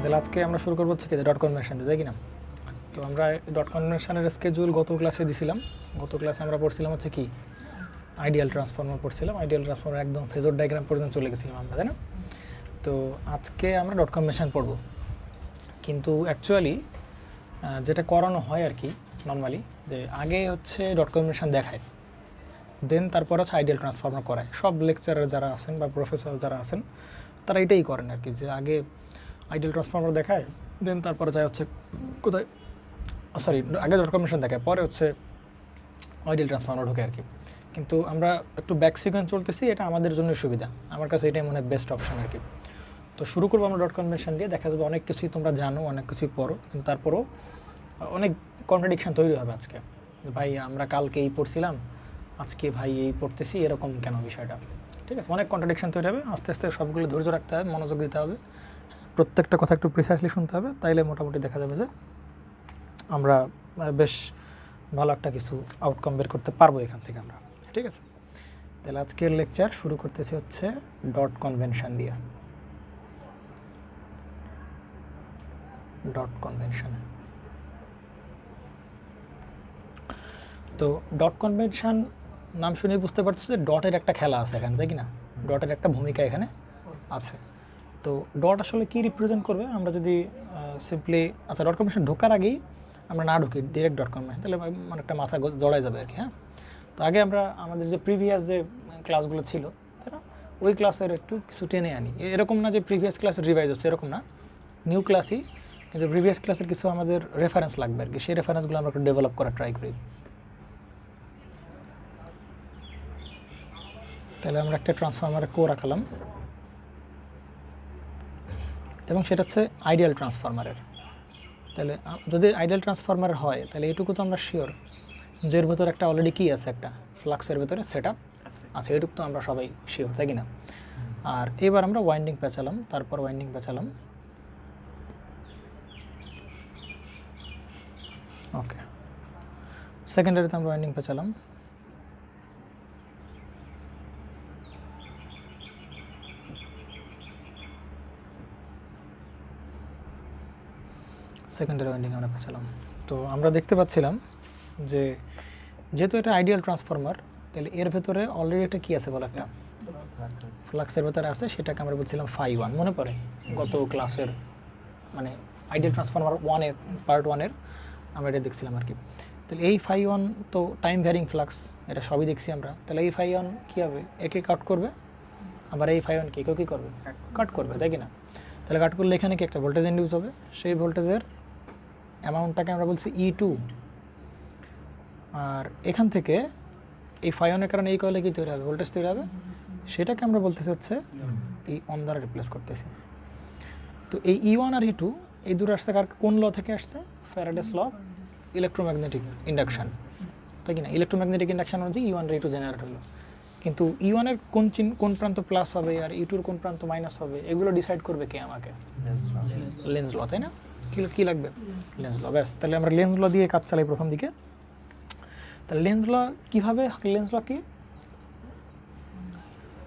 তাহলে আজকে আমরা শুরু করবো হচ্ছে কি ডট কনভেনশন দিয়ে, তাই কি না? তো আমরা ডট কনভেনশনের স্কেজুল গত ক্লাসে দিছিলাম। গত ক্লাসে আমরা পড়ছিলাম হচ্ছে কি আইডিয়াল ট্রান্সফর্মার পড়ছিলাম। আইডিয়াল ট্রান্সফর্মার একদম ফেজর ডায়াগ্রাম পর্যন্ত চলে গেছিলাম আমরা, তাই না? তো আজকে আমরা ডট কনভেনশন পড়বো, কিন্তু অ্যাকচুয়ালি যেটা করানো হয় আর কি নর্মালি, যে আগে হচ্ছে ডট কনভেনশন দেখায়, দেন তারপর হচ্ছে আইডিয়াল ট্রান্সফর্মার করায়। সব লেকচারার যারা আছেন বা প্রফেসর যারা আছেন তারা এটাই করেন আর কি, যে আগে আইডিয়াল ট্রান্সফর্মার দেখায়, দেন তারপরে যায় হচ্ছে কোথায় আগে ডট কনভেনশন দেখায়, পরে হচ্ছে আইডিয়াল ট্রান্সফর্মার ঢোকে আর কি। কিন্তু আমরা একটু ব্যাক সিকোয়েন্স চলতেছি, এটা আমাদের জন্য সুবিধা, আমার কাছে এটাই মনে হয় বেস্ট অপশন আর কি। তো শুরু করবো আমরা ডট কনভেনশন দিয়ে। দেখা যাবে অনেক কিছুই তোমরা জানো, অনেক কিছুই পড়ো, কিন্তু তারপরেও অনেক কন্ট্রাডিকশন তৈরি হবে আজকে। ভাই আমরা কালকে এই পড়ছিলাম, আজকে ভাই এই পড়তেছি, এরকম কেন বিষয়টা? ঠিক আছে, অনেক কন্ট্রাডিকশন তৈরি হবে। আস্তে আস্তে সবগুলো ধৈর্য রাখতে হবে, মনোযোগ দিতে হবে, প্রত্যেকটা কথা একটু প্রিসাইসলি শুনতে হবে, তাইলে মোটামুটি দেখা যাবে যে আমরা বেশ ভালো একটা কিছু আউটকাম বের করতে পারবো এখান থেকে আমরা। ঠিক আছে, তাহলে আজকের লেকচার শুরু করতেছি হচ্ছে ডট কনভেনশন দিয়ে। ডট কনভেনশন, তো ডট কনভেনশন নাম শুনে বুঝতে পারছো যে ডটের একটা খেলা আছে এখানে, তাই কি না? ডটের একটা ভূমিকা এখানে আছে। তো ডট আসলে কি রিপ্রেজেন্ট করবে, আমরা যদি সিম্পলি ডট কনভেনশন ঢোকার আগেই আমরা না ঢুকি ডিরেক্ট ডট কনভেনশন, তাহলে মানে একটা মাথা জড়ায় যাবে আর কি। হ্যাঁ, তো আগে আমরা আমাদের যে প্রিভিয়াস যে ক্লাসগুলো ছিল, তাই না, ওই ক্লাসের একটু কিছু টেনে আনি। এরকম না যে প্রিভিয়াস ক্লাসের রিভাইজ হচ্ছে, এরকম না, নিউ ক্লাসই, কিন্তু প্রিভিয়াস ক্লাসের কিছু আমাদের রেফারেন্স লাগবে আর কি, সেই রেফারেন্সগুলো আমরা একটু ডেভেলপ করার ট্রাই করি। তাহলে আমরা একটা ট্রান্সফরমারের কোর আঁকালাম, এবং সেটা হচ্ছে আইডিয়াল ট্রান্সফরমারের। তাহলে যদি আইডিয়াল ট্রান্সফরমার হয়, তাহলে এটুকু তো আমরা শিওর যে এর ভেতরে একটা অলরেডি কী আছে, একটা ফ্লাক্সের ভেতরে সেট আপ আছে, এটুকু তো আমরা সবাই শিওর, তাই কি না? আর এবার আমরা ওয়াইন্ডিং পেঁচালাম, তারপর ওয়াইন্ডিং পেঁচালাম। ওকে, সেকেন্ডারিতে আমরা ওয়াইন্ডিং পেঁচালাম, সেকেন্ডারি ওয়াইন্ডিং আমরা পেঁচালাম। তো আমরা দেখতে পাচ্ছিলাম যে যেহেতু এটা আইডিয়াল ট্রান্সফরমার, তাহলে এর ভেতরে অলরেডি একটা কী আছে বলো, একটা ফ্লাক্সের ভেতরে আছে, সেটাকে আমরা বলছিলাম φ1, মনে পড়ে গত ক্লাসের, মানে আইডিয়াল ট্রান্সফরমার ওয়ানের পার্ট ওয়ানের আমরা এটা দেখছিলাম আর কি। তাহলে এই φ1 তো টাইম ভ্যারিং ফ্লাক্স, এটা সবই দেখছি আমরা। তাহলে এই φ1 কী হবে, একে কাট করবে, আবার এই φ1 কে কী করবে, কাট করবে, তাই কি না? তাহলে কাট করলে এখানে কি একটা ভোল্টেজ ইন্ডিউস হবে, সেই ভোল্টেজের অ্যামাউন্টটাকে আমরা বলছি E2। আর এখান থেকে এই φ1-এর কারণে এই কয়েলে কী তৈরি হবে, ভোল্টেজ তৈরি হবে, সেটাকে আমরা বলতেছি হচ্ছে E1 দ্বারা রিপ্লেস করতেছি। তো এই E1 আর E2 এই দূরে আসছে কোন ল থেকে আসছে? ফ্যারাডেস ল ইলেকট্রোম্যাগনেটিক ইন্ডাকশান, তাই কি না? ইলেকট্রোম্যাগনেটিক ইন্ডাকশান অনুযায়ী E1 আর E2 জেনারেট হলো, কিন্তু E1-এর কোন প্রান্ত প্লাস হবে আর E2-র কোন প্রান্ত মাইনাস হবে, এগুলো ডিসাইড করবে কে? আমাকে লেন্স ল, তাই না? কী লাগবে? লেন্স ল। ব্যাস, তাহলে আমরা লেন্স ল দিয়ে কাজ চালাই প্রথম দিকে। তাহলে লেন্স ল কীভাবে? লেন্স ল কি?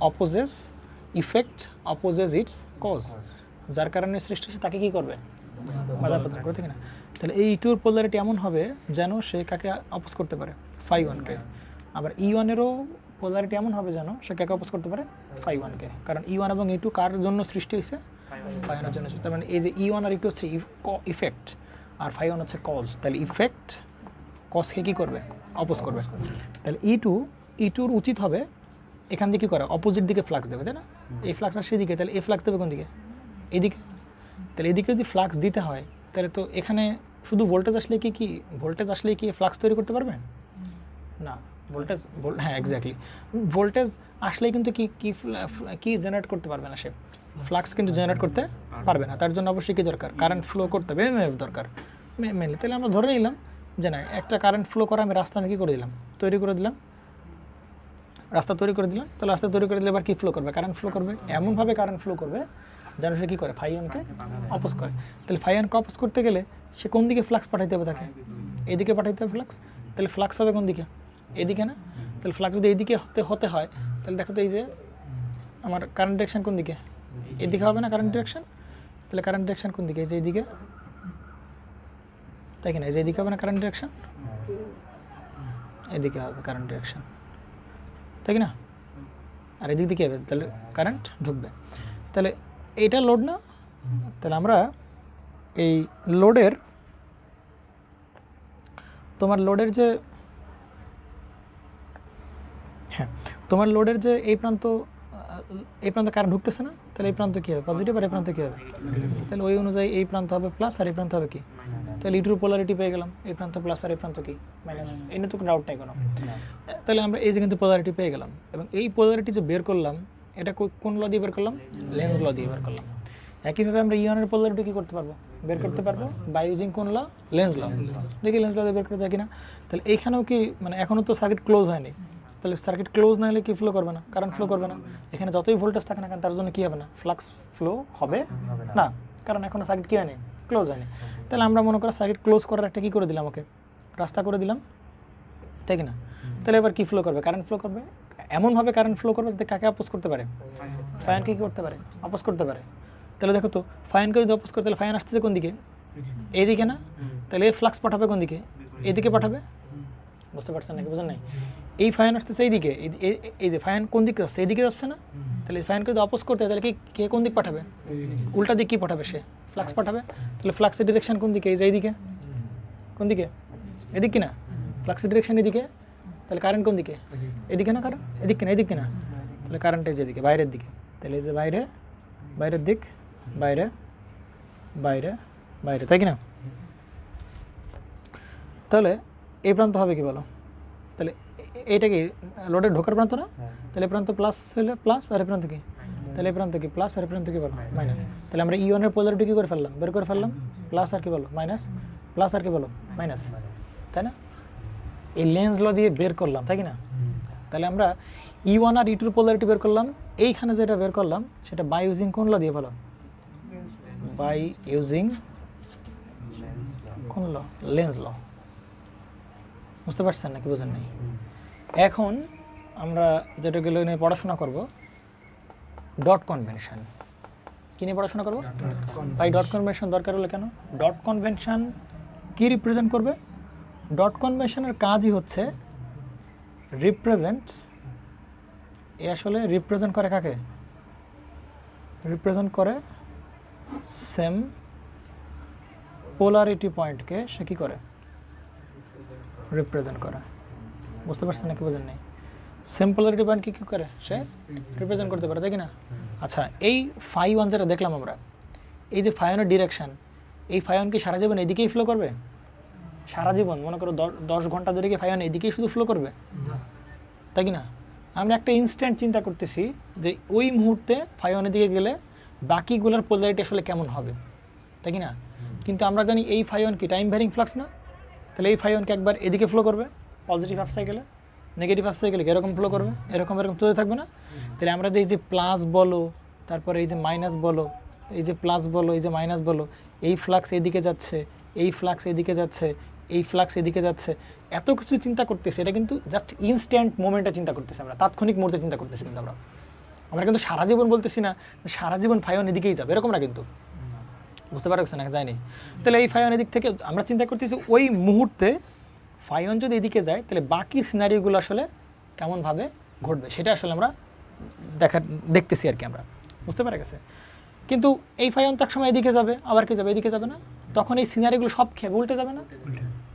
Opposes effect, opposes its cause, যার কারণে সৃষ্টি সে তাকে কী করবে? বাধা প্রদান করবে, ঠিক না? তাহলে এই E2-র পোলারিটি এমন হবে যেন সে কাকে অপোজ করতে পারে? φ1-কে। আবার E1-এরও পোলারিটি এমন হবে যেন সে কাকে অপোজ করতে পারে? φ1-কে। কারণ E1 এবং E2 কার জন্য সৃষ্টি হয়েছে? φ1-এর জন্য। তার মানে এই যে E1 আর E2 হচ্ছে ইফেক্ট, আর φ1 হচ্ছে কজ। তাহলে ইফেক্ট কজকে কী করবে? অপোজ করবে। তাহলে E2-র উচিত হবে এখান দিয়ে কী করে, অপোজিট দিকে ফ্লাক্স দেবে, তাই না? এই ফ্লাক্স আর সেদিকে, তাহলে এই ফ্লাক্স দেবে কোন দিকে? এদিকে। তাহলে এদিকে যদি ফ্লাক্স দিতে হয়, তাহলে তো এখানে শুধু ভোল্টেজ আসলে কি ফ্লাক্স তৈরি করতে পারবে না? হ্যাঁ এক্স্যাক্টলি, ভোল্টেজ আসলেই কিন্তু কি জেনারেট করতে পারবে না সে, ফ্লাক্স কিন্তু জেনারেট করতে পারবে না। তার জন্য অবশ্যই কী দরকার? কারেন্ট ফ্লো করতে হবে, এমএফ দরকার মেনলি। তাহলে আমরা ধরে নিলাম যে না, একটা কারেন্ট ফ্লো করা আমি রাস্তা কী করে দিলাম, রাস্তা তৈরি করে দিলাম। তাহলে রাস্তা তৈরি করে দিলে এবার কী ফ্লো করবে? কারেন্ট ফ্লো করবে, এমনভাবে কারেন্ট ফ্লো করবে যেন সে কী করে, φ1-কে অপোজ করে। তাহলে φ1-কে অপোজ করতে গেলে সে কোন দিকে ফ্লাক্স পাঠাইতে হবে? তাকে এদিকে পাঠাইতে হবে ফ্লাক্স। তাহলে ফ্লাক্স হবে কোন দিকে? এদিকে না? তাহলে ফ্লাক্স যদি এইদিকে হতে হয়, তাহলে দেখো তো এই যে আমার কারেন্ট ডিরেকশন কোন দিকে? এদিকে হবে না কারেন্ট ডিরেকশন? তাহলে কারেন্ট ডিরেকশন কোন দিকে? এই যে এইদিকে, তাই কিনা? এই যে এইদিকে হবে না কারেন্ট ডিরেকশন, এদিকে হবে কারেন্ট ডিরেকশন, তাই কিনা? আর এদিক দিকে হবে, তাহলে কারেন্ট ঢুকবে। তাহলে এইটা লোড না, তাহলে আমরা এই লোডের, তোমার লোডের যে, হ্যাঁ তোমার লোডের যে এই প্রান্ত কারেন্ট ঢুকতেছে না, তাহলে এই প্রান্ত কী হবে? পজিটিভ, আর এই প্রান্ত কী হবে? তাহলে ওই অনুযায়ী এই প্রান্ত হবে প্লাস, আর এই প্রান্ত হবে কি? তাহলে ইটুর পোলারিটি পেয়ে গেলাম, এই প্রান্ত প্লাস আর এই প্রান্ত কি মাইনাস। এই নিয়ে তো কোনো ডাউট নেই কোনো। তাহলে আমরা এই যে কিন্তু পোলারিটি পেয়ে গেলাম, এবং এই পোলারিটি যে বের করলাম এটা কোন ল দিয়ে বের করলাম? লেন্স ল দিয়ে বের করলাম। একইভাবে আমরা ইয়নের পোলারিটি কী করতে পারবো? বের করতে পারবো বাই ইউজিং কোন ল? লেন্স ল। দেখি লেন্স ল দিয়ে বের করা যায় কিনা। তাহলে এইখানেও কি, মানে এখনও তো সার্কিট ক্লোজ হয়নি, তাহলে সার্কিট ক্লোজ না হলে কি ফ্লো করবে না? কারেন্ট ফ্লো করবে না। এখানে যতই ভোল্টেজ থাকে না কেন তার জন্য কী হবে না? ফ্লাক্স ফ্লো হবে না, কারণ এখনও সার্কিট কী হয়নি? ক্লোজ হয়নি। তাহলে আমরা মনে করো সার্কিট ক্লোজ করার একটা কী করে দিলাম? ওকে রাস্তা করে দিলাম, তাই কি না? তাহলে এবার কী ফ্লো করবে? কারেন্ট ফ্লো করবে। এমনভাবে কারেন্ট ফ্লো করবে যাতে কাকে অপোজ করতে পারে? ফায়ানকে কী করতে পারে? অপোজ করতে পারে। তাহলে দেখো তো, ফায়ানকে যদি অপোজ করতে, তাহলে ফায়ান আসতেছে কোন দিকে? এইদিকে না? তাহলে এই ফ্লাক্স পাঠাবে কোন দিকে? এইদিকে পাঠাবে। বুঝতে পারছেন নাকি? বুঝেন নাই? এই ফায়ান আসতেছে এইদিকে, এই যে ফায়ান কোন দিকে যাচ্ছে? এইদিকে যাচ্ছে না? তাহলে এই ফায়ানকে যদি অপোজ করতে হয় তাহলে কে কোন দিক পাঠাবে? উল্টা দিক কী পাঠাবে? সে ফ্লাক্স পাঠাবে। তাহলে ফ্লাক্সের ডিরেকশন কোন দিকে? এই যে এইদিকে। কোন দিকে? এদিক কিনা? ফ্লাক্সের ডিরেকশন এদিকে। তাহলে কারেন্ট কোন দিকে? এদিকে না? কারেন্ট এদিক কিনা? এদিক কিনা? তাহলে কারেন্ট এই যে এদিকে, বাইরের দিকে। তাহলে এই যে বাইরে, বাইরের দিক, বাইরে, বাইরে, বাইরে, তাই কিনা? তাহলে এই প্রান্ত হবে কি বলো? তাহলে এইটা কি লোডের ঢোকার প্রান্ত না? তাহলে এই প্রান্ত প্লাস হলে প্লাস, আর এই প্রান্ত কি? তাহলে এই প্রান্ত কি প্লাস, আর এই প্রান্ত কি বলো? মাইনাস। তাহলে আমরা ইওনের পোলারিটি কী করে ফেললাম? বের করে ফেললাম। প্লাস আর কি বলো? মাইনাস। প্লাস আর কি বলো? মাইনাস, তাই না? এই লেন্স ল দিয়ে বের করলাম, তাই কি না? তাহলে আমরা E1 আর E2 পোলারিটি বের করলাম। এইখানে যেটা বের করলাম সেটা বাই ইউজিং কোন ল দিয়ে? বলো, বাই ইউজিং কোন ল? লেন্স ল। বুঝতে পারছেন নাকি? বুঝেন নাই? এখন আমরা যেটাগুলো নিয়ে পড়াশোনা করব, ডট কনভেনশন। কী নিয়ে পড়াশোনা করবো? বাই ডট কনভেনশন দরকার হলো কেন? ডট কনভেনশন কী রিপ্রেজেন্ট করবে? ডট কনভেনশনের কাজই হচ্ছে রিপ্রেজেন্ট, এ আসলে রিপ্রেজেন্ট করে কাকে? রিপ্রেজেন্ট করে সেম পোলারিটি পয়েন্টকে সে কী করে? রিপ্রেজেন্ট করে। বুঝতে পারছেন নাকি? বুঝেন নেই? সেম পোলারিটি পয়েন্টকে কী করে? সে রিপ্রেজেন্ট করতে পারে, তাই কি না? আচ্ছা, এই φ1 যেটা দেখলাম আমরা, এই যে ফায়নের ডিরেকশান, এই ফায়ন কি সারা জীবন এদিকেই ফ্লো করবে? সারা জীবন মনে করো 10 ঘন্টা ধরে কি ফায়ন এদিকেই শুধু ফ্লো করবে? তাই কি না? আমরা একটা ইনস্ট্যান্ট চিন্তা করতেছি যে ওই মুহূর্তে ফায়নের দিকে গেলে বাকিগুলোর পোলারিটি আসলে কেমন হবে, তাই কি না? কিন্তু আমরা জানি এই ফায়ন কি টাইম ভ্যারিং ফ্লাক্স না? তাহলে এই ফায়নকে একবার এদিকে ফ্লো করবে পজিটিভ হাফ সাইকেলে, নেগেটিভ হাফ সাইকেলে এরকম ফ্লো করবে, এরকম চলতে থাকবে না? তাহলে আমরা এই যে প্লাস বলো, তারপরে এই যে মাইনাস বলো, এই যে প্লাস বলো, এই যে মাইনাস বলো, এই ফ্লাক্স এদিকে যাচ্ছে, এই ফ্লাক্স এদিকে যাচ্ছে, এই ফ্লাক্স এদিকে যাচ্ছে, এত কিছু চিন্তা করতেছি। এটা কিন্তু জাস্ট ইনস্ট্যান্ট মোমেন্টে চিন্তা করতেছি আমরা, তাৎক্ষণিক মুহূর্তে চিন্তা করতেছি। কিন্তু আমরা কিন্তু সারা জীবন বলতেছি না সারা জীবন ফায়ন এদিকেই যাবে, এরকম না কিন্তু। বুঝতে পারছো না? যায়নি? তাহলে এই ফায়ন এদিক থেকে আমরা চিন্তা করতেছি ওই মুহূর্তে ফায়ন যদি এদিকে যায় তাহলে বাকি সিনারিওগুলো আসলে কেমনভাবে ঘটবে সেটা আসলে আমরা দেখতেছি আর কি আমরা। বুঝতে পারা গেছে? কিন্তু এই ফায়ন তো এক সময় এদিকে যাবে, আবার কি যাবে? এদিকে যাবে না? তখন এই সিনারিগুলো সব খেয়ে উল্টে যাবে না?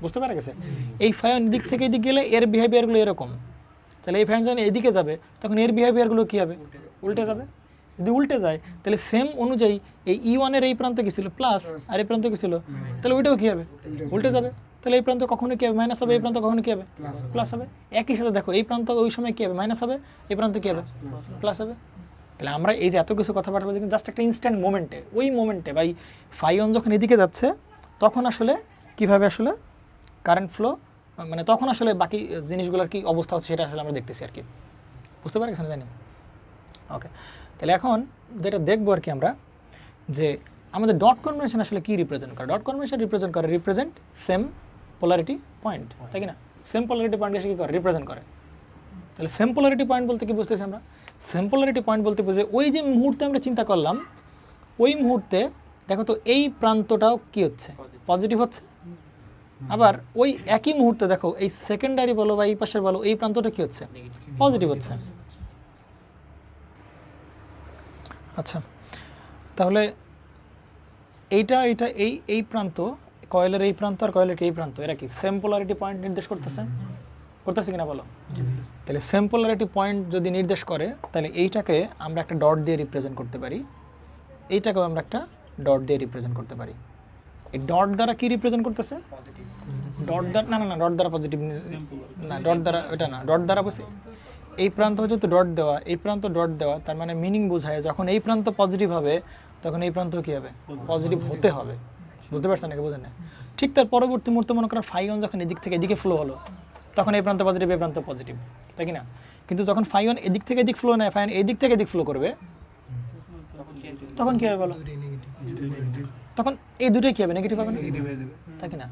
বুঝতে পারা গেছে? এই ফায়ন দিক থেকে এদিকে গেলে এর বিহেভিয়ারগুলো এরকম, তাহলে এই ফায়ন যখন এদিকে যাবে তখন এর বিহেভিয়ারগুলো কী হবে? উল্টে যাবে। যদি উল্টে যায় তাহলে সেম অনুযায়ী এই E1-এর এই প্রান্ত কী ছিল? প্লাস, আর এই প্রান্ত কী ছিল? তাহলে ওইটাও কী হবে? উল্টে যাবে। তাহলে এই প্রান্ত কখনো কী হবে? মাইনাস হবে। এই প্রান্ত কখনো কী হবে? প্লাস হবে। একই সাথে দেখো, এই প্রান্ত ওই সময় কী হবে? মাইনাস হবে। এই প্রান্ত কী হবে? প্লাস হবে। তাহলে আমরা এই যে এত কিছু কথাবার্তা বলছি জাস্ট একটা ইনস্ট্যান্ট মোমেন্টে, ওই মোমেন্টে বাই ফাইন যখন এদিকে যাচ্ছে তখন আসলে কীভাবে আসলে কারেন্ট ফ্লো, মানে তখন আসলে বাকি জিনিসগুলোর কী অবস্থা হচ্ছে সেটা আসলে আমরা দেখতেছি আর কি। বুঝতে পারি এখানে? জানি। ওকে, তাহলে এখন যেটা দেখবো আর কি আমরা, যে আমাদের ডট কনভেনশন আসলে কী রিপ্রেজেন্ট করে। Dot convention represent same polarity point, তাই কি না? সেম পোলারিটি পয়েন্টকে সে কী করে? রিপ্রেজেন্ট করে। তাহলে সেম পোলারিটি পয়েন্ট বলতে কী বুঝতেছি আমরা? সেম পোলারিটি পয়েন্ট বলতে বুঝে ওই যে মুহূর্তে আমরা চিন্তা করলাম, ওই মুহূর্তে দেখো তো এই প্রান্তটাও কি হচ্ছে, পজিটিভ হচ্ছে। আবার ওই একই মুহূর্তে দেখো এই সেকেন্ডারি বলো বা এই পাশের বলো, এই প্রান্তটা কি হচ্ছে, পজিটিভ হচ্ছে। আচ্ছা, তাহলে এইটা এইটা এই এই প্রান্ত, কয়েলের এই প্রান্ত আর কয়েলের এই প্রান্ত, এরা কি সেম পোলারিটি পয়েন্ট নির্দেশ করতেছে, করতেছে কিনা বলো? তাহলে সেম পোলারিটি পয়েন্ট যদি নির্দেশ করে, তাহলে এইটাকে আমরা একটা ডট দিয়ে রিপ্রেজেন্ট করতে পারি, এইটাকেও আমরা একটা ডট দিয়ে রিপ্রেজেন্ট করতে পারি। এই ডট দ্বারা কি রিপ্রেজেন্ট করতেছে? ডট দ্বারা না না না, ডট দ্বারা পজিটিভ না, ডট দ্বারা ওটা না, ডট দ্বারা বসে এই প্রান্ত যেহেতু ডট দেওয়া, এই প্রান্ত ডট দেওয়া, তার মানে মিনিং বোঝায় যখন এই প্রান্ত পজিটিভ হবে তখন এই প্রান্ত কী হবে, পজিটিভ হতে হবে। বুঝতে পারছেন নাকি? বোঝেন না? ঠিক তার পরবর্তী মুহূর্তে মনে করেন ফাই1 যখন এদিক থেকে এদিকে ফ্লো হলো, তখন এই প্রান্ত পজিটিভ, এই প্রান্ত পজিটিভ, তাই কি না? কিন্তু যখন ফাই1 এদিক থেকে এদিক ফ্লো নেয়, ফাই1 এদিক থেকে এদিক ফ্লো করবে, তখন কী হবে বলো? তখন এই দুটোই কী হবে, নেগেটিভ হবে না, তাই কি না?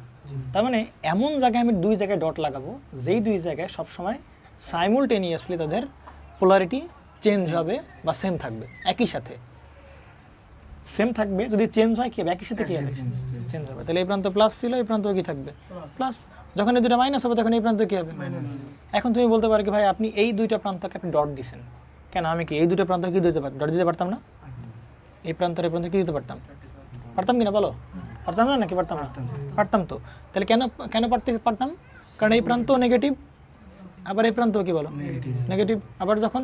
তার মানে এমন জায়গায় আমি দুই জায়গায় ডট লাগাবো যেই দুই জায়গায় সবসময় সাইমুলটেনিয়াসলি তাদের পোলারিটি চেঞ্জ হবে বা সেম থাকবে, একই সাথে সেম থাকবে। যদি চেঞ্জ হয় কি হবে, একই সাথে কি হবে, চেঞ্জ হবে। তাহলে এই প্রান্ত প্লাস ছিল, এই প্রান্ত কি থাকবে, প্লাস। যখন এই দুটো মাইনাস হবে তখন এই প্রান্ত কি হবে, মাইনাস। এখন তুমি বলতে পারো কি ভাই আপনি এই দুইটা প্রান্তকে আপনি ডট দিছেন কেন? আমি কি এই দুটো প্রান্ত কি দিতে পারতাম, ডট দিতে পারতাম না? এই প্রান্তের এই প্রান্ত কি দিতে পারতাম, পারতাম কিনা বলো? পারতাম না নাকি পারতাম না? পারতাম তো। তাহলে কেন কেন পারতাম? কারণ এই প্রান্ত নেগেটিভ, আবার এই প্রান্ত কি বলো, নেগেটিভ। আবার যখন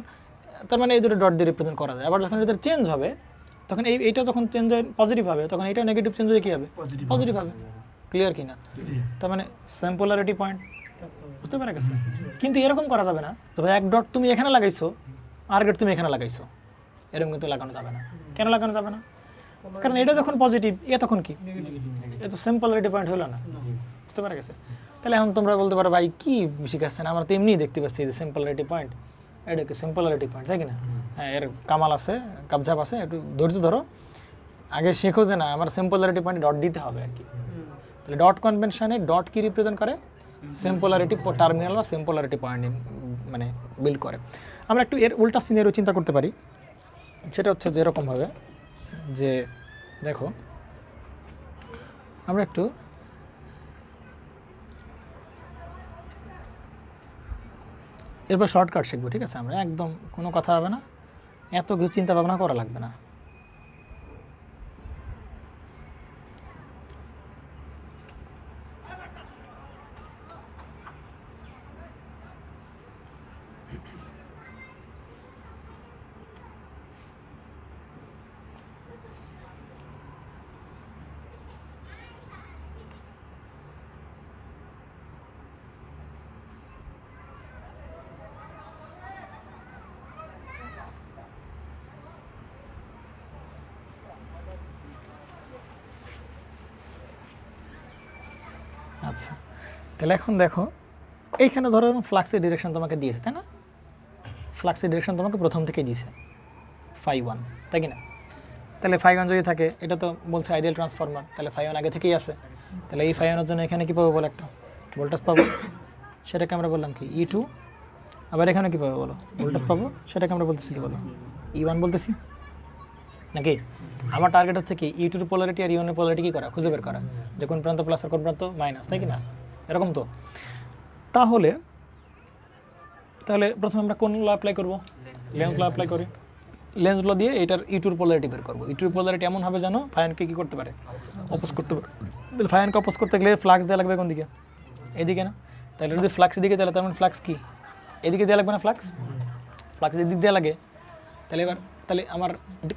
তার মানে এই দুটো ডট দিয়ে রিপ্রেজেন্ট করা যায়। আবার যখন এদের চেঞ্জ হবে তখন এইটা যখন চেঞ্জ হয় পজিটিভ হবে, তখন এইটাও নেগেটিভ চেঞ্জ হয়ে কী হবে, পজিটিভ হবে। ক্লিয়ার কি না? তার মানে সেম পোলারিটি পয়েন্ট, বুঝতে পারা গেছে? কিন্তু এরকম করা যাবে না যে ভাই এক ডট তুমি এখানে লাগাইছো আর ডট তুমি এখানে লাগাইছো, এরকম কিন্তু লাগানো যাবে না। কেন লাগানো যাবে না? কারণ এটা যখন পজিটিভ, এ তখন কি, এ তো সেম পোলারিটি পয়েন্ট হলো না। বুঝতে পারা গেছে? তাহলে এখন তোমরা বলতে পারো ভাই কি শিখাচ্ছেন, আমরা তো এমনিই দেখতে পাচ্ছি যে সেম পোলারিটি পয়েন্ট, এটা কি সেম পোলারিটি পয়েন্ট, তাই কি না? হ্যাঁ, এর কামাল আছে, কাবঝাপ আছে, একটু ধৈর্য ধরো, আগে শেখো যে না আমার সেম পোলারিটি পয়েন্ট ডট দিতে হবে আর কি। তাহলে ডট কনভেনশনে ডট কি রিপ্রেজেন্ট করে, সেম পোলারিটি টার্মিনাল বা সেম পোলারিটি পয়েন্ট মানে বিল্ড করে। আমরা একটু এর উল্টা সিনারিও চিন্তা করতে পারি, সেটা হচ্ছে যে এরকমভাবে যে দেখো আমরা একটু এরপর শর্টকাট শিখবো, ঠিক আছে? আমরা একদম কোনো কথা হবে না, এত কিছু চিন্তা ভাবনা করা লাগবে না। আচ্ছা, তাহলে এখন দেখো এইখানে ধরো ফ্লাক্সের ডিরেকশন তোমাকে দিয়েছে, তাই না? ফ্লাক্সের ডিরেকশন তোমাকে প্রথম থেকেই দিয়েছে φ1, তাই কি না? তাহলে φ1 যদি থাকে, এটা তো বলছে আইডিয়াল ট্রান্সফরমার, তাহলে φ1 আগে থেকেই আছে। তাহলে এই φ1 এর জন্য এখানে কী পাবো বলো, একটা ভোল্টেজ পাবো, সেটাকে আমরা বললাম কি E2। আবার এখানে কী পাবো বলো, ভোল্টেজ পাবো, সেটাকে আমরা বলতেছি কি বলো, E1 বলতেছি নাকি? আমার টার্গেট হচ্ছে কি E2 পোলারিটি আর E1 এর পোলারিটি কী করা, খুঁজে বের করা, যে কোন প্রান্ত প্লাস আর কোন প্রান্ত মাইনাস, তাই কি না? এরকম তো। তাহলে প্রথমে আমরা কোন ল অ্যাপ্লাই করবো, লেন্স ল অ্যাপ্লাই করি। লেন্স ল দিয়ে এটার E2 পোলারিটি বের করবো। E2 পোলারিটি এমন হবে যেন ফায়ানকে কী করতে পারে, অপোজ করতে পারে। তাহলে ফায়ানকে অপোজ করতে গেলে ফ্লাক্স দেওয়া লাগবে কোন দিকে, এদিকে না? তাহলে যদি ফ্লাক্স এদিকে তাহলে তার মানে ফ্লাক্স কি এদিকে দেওয়া লাগবে না? ফ্লাক্স এদিক দেওয়া লাগে। তাহলে আমার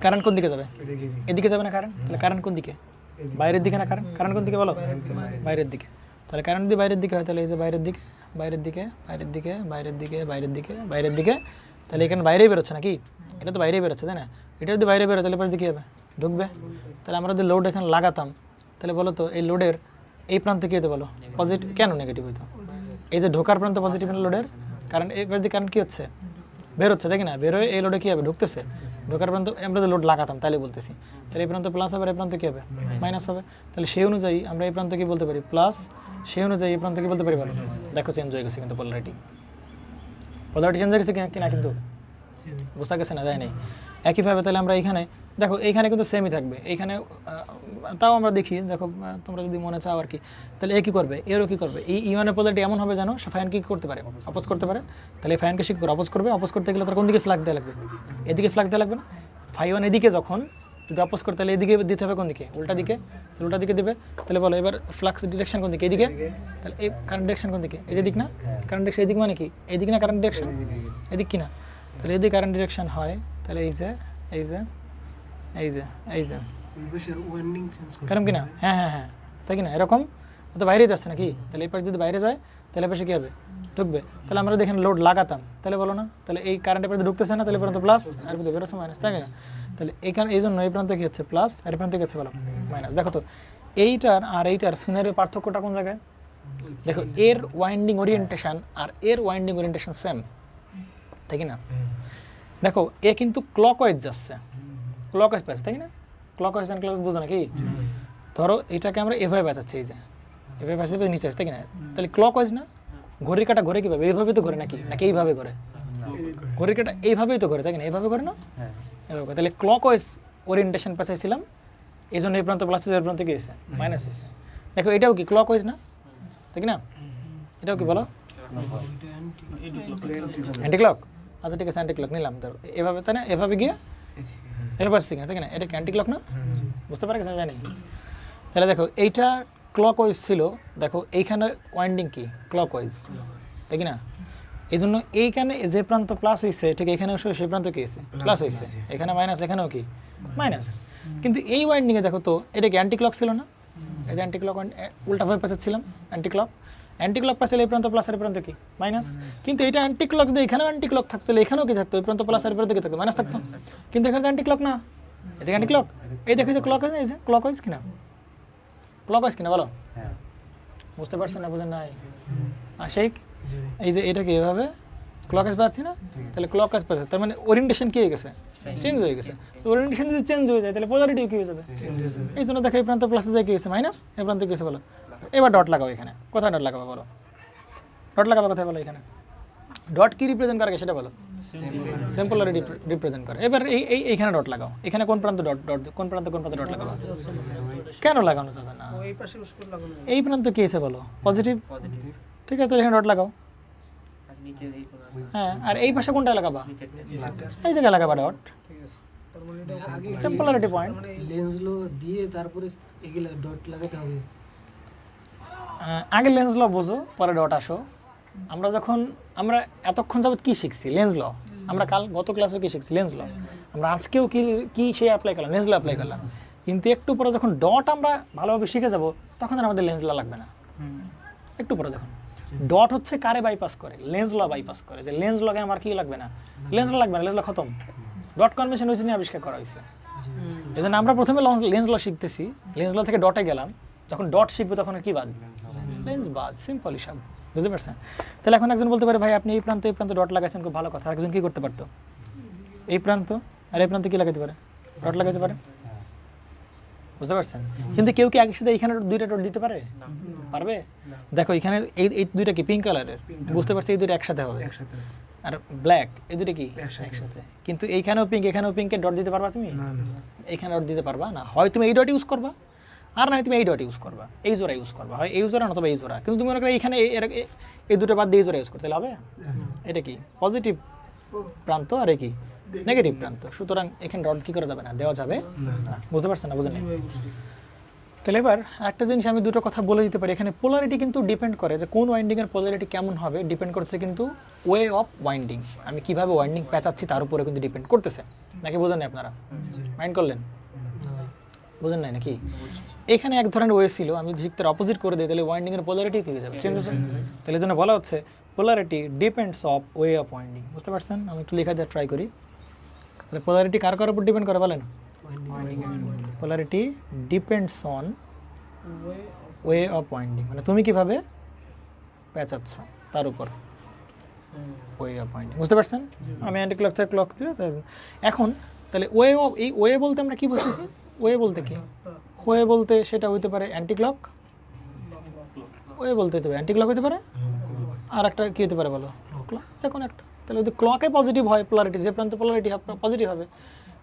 কারেন্ট কোন দিকে যাবে, এদিকে যাবে না কারেন্ট? তাহলে কারেন্ট কোন দিকে, বাইরের দিকে না? কারেন্ট কোন দিকে বলো, বাইরের দিকে। তাহলে কারেন্ট যদি বাইরের দিকে হয়, তাহলে এই যে বাইরের দিকে, বাইরের দিকে, বাইরের দিকে, বাইরের দিকে, বাইরের দিকে, বাইরের দিকে, তাহলে এখানে বাইরেই বেরোচ্ছে নাকি? এটা তো বাইরেই বেরোচ্ছে, তাই না? এটা যদি বাইরে বেরোয় তাহলে পাশে কী হবে, ঢুকবে। তাহলে আমরা যদি লোড এখানে লাগাতাম, তাহলে বলো তো এই লোডের এই প্রান্তে কী হতো বলো, পজিটিভ। কেন নেগেটিভ হইতো? এই যে ঢোকার প্রান্ত পজিটিভ লোডের, কারণ এবার দিয়ে কারেন্ট কী হচ্ছে, বেরোচ্ছে, তাই কি না? বেরোয় এই লোডে কী হবে, ঢুকতেছে। ঢোকার প্রান্ত আমরা যদি লোড লাগাতাম তাহলে বলতেছি, তাহলে এই প্রান্ত প্লাস হবে, এই প্রান্ত কী হবে, মাইনাস হবে। তাহলে সেই অনুযায়ী আমরা এই প্রান্ত কী বলতে পারি, প্লাস। সেই অনুযায়ী এই প্রান্ত কী বলতে পারি বলো, দেখো চেঞ্জ হয়ে গেছে কিন্তু পোলারিটি চেঞ্জ হয়ে গেছে কিনা, কিন্তু বুঝতে গেছে না, যায় নাই। একইভাবে তাহলে আমরা এখানে দেখো এইখানে কিন্তু সেমই থাকবে, এইখানে তাও আমরা দেখি, দেখো তোমরা যদি মনে চাও আর কি, তাহলে এ কী করবে, এরও কী করবে, এই ইউনের পোলারিটি এমন হবে জানো ফায়ান কী করতে পারে, অপোজ করতে পারে। তাহলে এই ফায়ানকে শিখ করে অপোজ করবে, অপোজ করতে গেলে তার কোন দিকে ফ্লাক্স দেওয়া লাগবে, এদিকে ফ্লাক্স দেওয়া লাগবে না। ফাইওয়ান এদিকে যখন যদি অপোজ করে তাহলে এদিকে দিতে হবে কোন দিকে, উল্টা দিকে, উল্টা দিকে দিবে। তাহলে বলো এবার ফ্লাক্স ডিরেকশন কোন দিকে, এদিকে, তাহলে এই কারেন্ট ডিরেকশন কোন দিকে, এই যে দিক না, কারেন্ট ডিরেকশন এদিক মানে কি, এদিক না কারেন্ট ডিরেকশন, এদিক কি না, তাহলে এদিকে কারেন্ট ডিরেকশন হয়। তাহলে এই যে এই যে এই যে এই যে কারণ কি না, হ্যাঁ হ্যাঁ হ্যাঁ তাই কি না, এরকম তো বাইরে যাচ্ছে নাকি, তাহলে এই পাশে যদি বাইরে যায় তাহলে পাশে কী হবে, ঢুকবে। তাহলে আমরা দেখেন লোড লাগাতাম, তাহলে বলো না, তাহলে এই কারেন্টের পাশে ঢুকতেছে না, তাহলে পর্যন্ত প্লাস আর বেরোচ্ছে মাইনাস, তাই না। তাহলে এইখানে এই জন্য এই প্রান্তে কী হচ্ছে প্লাস, আর এই প্রান্তে কী হচ্ছে বলো মাইনাস। দেখো তো এইটার আর এইটার সিনারির পার্থক্যটা কোন জায়গায়, দেখো এর ওয়াইন্ডিং ওরিয়েন্টেশন আর এর ওয়াইন্ডিং ওরিয়েন্টেশন সেম, তাই কি না। দেখো এ কিন্তু ক্লকওয়াইজ যাচ্ছে, ক্লকওয়াইজ পাচ্ছে, তাই না, ক্লকওয়াইজ অ্যান্ড ক্লকওয়াইজ বুঝো নাকি। ধরো এটাকে আমরা এভাবে বাঁচাচ্ছি, এই যে এভাবে বাঁচাতে নিচে আসছে, তাই কি না, তাহলে ক্লকওয়াইজ না, ঘড়ির কাঁটা ঘরে কীভাবে, এইভাবে তো ঘরে নাকি, নাকি এইভাবে ঘরে, ঘড়ির কাঁটা এইভাবেই তো ঘরে, তাই না, এইভাবে ঘরে না, এভাবে করে। তাহলে ক্লকওয়াইজ ওরিয়েন্টেশন পাচ্ছিলাম, এই জন্য এই প্রান্ত প্লাস এই প্রান্ত কী হয়েছে মাইনাস হয়েছে। দেখো এটাও কি ক্লকওয়াইজ না, তাই না, এটাও কি বলো অ্যান্টি ক্লক, আচ্ছা ঠিক আছে অ্যান্টি ক্লক নিলাম, ধরো এভাবে, তাই না, এভাবে গিয়ে এভাবে আসছে কিনা, তাই না, এটা কি অ্যান্টি ক্লক না, বুঝতে পারে গেছে জানি। তাহলে দেখো এইটা ক্লকওয়াইজ ছিল, দেখো এইখানে ওয়াইন্ডিং কি ক্লকওয়াইজ, তাই কি না, এই জন্য এইখানে যে প্রান্ত প্লাস হয়েছে ঠিক এখানে সেই প্রান্ত কি হয়েছে প্লাস হয়েছে, এখানে মাইনাস, এখানেও কি মাইনাস। কিন্তু এই ওয়াইন্ডিংয়ে দেখো তো এটা কি অ্যান্টি ক্লক ছিল না, এই যে অ্যান্টি ক্লক উল্টাভাবে পাচ্ছিলাম অ্যান্টি ক্লক, অ্যান্টি ক্লক পাচ্ছিল এই প্রান্ত প্লাস আর প্রান্ত কি মাইনাস। কিন্তু এটা অ্যান্টি ক্লক যদি এখানেও অ্যান্টি ক্লক থাকতো, এখানেও কি থাকতো, এই প্রান্ত প্লাস আর প্রান্ত কি থাকতো মাইনাস থাকতো, কিন্তু এখানে অ্যান্টি ক্লক না, এটা অ্যান্টি ক্লক। এই দেখো যে ক্লক এই যে ক্লকওয়াইজ কিনা, ক্লকওয়াইজ কিনা বলো, বুঝতে পারছেন না, বুঝেন নাই আশিক, এই যে এটা কি এভাবে ক্লকওয়াইজ পাচ্ছি না, তাহলে ক্লকওয়াইজ পাচ্ছে, তার মানে ওরিয়েন্টেশন কি হয়ে গেছে চেঞ্জ হয়ে গেছে। তো ওরিয়েন্টেশন যদি চেঞ্জ হয়ে যায় তাহলে পোলারিটি কি হয়ে যাবে, এই জন্য দেখো এই প্রান্ত প্লাসে যায় কি হয়েছে মাইনাস, এই প্রান্তে কি হয়েছে বলো। এবার ডট লাগাও, এখানে কোথায় ডট লাগাবো বলো, ডট লাগাবো কোথায় বলো, এখানে ডট কি রিপ্রেজেন্ট করে সেটা বলো, সেম পোলারিটি রিপ্রেজেন্ট করে। এবার এইখানে ডট লাগাও, এখানে কোন প্রান্ত ডট ডট কোন প্রান্ত ডট লাগাবো, কেন লাগানো যাবে না, এই প্রান্ত কি এসে বলো পজিটিভ, ঠিক আছে তাহলে এখানে ডট লাগাও, হ্যাঁ। আর এই পাশে কোনটা লাগাবা, এই জায়গায় লাগাবা dot, same polarity point, Lenz law দিয়ে তারপরে এগুলা ডট লাগাতে হবে। আগে লেন্স ল বোঝো পরে ডট আসো। আমরা এতক্ষণ যাবত কি শিখছি লেন্স ল, আমরা গত ক্লাসে কি শিখছি লেন্স ল, আমরা আজকেও কি সেই অ্যাপ্লাই করলাম লেন্স ল অ্যাপ্লাই করলাম। কিন্তু একটু পরে যখন ডট আমরা ভালোভাবে শিখে যাব তখন আর আমাদের লেন্স ল লাগবে না। একটু পরে যখন ডট হচ্ছে কারে বাইপাস করে, লেন্স ল বাইপাস করে, যে লেন্স লগে আমার কি লাগবে না, লেন্স ল লাগবে না, লেন্স ল খতম। ডট কনভেনশন ওই জন্য আবিষ্কার করা হয়েছে। এই জন্য আমরা প্রথমে লেন্স ল শিখতেছি, লেন্স ল থেকে ডটে গেলাম, যখন ডট শিখবো তখন কি বাদ, লেন্স বাদ, সিম্পল হিসাব, বুঝতে পারছেন। তাহলে এখন একজন বলতে পারে ভাই আপনি এই প্রান্তে ডট লাগাইছেন, খুব ভালো কথা। একজন কি করতে পারতো, এই প্রান্ত আর এই প্রান্তে কি লাগাতে পারে, ডট লাগাতে পারে, বুঝতে পারছেন। কিন্তু কেউ কি একই সাথে এইখানে দুইটা ডট দিতে পারে, পারবে। দেখো এখানে এই দুইটা কি পিঙ্ক কালারের, বুঝতে পারছি এই দুইটা একসাথে হবে, আর ব্ল্যাক এই দুটো কি একসাথে। কিন্তু এইখানেও পিঙ্ক এখানেও পিঙ্কের ডট দিতে পারবা তুমি, এইখানে ডট দিতে পারবা না। হয় তুমি এই ডট ইউজ করবা, আর নয় তুমি এই ডট ইউজ করবা, এই জোড়া ইউজ করবা, হয় এই জোড়া নতুবা এই জোড়া। কিন্তু তুমি মনে করো এইখানে এই দুটো বাদ দিয়ে এই জোড়া ইউজ করতে হবে, এটা কি পজিটিভ প্রান্ত আর এই কি নেগেটিভ প্রান্ত। সুতরাং এখানে ডট কি করা যাবে না, দেওয়া যাবে না, বুঝতে পারছেন না, বুঝলেন। তাহলে এবার একটা জিনিস আমি দুটো কথা বলে দিতে পারি, এখানে পোলারিটি কিন্তু ডিপেন্ড করে যে কোন ওয়াইন্ডিংয়ের পোলারিটি কেমন হবে, ডিপেন্ড করছে কিন্তু ওয়ে অফ ওয়াইন্ডিং, আমি কীভাবে ওয়াইন্ডিং পেঁচাচ্ছি তার উপরে কিন্তু ডিপেন্ড করতেছে, নাকি বোঝেন না আপনারা, মাইন্ড করলেন, বুঝেন নাই নাকি। এখানে এক ধরনের ওয়ে ছিল, আমি ঠিক তার অপোজিট করে দিই, তাহলে ওয়াইন্ডিংয়ের পোলারিটি কী হয়ে যাবে, চেঞ্জ হচ্ছে। তাহলে এই জন্য বলা হচ্ছে polarity depends of way of winding, বুঝতে পারছেন। আমি একটু লেখা দিয়ে ট্রাই করি। তাহলে পোলারিটি কার কার উপর ডিপেন্ড করে বলেন, polarity depends on way of winding, মানে তুমি কিভাবে পেঁচাচ্ছ তার উপর ওয়ে অফ ওয়াইন্ডিং, বুঝতে পারছেন। আমি অ্যান্টি ক্লক থেকে ক্লক দিয়ে এখন তাহলে ওয়ে অফ, এই ওয়ে বলতে আমরা কি বুঝতেছি, ওয়ে বলতে কি, ওয়ে বলতে সেটা হইতে পারে অ্যান্টি ক্লক, ওয়ে বলতে হতে পারে অ্যান্টি ক্লক হতে পারে, আর একটা কী হতে পারে বলো ক্লক, যে কোনো একটা। তাহলে যদি ক্লকে পজিটিভ হয় পোলারিটি, যে প্রান্ত পোলারিটি পজিটিভ হবে,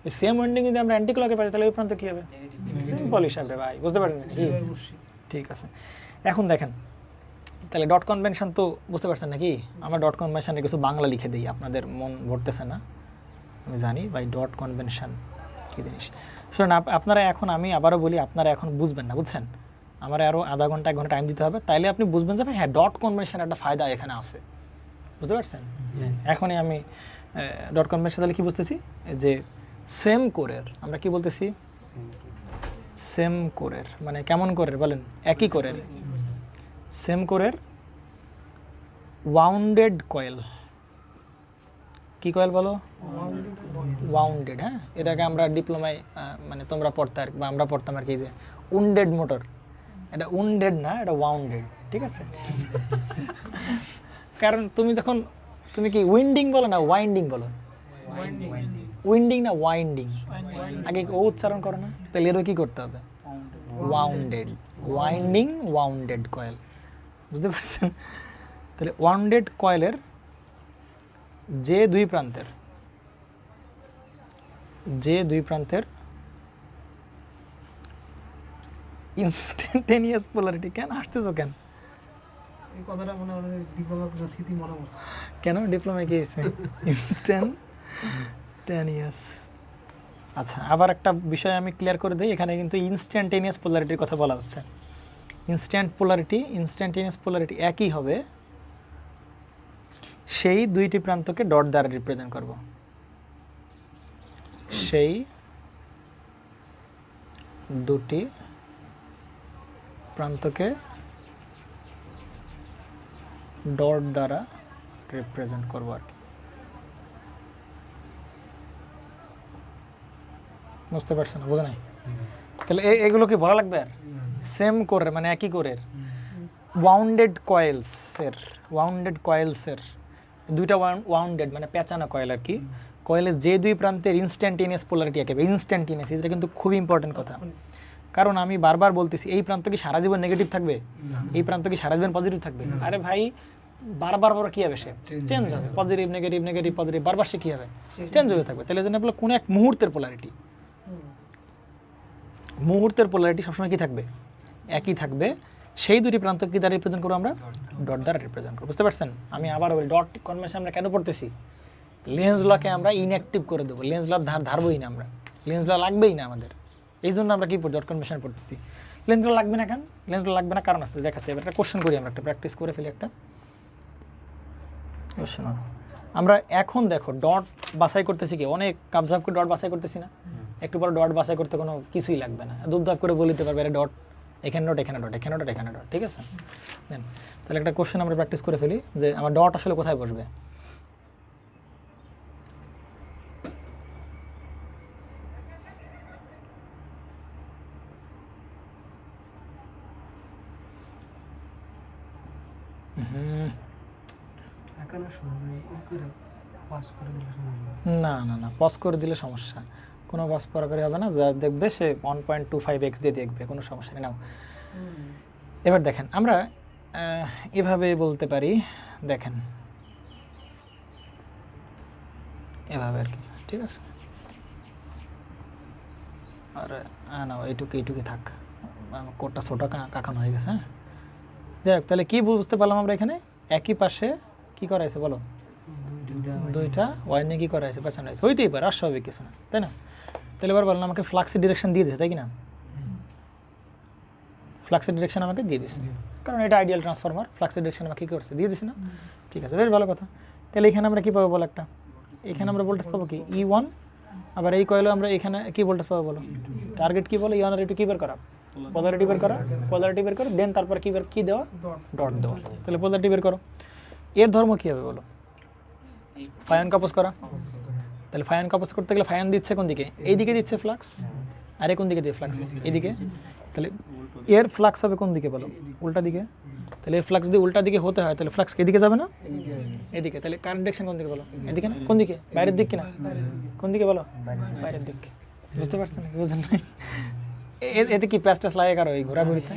এই সেম ওয়েন্ডিং যদি আমরা অ্যান্টি ক্লকে পাই তাহলে ওই প্রান্ত কী হবে? সিম্পল হিসাবে ভাই, বুঝতে পারেন কি? ঠিক আছে, এখন দেখেন তাহলে ডট কনভেনশন তো বুঝতে পারছেন নাকি? আমরা ডট কনভেনশনে কিছু বাংলা লিখে দিই, আপনাদের মন ভরতেছে না আমি জানি ভাই। ডট কনভেনশন কী জিনিস শুনুন, আপনারা এখন, আমি আবারও বলি, আপনারা এখন বুঝবেন না, বুঝছেন? আমার আরও আধা ঘন্টা 1 ঘন্টা টাইম দিতে হবে, তাইলে আপনি বুঝবেন যে হ্যাঁ ডট কনভেনশন একটা ফায়দা এখানে আছে, বুঝতে পারছেন? এখনই আমি ডট কনভেনশন তাহলে কী বুঝতেছি, যে সেম কোরের, আমরা কি বলতেছি? সেম কোরের মানে কেমন কোরের বলেন? একই কোরের, সেম কোরের ওয়াউন্ডেড কয়েল। কি কয়েল বলো? ওয়াউন্ডেড। হ্যাঁ, এটাকে আমরা ডিপ্লোমায় মানে তোমরা পড়তে আর বা আমরা পড়তাম আর কি, যে উন্ডেড মোটর। এটা উন্ডেড না, এটা ওয়াউন্ডেড, ঠিক আছে? কারণ তুমি যখন, তুমি কি উইন্ডিং বলো না ওয়াইন্ডিং বলো? উইন্ডিং না ওয়াইন্ডিং, আগে ও উচ্চারণ করো না, তাহলে এরও কি করতে হবে? ওয়াউন্ডেড, ওয়াইন্ডিং ওয়াউন্ডেড কয়েল, বুঝতে পারছেন? তাহলে ওয়াউন্ডেড কয়েলের যে দুই প্রান্তের ইনস্ট্যান্টেনিয়াস পোলারিটি, কেন আসতেছো কেন? এই কথাটা মনে হয় ডিপ্লোমার স্মৃতি মনে পড়ছে। কেন ডিপ্লোমায় কি হয়েছে? ইনস্ট্যান্টেনিয়াস। আচ্ছা, আবার একটা বিষয় আমি ক্লিয়ার করে দিই, এখানে কিন্তু ইনস্ট্যান্টেনিয়াস পোলারিটির কথা বলা হচ্ছে। ইনস্ট্যান্টেনিয়াস পোলারিটি একই হবে, সেই দুইটি প্রান্তকে ডট দ্বারা রিপ্রেজেন্ট করব। সেই দুটি প্রান্তকে ডট দ্বারা রিপ্রেজেন্ট করব আর কি, বুঝতে পারছেন? বোঝা নাই? তাহলে এগুলো কি বলা লাগবে আর? সেম কোরের মানে একই কোরের ওয়াউন্ডেড কয়েলসের দুইটা ওয়াউন্ডেড মানে পেঁচানো কয়েল আর কি, কয়েলের যে দুই প্রান্তের ইনস্ট্যান্টেনিয়াস পোলারিটি একেবারে ইনস্ট্যান্টেনিয়াস, এটা কিন্তু খুবই ইম্পর্টেন্ট কথা। কারণ আমি বারবার বলতেছি, এই প্রান্ত কি সারা জীবন নেগেটিভ থাকবে? এই প্রান্ত কি সারা জীবন পজিটিভ থাকবে? আরে ভাই, বারবার বড় কী হবে? সে চেঞ্জ হবে, পজিটিভ নেগেটিভ নেগেটিভ পজিটিভ, বারবার সে কী হবে? চেঞ্জ হয়ে থাকবে। তাহলে জন্য বলে কোনো এক মুহূর্তের পোলারিটি সবসময় কী থাকবে? একই থাকবে। সেই দুটি প্রান্ত কি দ্বারা রিপ্রেজেন্ট করবো? আমরা ডট দ্বারা রিপ্রেজেন্ট করবো, বুঝতে পারছেন? আমি আবার বলি, ডট কনভেনশন আমরা কেন পড়তেছি? লেন্স লকে আমরা ইনঅ্যাক্টিভ করে দেবো, লেন্স ল ধারবই না আমরা, লেন্স ল লাগবেই না আমাদের, এই জন্য আমরা কি পড়ি? ডট কনভেনশন পড়তেছি। লেন্স ল লাগবে না কেন? লেন্স ল লাগবে না কারণ আসতে দেখাচ্ছে। এবার একটা কোশ্চেন করি, আমরা একটা প্র্যাকটিস করে ফেলি। একটা কোশ্চেন আমরা এখন দেখো ডট বাছাই করতেছি, কি অনেক কাবজাব করে ডট বাছাই করতেছি না? একটু পরে ডট বাছাই করতে কোনো কিছুই লাগবে না, দুবদাব করে বলে দিতে পারবে এটা ডট, এখানে ডট, এখানে ডট, এখানে ডট, এখানে ডট, ঠিক আছে? দেন তাহলে একটা কোশ্চেন আমরা প্র্যাকটিস করে ফেলি, যে আমার ডট আসলে কোথায় বসবে। না না না, পজ করে দিলে সমস্যা, কোনো পজ করা করে হবে না, যা দেখবে সে 1.25x দিয়ে দেখবে, কোনো সমস্যা নেই। নাও এবার দেখেন, আমরা এভাবে বলতে পারি, দেখেন এভাবে আর কি, ঠিক আছে? আর না, এইটুকুই থাক, কোটটা ছোটো কাকানো হয়ে গেছে। হ্যাঁ, যাই হোক, তাহলে কী বুঝতে পারলাম আমরা? এখানে একই পাশে কী করা হয়েছে বলো? দুইটা ওয়াইনে কী করা হয়েছে? পেছানো হয়েছে, হইতেই পারে, অস্বাভাবিক কিছু না, তাই না? তাহলে এবার বললাম আমাকে ফ্লাক্সের ডিরেকশন দিয়ে দিয়েছে, তাই কি না? ফ্লাক্সের ডিরেকশন আমাকে দিয়ে দিয়েছে, কারণ এটা আইডিয়াল ট্রান্সফরমার, ফ্লাক্সের ডিরেকশন আমাকে কী করছে? দিয়ে দিছে না? ঠিক আছে, বেশ ভালো কথা। তাহলে এখানে আমরা কী পাবো বলো? একটা এখানে আমরা ভোল্টেজ পাবো কি? E1। আবার এই কয়েলে আমরা এখানে কী ভোল্টেজ পাবো বলো? টার্গেট কী বলো? E1 আর E2 কী বের করা? পোলারিটি বের করো, দেন তারপর কী দেওয়া? ডট দেওয়া। তাহলে পোলারিটি বের করো। এর ধর্ম কী হবে বলো? ফায়ন কাপোজ করা। তাহলে ফায়ন কাপোজ করতে গেলে ফায়ন দিচ্ছে কোন দিকে? এই দিকে দিচ্ছে ফ্লাক্স, আর কোন দিকে দিয়ে ফ্লাক্স? এইদিকে। তাহলে এর ফ্লাক্স হবে কোন দিকে বলো? উল্টা দিকে। তাহলে এর ফ্লাক্স যদি উল্টা দিকে হতে হয়, তাহলে ফ্লাক্স এদিকে যাবে না? এদিকে। তাহলে কারেন্ট ডিরেকশন কোন দিকে বলো? এদিকে না? কোন দিকে? বাইরের দিক কিনা? কোন দিকে বলো? বাইরের দিক। বুঝতে পারছেন? বুঝেন নাই? এতে কি প্যাচ ট্যাচ লাগে কারো? এই ঘোরাঘুরিতে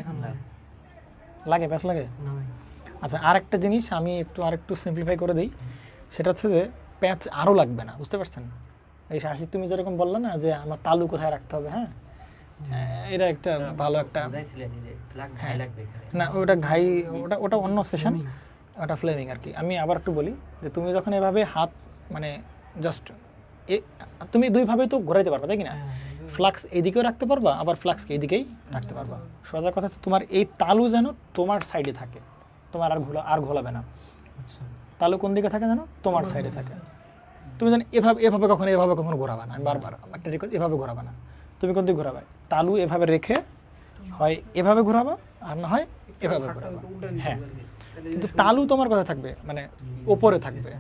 লাগে, প্যাচ লাগে? আচ্ছা, আরেকটা জিনিস আমি আরেকটু সিম্পলিফাই করে দিই, সেটা হচ্ছে যে প্যাচ আরও লাগবে না, বুঝতে পারছেন? এই শাসি তুমি যেরকম বললে না যে আমার তালু কোথায় রাখতে হবে, হ্যাঁ এটা একটা ভালো একটা, হ্যাঁ না ওটা ঘাই, ওটা ওটা অন্য সেশন, ওটা ফ্লেমিং আর কি। আমি আবার একটু বলি যে তুমি যখন এভাবে হাত মানে জাস্ট তুমি দুইভাবেই তো ঘোরাইতে পারবা, তাই কি না? ফ্লাক্স এইদিকেও রাখতে পারবা, আবার ফ্লাক্সকে এইদিকেই রাখতে পারবা। সোজা কথা হচ্ছে তোমার এই তালু যেন তোমার সাইডে থাকে, তোমার আর ঘোলাবে না। তালু কোন দিকে থাকে জানো? তোমার সাইডে থাকে। তুমি জানো এভাবে এভাবে কখনো ঘোরাবা না। আমি বারবার একটা রিকোয়েস্ট, এভাবে ঘোরাবা না। তুমি কোন দিকে ঘোরাবা? তালু এভাবে রেখে হয় এভাবে ঘোরাবা, আর না হয় এভাবে ঘোরাবা। হ্যাঁ, কিন্তু তালু তোমার কথা থাকবে মানে ওপরে থাকবে,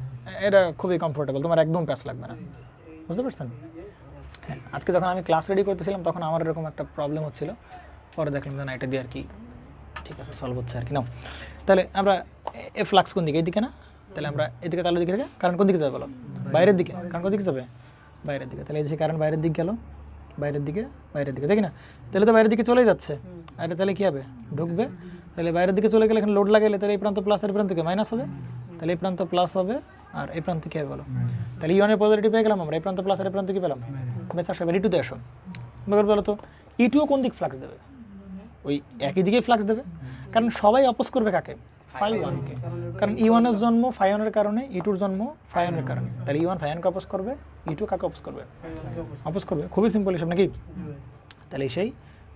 এটা খুবই কমফোর্টেবল, তোমার একদম প্যাচ লাগবে না। বুঝতে পারছেন? হ্যাঁ, আজকে যখন আমি ক্লাস রেডি করতেছিলাম তখন আমার এরকম একটা প্রবলেম হচ্ছিল, পরে দেখলাম যে না এটা দিয়ে আর কি ঠিক আছে, সলভ হচ্ছে আর কি। নাও তাহলে আমরা এ ফ্লাক্স কোন দিকে? এইদিকে না? তাহলে আমরা এদিকে তালু দিকে রেখে কারণ কোন দিকে যাবে বলো? বাইরের দিকে। কারণ কোন দিকে যাবে? বাইরের দিকে। তাহলে এই যে কারণ বাইরের দিকে গেল, বাইরের দিকে দেখি না? তাহলে তো বাইরের দিকে চলেই যাচ্ছে, আর তাহলে কী হবে? ঢুকবে। তাহলে বাইরের দিকে চলে গেলে এখানে লোড লাগাইলে তাহলে এই প্রান্ত প্লাস আর এই প্রান্ত থেকে মাইনাস হবে, তাহলে এই প্রান্ত প্লাস হবে আর এই প্রান্ত কী হবে বলো? তাহলে ইউনের পজিটিভ পেয়ে গেলাম আমরা, এই প্রান্ত প্লাস আর এই প্রান্ত কী পেলাম? বেশ আসো এবার ইটুতে আসো। এবার বলো তো ইটুও কোন দিক ফ্লাক্স দেবে? ওই একই দিকেই ফ্লাক্স দেবে, কারণ সবাই অপোজ করবে কাকে? ফাই ওয়ানকে। কারণ ই1 জন্ম ফাই ওয়ানের কারণে, ই2 জন্ম ফাই ওয়ানের কারণে। তাহলে ই1 ফাই ওয়ানকে অপোজ করবে, ই2 কাকে অপোজ করবে? অপোজ করবে। খুবই সিম্পল হিসাব নাকি? তাহলে সেই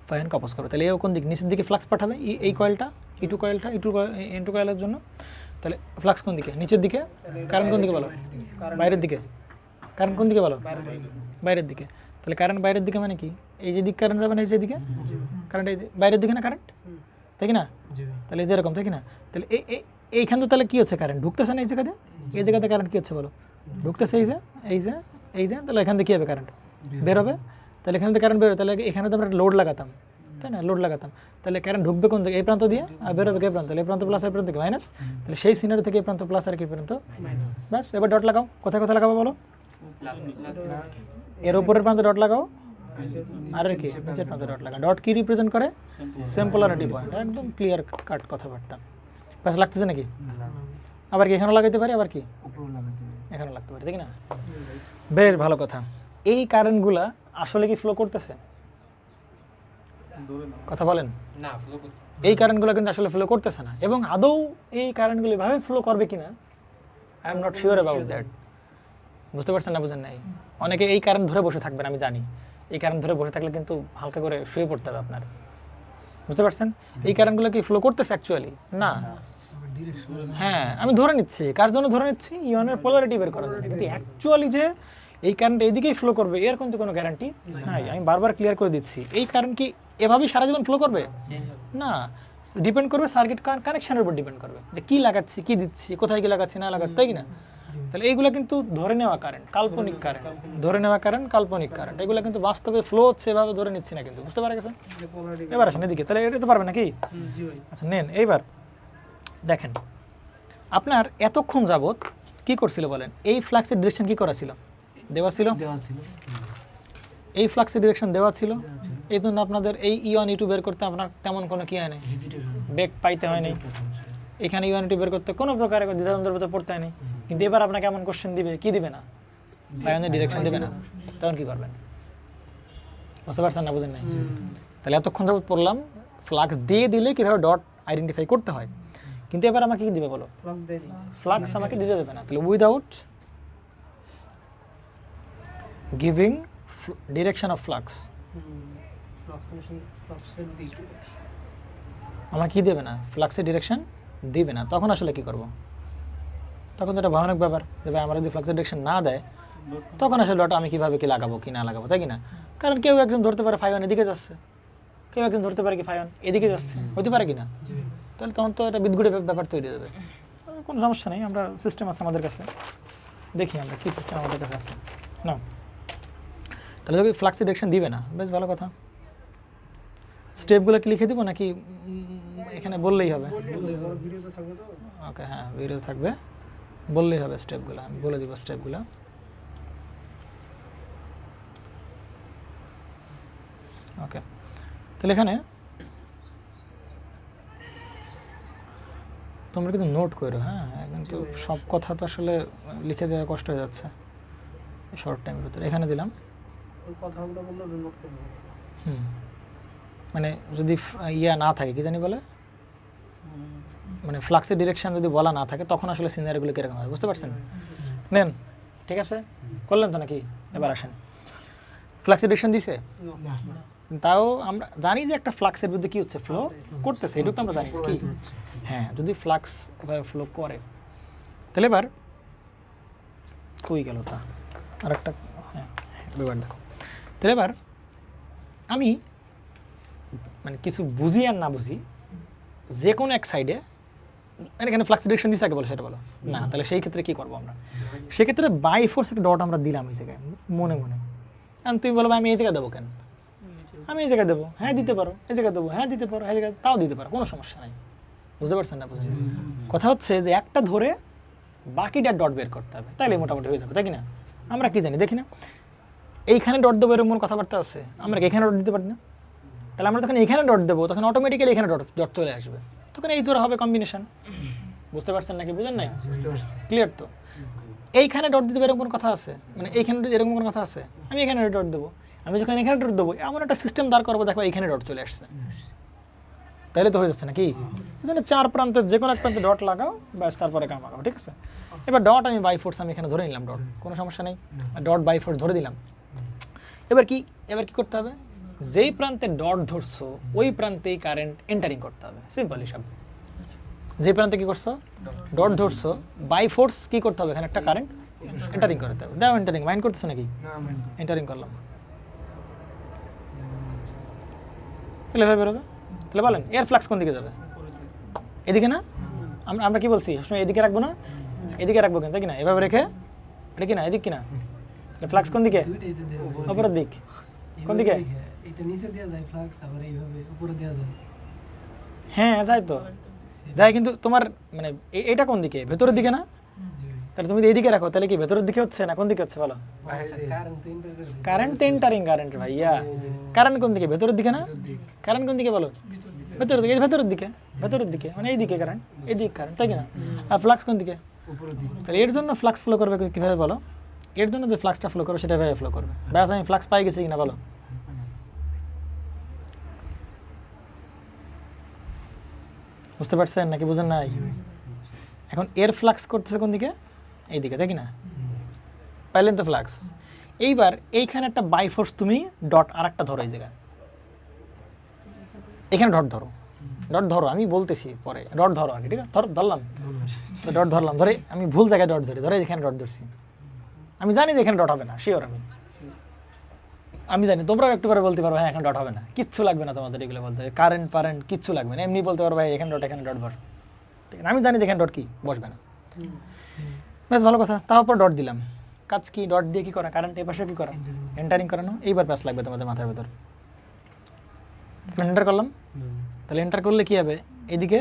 ফাই ওয়ানকে অপোজ করবে। তাহলে এও কোন দিক? নিচের দিকে ফ্লাক্স পাঠাবে এই কয়েলটা, ই2 কয়েলটা, ই2 কয়েলের জন্য। তাহলে ফ্লাক্স কোন দিকে? নিচের দিকে। কারণ কোন দিকে বলো? বাইরের দিকে। কারণ কোন দিকে বলো? বাইরের দিকে। তাহলে কারেন্ট বাইরের দিকে মানে কি? এই যে দিক কারেন্ট যাবে না, এই যে দিকে কারেন্ট, এই যে বাইরের দিকে না কারেন্ট, তাই কি না? তাহলে এই যেরকম, তাই কি না? তাহলে এইখান তো তাহলে কী হচ্ছে? কারেন্ট ঢুকতেছে না এই জায়গাতে? এই জায়গাতে কারেন্ট কী হচ্ছে বলো? ঢুকতেছে এই যে, এই যে, তাহলে এখান থেকে কী হবে? কারেন্ট বেরোবে। তাহলে এখান থেকে কারেন্ট বেরোবে, তাহলে এখানে তো আমরা লোড লাগাতাম, তাই না? লোড লাগাতাম। তাহলে কারেন্ট ঢুকবে কোন থেকে? এই প্রান্ত দিয়ে, আর বেরোবে কে প্রান্ত? তাহলে এই প্রান্ত প্লাস এই প্রান্ত থেকে মাইনাস। তাহলে সেই সিনারি থেকে এই প্রান্ত প্লাস আর কি প্রান্ত ব্যাস। এবার ডট লাগাও। কোথায় কোথায় লাগাবো বলো? এর উপরের প্রান্তে ডট লাগাও, আর কি নিচের প্রান্তে ডট লাগাও। ডট কি রিপ্রেজেন্ট করে? Same polarity point. একদম ক্লিয়ার কাট কথাবার্তা। ব্যাস লাগতেছে নাকি? আবার কি এখানেও লাগাইতে পারি, আবার কি এখানেও লাগতে পারি, ঠিক না? বেশ ভালো কথা। এই কারেন্টগুলা আসলে কি ফ্লো করতেছে? কথা বলেন। এই কারেন্টগুলো কিন্তু আসলে ফ্লো করতেছে না, এবং আদৌ এই কারেন্টগুলো এভাবে ফ্লো করবে কিনা I am not sure about that. বুঝতে পারছেন না? বুঝেন নাই? অনেকে এই কারেন্ট ধরে বসে থাকবেন, আমি জানি। এই কারেন্ট ধরে বসে থাকলে কিন্তু হালকা করে শুয়ে পড়তে হবে আপনার। বুঝতে পারছেন? এই কারেন্টগুলো কি ফ্লো করতেছে অ্যাকচুয়ালি? না। হ্যাঁ, আমি ধরে নিচ্ছি। কার জন্য ধরে নিচ্ছি? ইয়নের পোলারিটি বের করার জন্য। কিন্তু অ্যাকচুয়ালি যে এই কারেন্ট এইদিকেই ফ্লো করবে এর কিন্তু কোনো গ্যারান্টি নাই। আমি বারবার ক্লিয়ার করে দিচ্ছি, এই কারেন্ট কি এভাবেই সারা জীবন ফ্লো করবে? না, ডিপেন্ড করবে সার্কিট কানেকশনের উপর ডিপেন্ড করবে, যে কী লাগাচ্ছি, কী দিচ্ছি, কোথায় কী লাগাচ্ছি না লাগাচ্ছি, তাই কি না? তাহলে এইগুলো কিন্তু ধরে নেওয়া কারেন্ট, কাল্পনিক কারেন্ট। ধরে নেওয়া কারেন্ট, কাল্পনিক কারেন্ট, এগুলো কিন্তু বাস্তবে ফ্লো হচ্ছে এভাবে ধরে নিচ্ছি না কিন্তু। বুঝতে পারা গেছে? এবার আসেন এদিকে। তাহলে এটা তো পারবে নাকি? আচ্ছা নেন এইবার দেখেন, আপনার এতক্ষণ যাবত কি করছিল বলেন? এই ফ্লাক্সের ডিরেকশন কি করা ছিল? দেওয়া ছিল। এই ফ্লাক্সের ডিরেকশন দেওয়া ছিল, এই জন্য আপনাদের এই ই1 ই2 বের করতে আপনার তেমন কোনো কি হয় নাই, বেগ পাইতে হয় নাই। এখানে ই1 ই2 বের করতে কোনো প্রকার দ্বিধাদ্বন্দ্বের পড়তে হয় নাই। কিন্তু এবার আপনাকে এমন কোশ্চেন দিবে, কি দিবে না? ফাইনের ডিরেকশন দেবে না, তখন কি করবেন? বুঝতে পারছেন না? বুঝেন নাই? তাহলে এতক্ষণ যাবত পড়লাম ফ্লাক্স দিয়ে দিলে কীভাবে ডট আইডেন্টিফাই করতে হয়, কিন্তু এবার আমাকে কি দিবে বলো? ফ্লাক্স আমাকে দিতে দেবে না। তাহলে without giving direction of flux আমাকে কি দেবে না? ফ্লাক্সের ডিরেকশন দিবে না। তখন আসলে কি করব? তখন তো একটা ভয়ানক ব্যাপার, যে ভাই আমার যদি ফ্লাক্সের ডিরেকশন না দেয় তখন আসলে ডট আমি কীভাবে কি লাগাবো কি না লাগাবো, তাই কি না? কারণ কেউ একজন ধরতে পারে ফাই ওয়ান এদিকে যাচ্ছে, কেউ একজন ধরতে পারে কি ফাই ওয়ান এদিকে যাচ্ছে, হতে পারে কি না? তাহলে তখন তো একটা বিদঘুটে ব্যাপার তৈরি হবে। কোনো সমস্যা নেই, আমরা সিস্টেম আছে আমাদের কাছে, দেখি আমরা কী সিস্টেম আমাদের কাছে আছে না। তাহলে যদি ফ্লাক্সের ডিরেকশন দিবে না, বেশ ভালো কথা। স্টেপগুলো কি লিখে দিব নাকি এখানে বললেই হবে? ওকে, হ্যাঁ ভিডিও থাকবে, বললেই হবে স্টেপগুলো। আমি বলে দিব স্টেপগুলো। ওকে, তাহলে এখানে তোমরা কিন্তু নোট করো। হ্যাঁ, কিন্তু সব কথা তো আসলে লিখে দেওয়া কষ্ট হয়ে যাচ্ছে। শর্ট টাইমের ভিতরে এখানে দিলাম। ওই কথাগুলো বললে নোট করবো। মানে যদি ইয়া না থাকে কি জানি বলে, মানে ফ্লাক্সের ডিরেকশন যদি বলা না থাকে তখন আসলে সিনারিগুলো কীরকম হয় বুঝতে পারছেন? নেন, ঠিক আছে, করলেন তো নাকি? এবার আসেন, ফ্লাক্সের ডিরেকশন দিছে, তাও আমরা জানি যে একটা ফ্লাক্সের বিরুদ্ধে কী হচ্ছে, ফ্লো করতেছে, এটুকু তো আমরা জানি কি। হ্যাঁ, যদি ফ্লাক্স ফ্লো করে তাহলে এবার কই গেল তা আর একটা, হ্যাঁ এবার দেখো, তাহলে এবার আমি মানে কিছু বুঝি আর না বুঝি যে কোনো এক সাইডে এখানে ফ্লাক্স ডিরেকশন দিচ্ছে আগে বলো, সেটা বলো না, তাহলে সেই ক্ষেত্রে কী করবো আমরা? সেক্ষেত্রে বাই ফোর্স একটা ডট আমরা দিলাম এই জায়গায় মনে মনে। কারণ তুমি বলো আমি এই জায়গায় দেবো কেন, আমি এই জায়গায় দেবো, হ্যাঁ দিতে পারো, এই জায়গায় দেবো, হ্যাঁ দিতে পারো, এই জায়গায় তাও দিতে পারো, কোনো সমস্যা নাই। বুঝতে পারছেন না? বুঝলেন? কথা হচ্ছে যে একটা ধরে বাকিটা ডট বের করতে হবে, তাইলে মোটামুটি হয়ে যাবে, তাই কি না? আমরা কি জানি দেখি না, এইখানে ডট দেবো এরকম কথাবার্তা আছে, আমরা এখানে ডট দিতে পারি না? তাহলে আমরা যখন এখানে ডট দেবো তখন অটোমেটিক্যালি এখানে ডট চলে আসবে, তখন এই জোড়া হবে কম্বিনেশন। বুঝতে পারছেন নাকি বুঝেন নাই? ক্লিয়ার তো? এইখানে ডট দিতে এরকম কোনো কথা আছে, মানে এইখানে এরকম কোনো কথা আছে আমি এখানে ডট দেবো, আমি যখন এখানে ডট দেবো এমন একটা সিস্টেম দাঁড় করবো দেখো এইখানে ডট চলে আসছে, তাহলে তো হয়ে যাচ্ছে নাকি? এই জন্য চার প্রান্তের যে কোনো এক প্রান্তে ডট লাগাও, ব্যাস তারপরে কাম লাগাও, ঠিক আছে? এবার ডট আমি বাই ফোর্স আমি এখানে ধরে নিলাম, ডট কোনো সমস্যা নেই, ডট বাই ফোর্স ধরে দিলাম। এবার কি করতে হবে? যেই প্রান্তে ডট ধরছো ওই প্রান্তেই কারেন্ট এন্টারিং করতে হবে, সিম্পল হিসাব। যে প্রান্তে কি করছো, ডট ধরছো, বাই ফোর্স কি করতে হবে, এখানে একটা কারেন্ট এন্টারিং করতে হবে। দাও এন্টারিং, মাইন্ড করতেছো নাকি? এন্টারিং করলাম, তাহলে এভাবে বেরোবে। তাহলে বলেন এর ফ্লাক্স কোন দিকে যাবে? এদিকে না? আমরা কি বলছি সবসময় এদিকে রাখবো না, এদিকে রাখবো কেন, তাই কি না? এভাবে রেখে এটা কি না, এদিক কিনা, ফ্লাক্স কোন দিকে? অপরের দিক। কোন দিকে? এটা নিচে দেওয়া যায় ফ্লাক্স, আবার এইভাবে উপরে দেওয়া যায়। হ্যাঁ যায় তো, যায়, কিন্তু তোমার মানে এটা কোন দিকে, ভেতরের দিকে না? তাহলে তুমি এইদিকে রাখো, তাহলে কি ভেতরের দিকে হচ্ছে না কোন দিকে হচ্ছে বলো? কারেন্ট তো এন্টারিং কারেন্ট ভাইয়া, কারেন্ট কোন দিকে, ভেতরের দিকে না? কারেন্ট কোন দিকে বলো? ভেতরের দিকে, ভেতরের দিকে, ভেতরের দিকে মানে এইদিকে কারেন্ট, এইদিকে কারেন্ট, তাই কি না? আর ফ্লাক্স কোন দিকে? তাহলে এর জন্য ফ্লাক্স ফ্লো করবে কীভাবে বলো? এর জন্য যে ফ্লাক্সটা ফ্লো করবে সেটা এভাবে ফ্লো করবে। ব্যাস আমি ফ্লাক্স পাই গেছি কিনা বলো? বুঝতে পারছেন নাকি বুঝেন নাই? এখন এর ফ্লাক্স করতেছে কোন দিকে? এইদিকে, তাই কি না? পাইলেন তো ফ্লাক্স। এইবার এইখানে একটা বাই ফোর্স তুমি ডট আর একটা ধরো, এই জায়গায় এখানে ডট ধরো, ডট ধরো, আমি বলতেছি পরে, ডট ধরো আর কি, ঠিক আছে? ধরলাম তো, ডট ধরলাম, ধরে আমি ভুল জায়গায় ডট ধরি, ধরে এখানে ডট ধরছি, আমি জানি যে এখানে ডট হবে না, শিওর আমি জানি, তোমরাও একটু করে বলতে পারো হ্যাঁ এখানে ডট হবে না, কিচ্ছু লাগবে না তোমাদের এগুলো বলতে, কারেন্ট পারেন্ট কিচ্ছু লাগবে না, এমনি বলতে পারো ভাই এখানে ডট বস, ঠিক আছে? আমি জানি যে এখানে ডট কি বসবে না, বেশ ভালো কথা। তারপর ডট দিলাম, কাজ কি? ডট দিয়ে কি করা? কারেন্ট এপাশে কি করা? এন্টারিং করানো। এইবার প্যাস লাগবে তোমাদের মাথার ভেতর, এন্টার করলাম, তাহলে এন্টার করলে কি হবে? এদিকে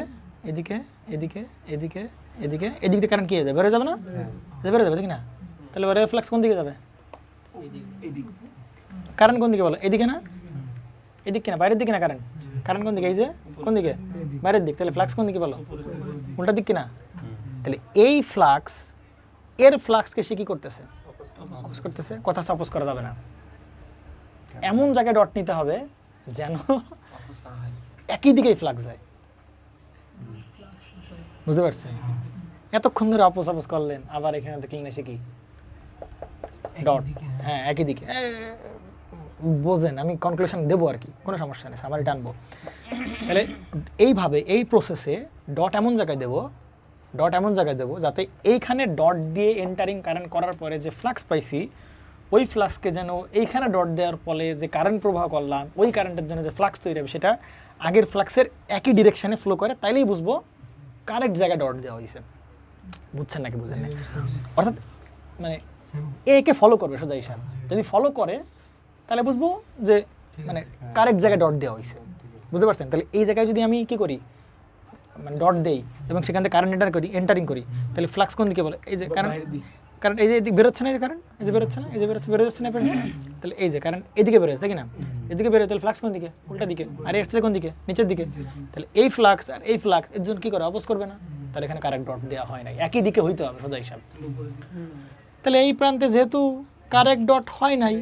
এদিকে এদিকে এদিকে এদিকে এদিক দিয়ে কারেন্ট কি হয়ে যাবে? বেরো যাবে না? বেরো যাবে, ঠিক না? তাহলে এবার ফ্লাক্স কোন দিকে যাবে? কারেন্ট কোন দিকে বলো? এদিকে না? এদিক কিনা, বাইরের দিকে না? কারেন্ট কোন দিকে? এই যে কোন দিকে? বাইরের দিক। তাহলে ফ্লাক্স কোন দিকে বলো? উল্টা দিক কিনা? তাহলে এই ফ্লাক্স এর ফ্লাক্সকে সে কি করতেছে? অপোজ করতেছে। কথা সাপোজ করা যাবে না, এমন জায়গায় ডট নিতে হবে যেন একই দিকেই ফ্লাক্স যায়। বুঝতে পারছেন? এতক্ষণ ধরে অপোজ করলেন, আবার এখানে দেখলেন এসে কি ডট, হ্যাঁ একই দিকে। বোঝেন, আমি কনক্লুশন দেবো আর কি, কোনো সমস্যা নেই, সামারি টানবো। তাহলে এইভাবে এই প্রসেসে ডট এমন জায়গায় দেবো যাতে এইখানে ডট দিয়ে এন্টারিং কারেন্ট করার পরে যে ফ্লাক্স পাইছি ওই ফ্লাক্সকে যেন এইখানে ডট দেওয়ার ফলে যে কারেন্ট প্রবাহ করলাম ওই কারেন্টের জন্য যে ফ্লাক্স তৈরি হবে সেটা আগের ফ্লাক্সের একই ডিরেকশনে ফ্লো করে, তাইলেই বুঝবো কারেক্ট জায়গায় ডট দেওয়া হয়েছে। বুঝছেন নাকি বুঝেন না? অর্থাৎ মানে একে ফলো করবে সোজা হিসাব, যদি ফলো করে তাহলে বুঝবো যে মানে কারেক্ট জায়গায় ডট দেওয়া হয়েছে। বুঝতে পারছেন? তাহলে এই জায়গায় যদি আমি কি করি, মানে ডট দেই এবং সেখান থেকে কারেন্ট এন্টারিং করি, তাহলে ফ্লাক্স কোন দিকে বলে? এই যে কারেন্ট এই যে এদিকে বেরোচ্ছে না, এই যে কারেন্ট এই যে বেরোচ্ছে না, এই যে বেরো যাচ্ছে না, তাহলে এই যে কারেন্ট এদিকে বেরোচ্ছে, তাই না? এদিকে বেরোয়, তাহলে ফ্লাক্স কোন দিকে? উল্টা দিকে। আর এসছে কোন দিকে? নিচের দিকে। তাহলে এই ফ্লাক্স আর এই ফ্লাক্স এর জন্য কি করে? অপোজ করবে না, তাহলে এখানে কারেক্ট ডট দেওয়া হয় নাই, একই দিকে হইতে হবে সোজা হিসাব। তাহলে এই প্রান্তে যেহেতু কারেক্ট ডট হয় নাই,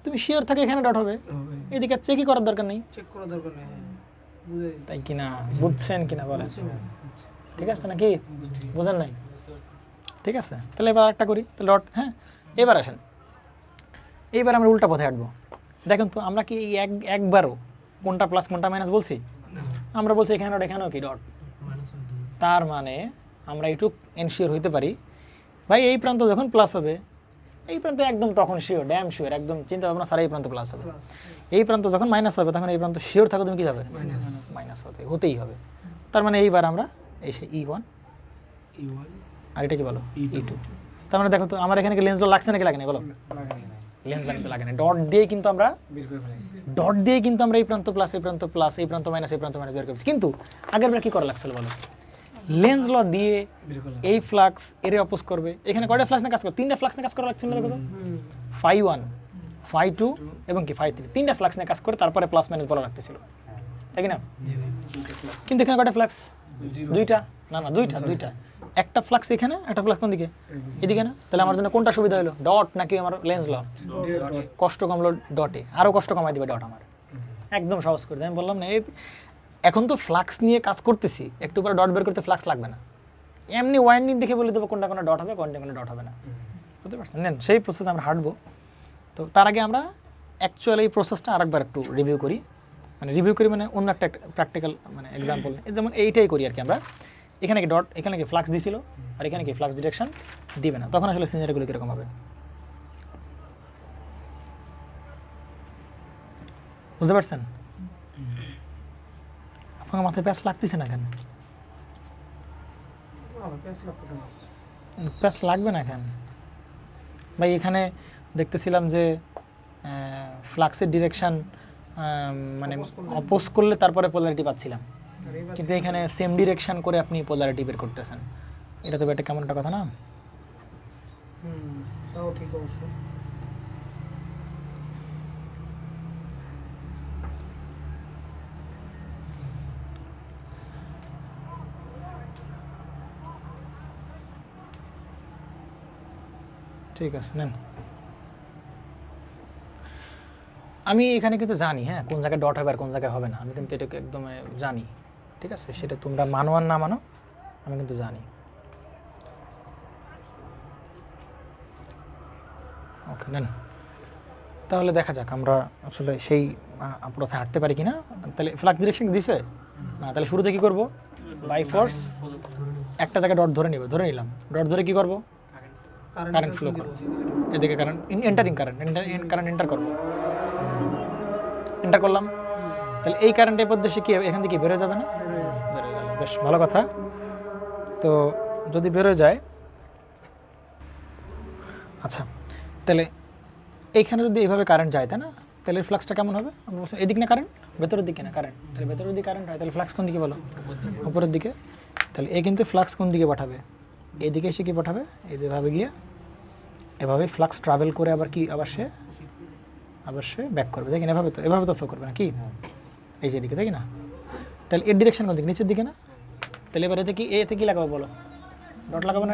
তুমি শিওর থাকে এখানে ডট হবে, এদিকে চেকই করার দরকার নেই, চেক করা দরকার নেই, হ্যাঁ বুঝে তাই কিনা? বুঝছেন কিনা বলেন? ঠিক আছে নাকি? বোঝেন নাই? ঠিক আছে, তাহলে এবার একটা করি, তাহলে ডট, হ্যাঁ এবার আসেন, এইবার আমরা উল্টা পথে হাঁটবো। দেখেন তো আমরা কি একবারও কোনটা প্লাস কোনটা মাইনাস বলছি? আমরা বলছি এখানে ডট, এখানেও কি ডট। তার মানে আমরা একটু এনশিওর হইতে পারি ভাই এই প্রান্ত যখন প্লাস হবে এই প্রান্ত একদম তখন শিওর, ড্যাম শিওর, একদম চিন্তা ভাবনা সারা এই প্রান্ত প্লাস হবে। এই প্রান্ত যখন মাইনাস হবে তখন এই প্রান্ত শিওর থাকো তুমি কী হবে? মাইনাস হতেই হবে। তার মানে এইবার আমরা এই সে E1 আর এটা কি বলো E2। তার মানে দেখো তো আমার এখানে কি লেন্স ল লাগছে নাকি লাগে না বলো? লেন্স লাগতে লাগে না। ডট দিয়ে কিন্তু আমরা এই প্রান্ত প্লাস এই প্রান্ত প্লাস এই প্রান্ত মাইনাস এই প্রান্ত মাইনাস বের করেছি। কিন্তু আগের বার কি করা লাগছিল বলো? লেন্স ল দিয়ে এই ফ্লাক্স এর অপোজ করবে। এখানে কয়টা ফ্লাক্স না কাজ করে? 3টা ফ্লাক্স না কাজ করা লাগছিল না? দেখো তো φ1 φ2 এবং কি φ3 3টা ফ্লাক্স নিয়ে কাজ করে তারপরে প্লাস মাইনাস বলা লাগতেছিল, তাই কি না? কিন্তু এখানে কয়টা ফ্লাক্স? দুইটা না দুইটা। একটা ফ্লাক্স এখানে, একটা ফ্লাক্স কোন দিকে? এদিকে না? তাহলে আমার জন্য কোনটা সুবিধা হলো, ডট নাকি আমার লেন্স ল? কষ্ট কমলো ডটে, আরও কষ্ট কমাই দিবে ডট আমার, একদম সহজ করে দেয়। আমি বললাম না এখন তো ফ্লাক্স নিয়ে কাজ করতেছি, একটু পরে ডট বের করতে ফ্লাক্স লাগবে না, এমনি ওয়াইন্ডিং দেখে বলে দেবো কোনটা কোনো ডট হবে কোনটা কোনো ডট হবে না। বুঝতে পারছেন? নেন সেই প্রসেস আমরা হাঁটবো। তো তার আগে আমরা অ্যাকচুয়ালি এই প্রসেসটা আরেকবার একটু রিভিউ করি, মানে অন্য একটা প্র্যাকটিক্যাল মানে এক্সাম্পল, যেমন এইটাই করি আর কি। আমরা এখানে কি ডট, এখানে কি ফ্লাক্স দিছিল, আর এখানে কি ফ্লাক্স ডিরেকশন দিবে না, তখন আসলে সিনারিগুলো কীরকম হবে বুঝতে পারছেন? আপনার মাথায় প্যাঁচ লাগতেছে না কেন? প্যাঁচ লাগবে না কেন ভাই? এখানে দেখতেছিলাম যে ফ্লাক্সের ডিরেকশন মানে অপোজ করলে তারপরে পোলারিটি পাচ্ছিলাম, কিন্তু এখানে সেম ডিরেকশন করে আপনি পোলারিটি বের করতেছেন, এটা তো একটা কেমন একটা কথা না? তাও ঠিক অবশ্য। ঠিক আছে নেন, আমি এখানে কিন্তু জানি হ্যাঁ কোন জায়গায় ডট হবে আর কোন জায়গায় হবে না, আমি কিন্তু এটাকে একদম জানি। ঠিক আছে, সেটা তোমরা মানো আর না মানো আমি কিন্তু জানি। ওকে নেন, তাহলে দেখা যাক আমরা আসলে সেই পথে হাঁটতে পারি কিনা। তাহলে ফ্লাক্স ডিরেকশন দিছে না, তাহলে শুরুতে কী করবো? বাই ফোর্স একটা জায়গায় ডট ধরে নিলাম, ডট ধরে কী করবো? কারেন্ট ফ্লো করবো, এদিকে কারেন্ট এন্টারিং কারেন্ট এন্টার করবো, এন্টার করলাম। তাহলে এই কারেন্ট এই পদ্ধতি কি এখান থেকে বেরোয় যাবে না? বেরোয় গেল, বেশ ভালো কথা। তো যদি বেরোয় যায়, আচ্ছা তাহলে এইখানে যদি এইভাবে কারেন্ট যায় তাই না, তাহলে ফ্লাক্সটা কেমন হবে? আমরা বলছি এদিক না কারেন্ট, ভেতরের দিকে না কারেন্ট, তাহলে ভেতরের দিকে কারেন্ট হয়, তাহলে ফ্লাক্স কোন দিকে বলো? উপরের দিকে। তাহলে এই কিন্তু ফ্লাক্স কোন দিকে পাঠাবে? এইদিকে এসে কি পাঠাবে? এই যেভাবে গিয়ে এভাবে ফ্লাক্স ট্রাভেল করে আবার কি আবার সে ব্যাক করবে, দেখেন এভাবে তো ফ্লো করবে না কি এই যে দিকে, তাই না? তাহলে এর ডিরেকশন কোন দিকে? নিচের দিকে না? তাহলে এবার এতে কি লাগাবো বলো? ডট লাগাবো না?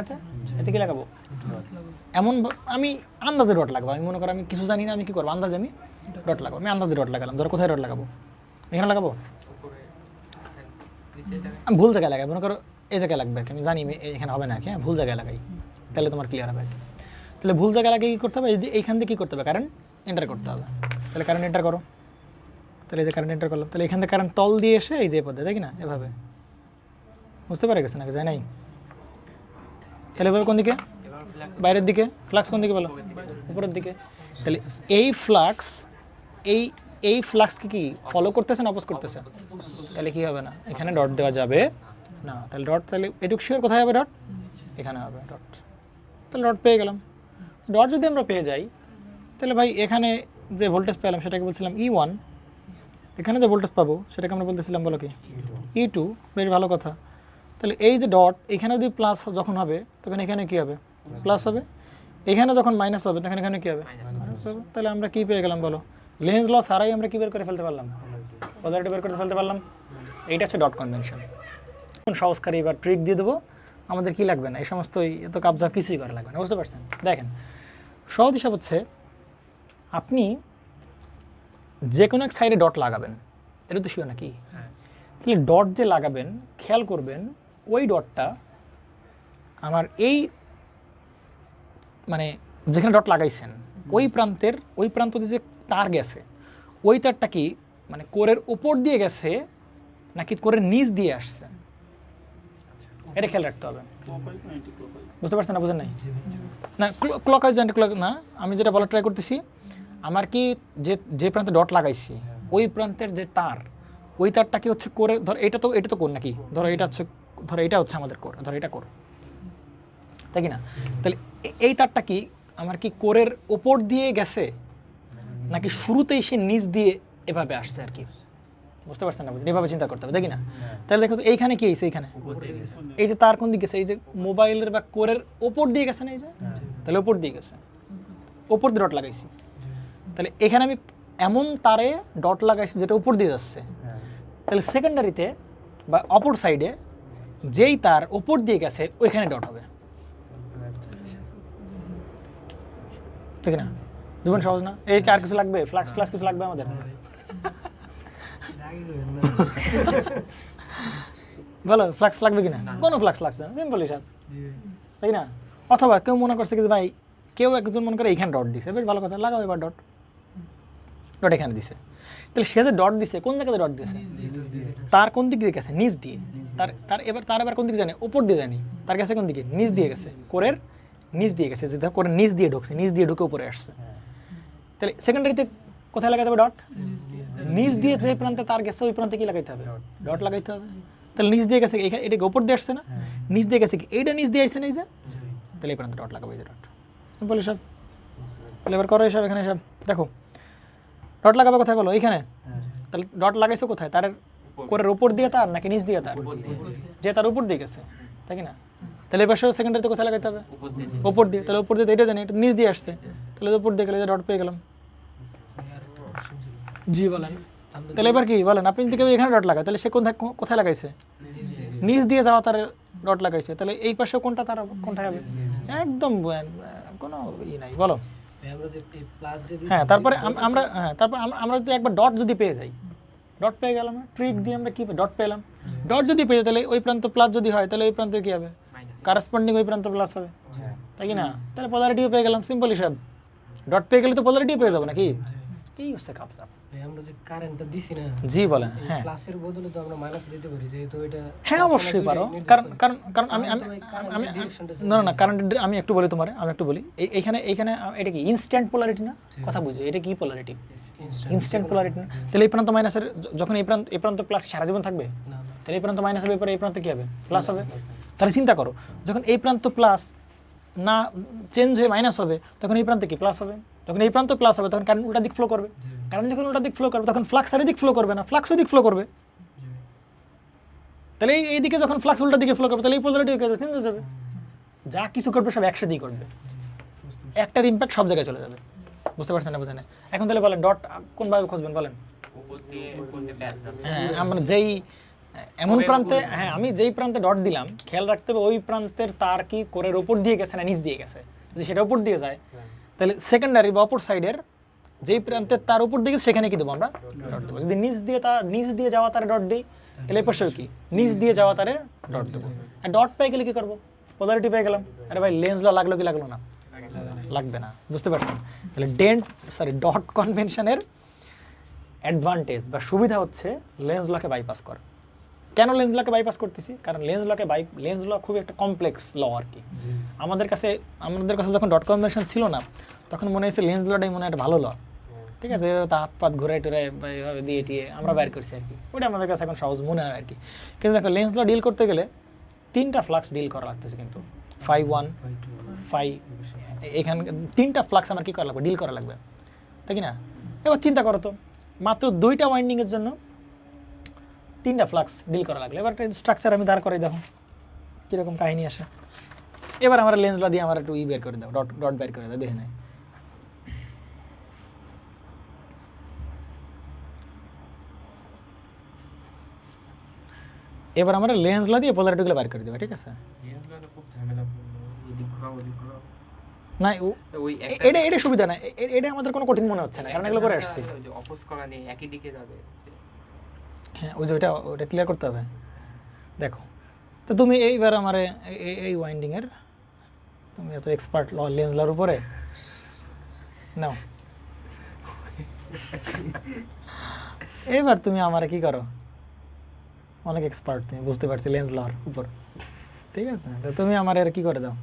এতে কি লাগাবো? এমন আমি আন্দাজে ডট লাগাবো, আমি মনে করো আমি কিছু জানি না, আমি কি করবো আন্দাজে আমি ডট লাগাবো, আমি আন্দাজে ডট লাগালাম। ধরো কোথায় ডট লাগাবো? এখানে লাগাবো? আমি ভুল জায়গায় লাগাই, মনে করো এই জায়গায় লাগবে আর কি, আমি জানি এখানে হবে না কি, হ্যাঁ ভুল জায়গায় লাগাই, তাহলে তোমার ক্লিয়ার হবে আর কি। তাহলে ভুল জায়গায় লাগিয়ে কী করতে হবে? এইখান থেকে কী করতে হবে? কারেন্ট এন্টার করতে হবে। তাহলে কারেন্ট এন্টার করো, তাহলে এই যে কারেন্ট এন্টার করলাম, তাহলে এখান থেকে কারেন্ট তল দিয়ে এসে এই যে পদ্ধতি, তাই কি না? এভাবে বুঝতে পারে গেছে নাকি? যায় নাই? তাহলে এবার কোন দিকে? বাইরের দিকে। ফ্লাক্স কোন দিকে বলো? উপরের দিকে। তাহলে এই ফ্লাক্সকে কি ফলো করতেছে না অপোজ করতেছে? তাহলে কি হবে না, এখানে ডট দেওয়া যাবে না। তাহলে ডট, তাহলে এটুকু শিওর কোথায় হবে? ডট এখানে হবে ডট। তাহলে ডট পেয়ে গেলাম। ডট যদি আমরা পেয়ে যাই তাহলে ভাই এখানে যে ভোল্টেজ পেলাম সেটাকে বলছিলাম E1, এখানে যে ভোল্টেজ পাবো সেটাকে আমরা বলতেছিলাম বলো কি E2। বেশ ভালো কথা। তাহলে এই যে ডট এখানে যদি প্লাস যখন হবে তখন এখানে কী হবে? প্লাস হবে। এখানে যখন মাইনাস হবে তখন এখানে কী হবে? মাইনাস হবে। তাহলে আমরা কী পেয়ে গেলাম বলো? লেন্স ল ছাড়াই আমরা কী বের করে ফেলতে পারলাম? পোলারিটি বের করে ফেলতে পারলাম। এইটা হচ্ছে ডট কনভেনশন। এখন সহজকারী এবার ট্রিক দিয়ে দেবো, আমাদের কি লাগবে না এই সমস্ত এত কাবজাব কিছুই করা লাগবে না, বুঝতে পারছেন? দেখেন সহজ হিসাব হচ্ছে আপনি যে কোনো এক সাইডে ডট লাগাবেন, এটা তো শিওর নাকি? তাহলে ডট যে লাগাবেন খেয়াল করবেন ওই ডটটা আমার এই মানে যেখানে ডট লাগাইছেন ওই প্রান্ত দিয়ে যে তার গেছে ওই তারটা কি মানে কোরের উপর দিয়ে গেছে নাকি কোরের নিচ দিয়ে আসছে, এটা খেয়াল রাখতে হবে। বুঝতে পারছেন না? বুঝেন নাই? না ক্লক ওয়াইজ ক্লক না, আমি যেটা বলার ট্রাই করতেছি আমার কি যে প্রান্তে ডট লাগাইছি ওই প্রান্তের যে তার ওই তারটা কি হচ্ছে কোরে, ধর এটা তো কোর নাকি, ধরো এটা হচ্ছে আমাদের কোর, ধরো এটা কোর, তাই কি না? তাহলে এই তারটা কি আমার কি কোরের ওপর দিয়ে গেছে নাকি শুরুতেই সে নিচ দিয়ে এভাবে আসছে আর কি? বুঝতে পারছেন না? এভাবে চিন্তা করতে হবে, দেখি না? তাহলে দেখো এইখানে কি হয়েছে, এইখানে এই যে তার কোন দিকে গেছে, এই যে মোবাইলের বা কোরের ওপর দিয়ে গেছে না, এই যে তাহলে ওপর দিয়ে গেছে, ওপর দিয়ে ডট লাগাইছি। তাহলে এখানে আমি এমন তারে ডট লাগাইছি যেটা উপর দিয়ে যাচ্ছে, তাহলে সেকেন্ডারিতে বা অপর সাইডে যেই তার উপর দিয়ে গেছে ওইখানে ডট হবে, ঠিক না? জীবন সহজ না? এই আর কিছু লাগবে? ফ্লাক্স ক্লাস কিছু লাগবে আমাদের? বলো ফ্লাক্স লাগবে কিনা? কোনো ফ্লাক্স লাগছে না, সিম্পল হিসাব, তাই না? অথবা কেউ মনে করছে কি ভাই কেউ একজন মনে করে এইখানে ডট দিছে, বেশ ভালো কথা, লাগাও এবার ডট এখানে দিছে। তাহলে সে যে ডট দিছে কোন জায়গাতে ডট দিছে? তার কোন দিক দিয়ে গেছে? নিচ দিয়ে। তার এবার কোন দিকে জানে? উপর দিয়ে জানি। তার কাছে কোন দিকে? নিচ দিয়ে গেছে, কোরের নিচ দিয়ে গেছে, যেটা কোরের নিচ দিয়ে ঢুকছে, নিচ দিয়ে ঢুকে উপরে আসছে। তাহলে সেকেন্ডারিতে কোথায় লাগাতে হবে ডট? নিচ দিয়ে যে প্রান্তে তার গেছে ওই প্রান্তে কি লাগাইতে হবে? ডট লাগাইতে হবে। তাহলে নিচ দিয়ে গেছে এখানে, এটা উপর দিয়ে আসছে না, নিচ দিয়ে গেছে কি এইটা নিচ দিয়ে আসছে না, এই যে, তাহলে এই প্রান্তে ডট লাগাবো, এই যে ডট। সিম্পল হিসাব। তাহলে এবার করো হিসাব, এখানে হিসাব দেখো ডট লাগাবে কোথায় বলো? এইখানে। তাহলে ডট লাগাইছো কোথায়? তার কোরের উপর দিয়ে তার নাকি নিচ দিয়ে তার? যে তার উপর দিয়ে গেছে, তাই কি না? তাহলে এবার সেকেন্ডারিতে কোথায় লাগাইতে হবে? উপর দিয়ে। তাহলে উপর দিয়ে এটা জানি, এটা নিচ দিয়ে আসছে, তাহলে উপর দিয়ে গেলে ডট পেয়ে গেলাম। জি বলেন। তাহলে এবার কি বলেন, আপনি যদি কেউ এখানে ডট লাগায় তাহলে সে কোথায় লাগাইছে? নিচ দিয়ে যাওয়া তার ডট লাগাইছে, তাহলে এই পাশে কোনটা তার কোনটা হবে? একদম কোনো ই নাই, বলো। হ্যাঁ তারপরে আমরা যদি একবার ডট যদি পেয়ে যাই, ডট পেয়ে গেলাম, ট্রিক দিয়ে আমরা কি ডট পেলাম, ডট যদি পেয়ে যাই তাহলে ওই প্রান্ত প্লাস যদি হয় তাহলে ওই প্রান্তে কি হবে? কারেসপন্ডিং ওই প্রান্ত প্লাস হবে, তাই কি না? তাহলে পোলারিটিও পেয়ে গেলাম, সিম্পল হিসাব। ডট পেয়ে গেলে তো পোলারিটিও পেয়ে যাবো নাকি? এই হচ্ছে কাপটা। আমরা যে কারেন্টটা দিছি না, জি বলেন। হ্যাঁ প্লাসের বদলে তো আমরা মাইনাস দিতে পারি, যেহেতু এটা। হ্যাঁ অবশ্যই পারো, কারণ আমি না কারণ আমি একটু বলি তোমারে, আমি একটু বলি এইখানে এটা কি ইনস্ট্যান্ট পোলারিটি না? কথা বুঝো, এটা কি পোলারিটি? ইনস্ট্যান্ট পোলারিটি না? তাহলে এই প্রান্ত মাইনাসের, যখন এই প্রান্ত প্লাস সারা জীবন থাকবে, তাহলে এই প্রান্ত মাইনাসের ব্যাপারে এই প্রান্ত কি হবে? প্লাস হবে। তাহলে চিন্তা করো, যখন এই প্রান্ত প্লাস না চেঞ্জ হয়ে মাইনাস হবে তখন এই প্রান্তে কি প্লাস হবে, যখন এই প্রান্ত প্লাস হবে তখন কারেন্ট উল্টা দিক ফ্লো করবে, কারেন্ট যখন উল্টা দিক ফ্লো করবে তখন ফ্লাক্স আর দিক ফ্লো করবে না, ফ্লাক্সও দিক ফ্লো করবে। তাহলে এই দিকে যখন ফ্লাক্স উল্টা দিকে ফ্লো করবে তাহলে এই পোলারিটি চেঞ্জ হয়ে যাবে, যা কিছু করবে সব একসাথেই করবে, একটার ইম্প্যাক্ট সব জায়গায় চলে যাবে। বুঝতে পারছেন না? বুঝেন? এখন তাহলে বলেন ডট কোনভাবে খুঁজবেন বলেন? হ্যাঁ আমরা যেই এমন প্রান্তে, হ্যাঁ আমি যেই প্রান্তে ডট দিলাম খেয়াল রাখতে হবে ওই প্রান্তের তার কি কোরের উপর দিয়ে গেছে না নিচ দিয়ে গেছে। যদি সেটা উপর দিয়ে যায় তাহলে সেকেন্ডারি বা অপর সাইডের যেই প্রান্তের তার উপর দিকে সেখানে কি দেবো আমরা? ডট দেবো। যদি নিচ দিয়ে যাওয়া তারে ডট দিই তাহলে এই পাশে কি নিচ দিয়ে যাওয়া তারে ডট দেবো। আর ডট পেয়ে গেলে কি করবো? পোলারিটি পেয়ে গেলাম। আরে ভাই লেন্স ল লাগলো কি লাগলো না? লাগবে না। বুঝতে পারছেন? তাহলে ডট কনভেনশনের অ্যাডভান্টেজ বা সুবিধা হচ্ছে লেন্স লকে বাইপাস করা। কেন লেন্স লকে বাইপাস করতেছি? কারণ লেন্স ল খুব একটা কমপ্লেক্স ল আর কি। আমাদের কাছে যখন ডট কনভেনশন ছিল না তখন মনে হয়েছে লেন্স লটাই মনে হয় একটা ভালো ল, ঠিক আছে, হাত পাত ঘুরাই টুরাই এইভাবে দিয়ে টিয়ে আমরা বের করছি আর কি, ওটা আমাদের কাছে এখন সহজ মনে হয় আর কি। কিন্তু দেখো লেন্স ল ডিল করতে গেলে 3টা ফ্লাক্স ডিল করা লাগতেছে, কিন্তু 5 এখানে 3টা ফ্লাক্স আমার কি করা লাগবে? ডিল করা লাগবে, তাই কি না? এবার চিন্তা করো তো, মাত্র 2টা ওয়াইন্ডিংয়ের জন্য 3টা ফ্লাক্স ডিল করা লাগলো। এবার স্ট্রাকচার আমি দাঁড় করে দেখো কীরকম কাহিনী আসে। এবার আমার লেন্সলা দিয়ে আমার একটু বের করে দাও, ডট বের করে দাও, দেখে নেয়। এবার আমরা লেন্সলা দিয়ে পোলারিটিগুলো বের করে দেবো, ঠিক আছে? না ওই এটা এটা সুবিধা না, এটা আমাদের কোনো কঠিন মনে হচ্ছে না, কারণ এগুলো করে আসছি। ওই যে অপোজ করা নেই, একই দিকে যাবে। হ্যাঁ ওই যে ওটা ক্লিয়ার করতে হবে। দেখো তো তুমি এইবার আমার এই ওয়াইন্ডিংয়ের তুমি এত এক্সপার্ট লেন্স লর উপরে নাও, এবার তুমি আমারে কি করো, অনেক এক্সপার্ট তুমি, বুঝতে পারছি লেন্স লর উপর, ঠিক আছে, তো তুমি আমার এর কি করে দাও,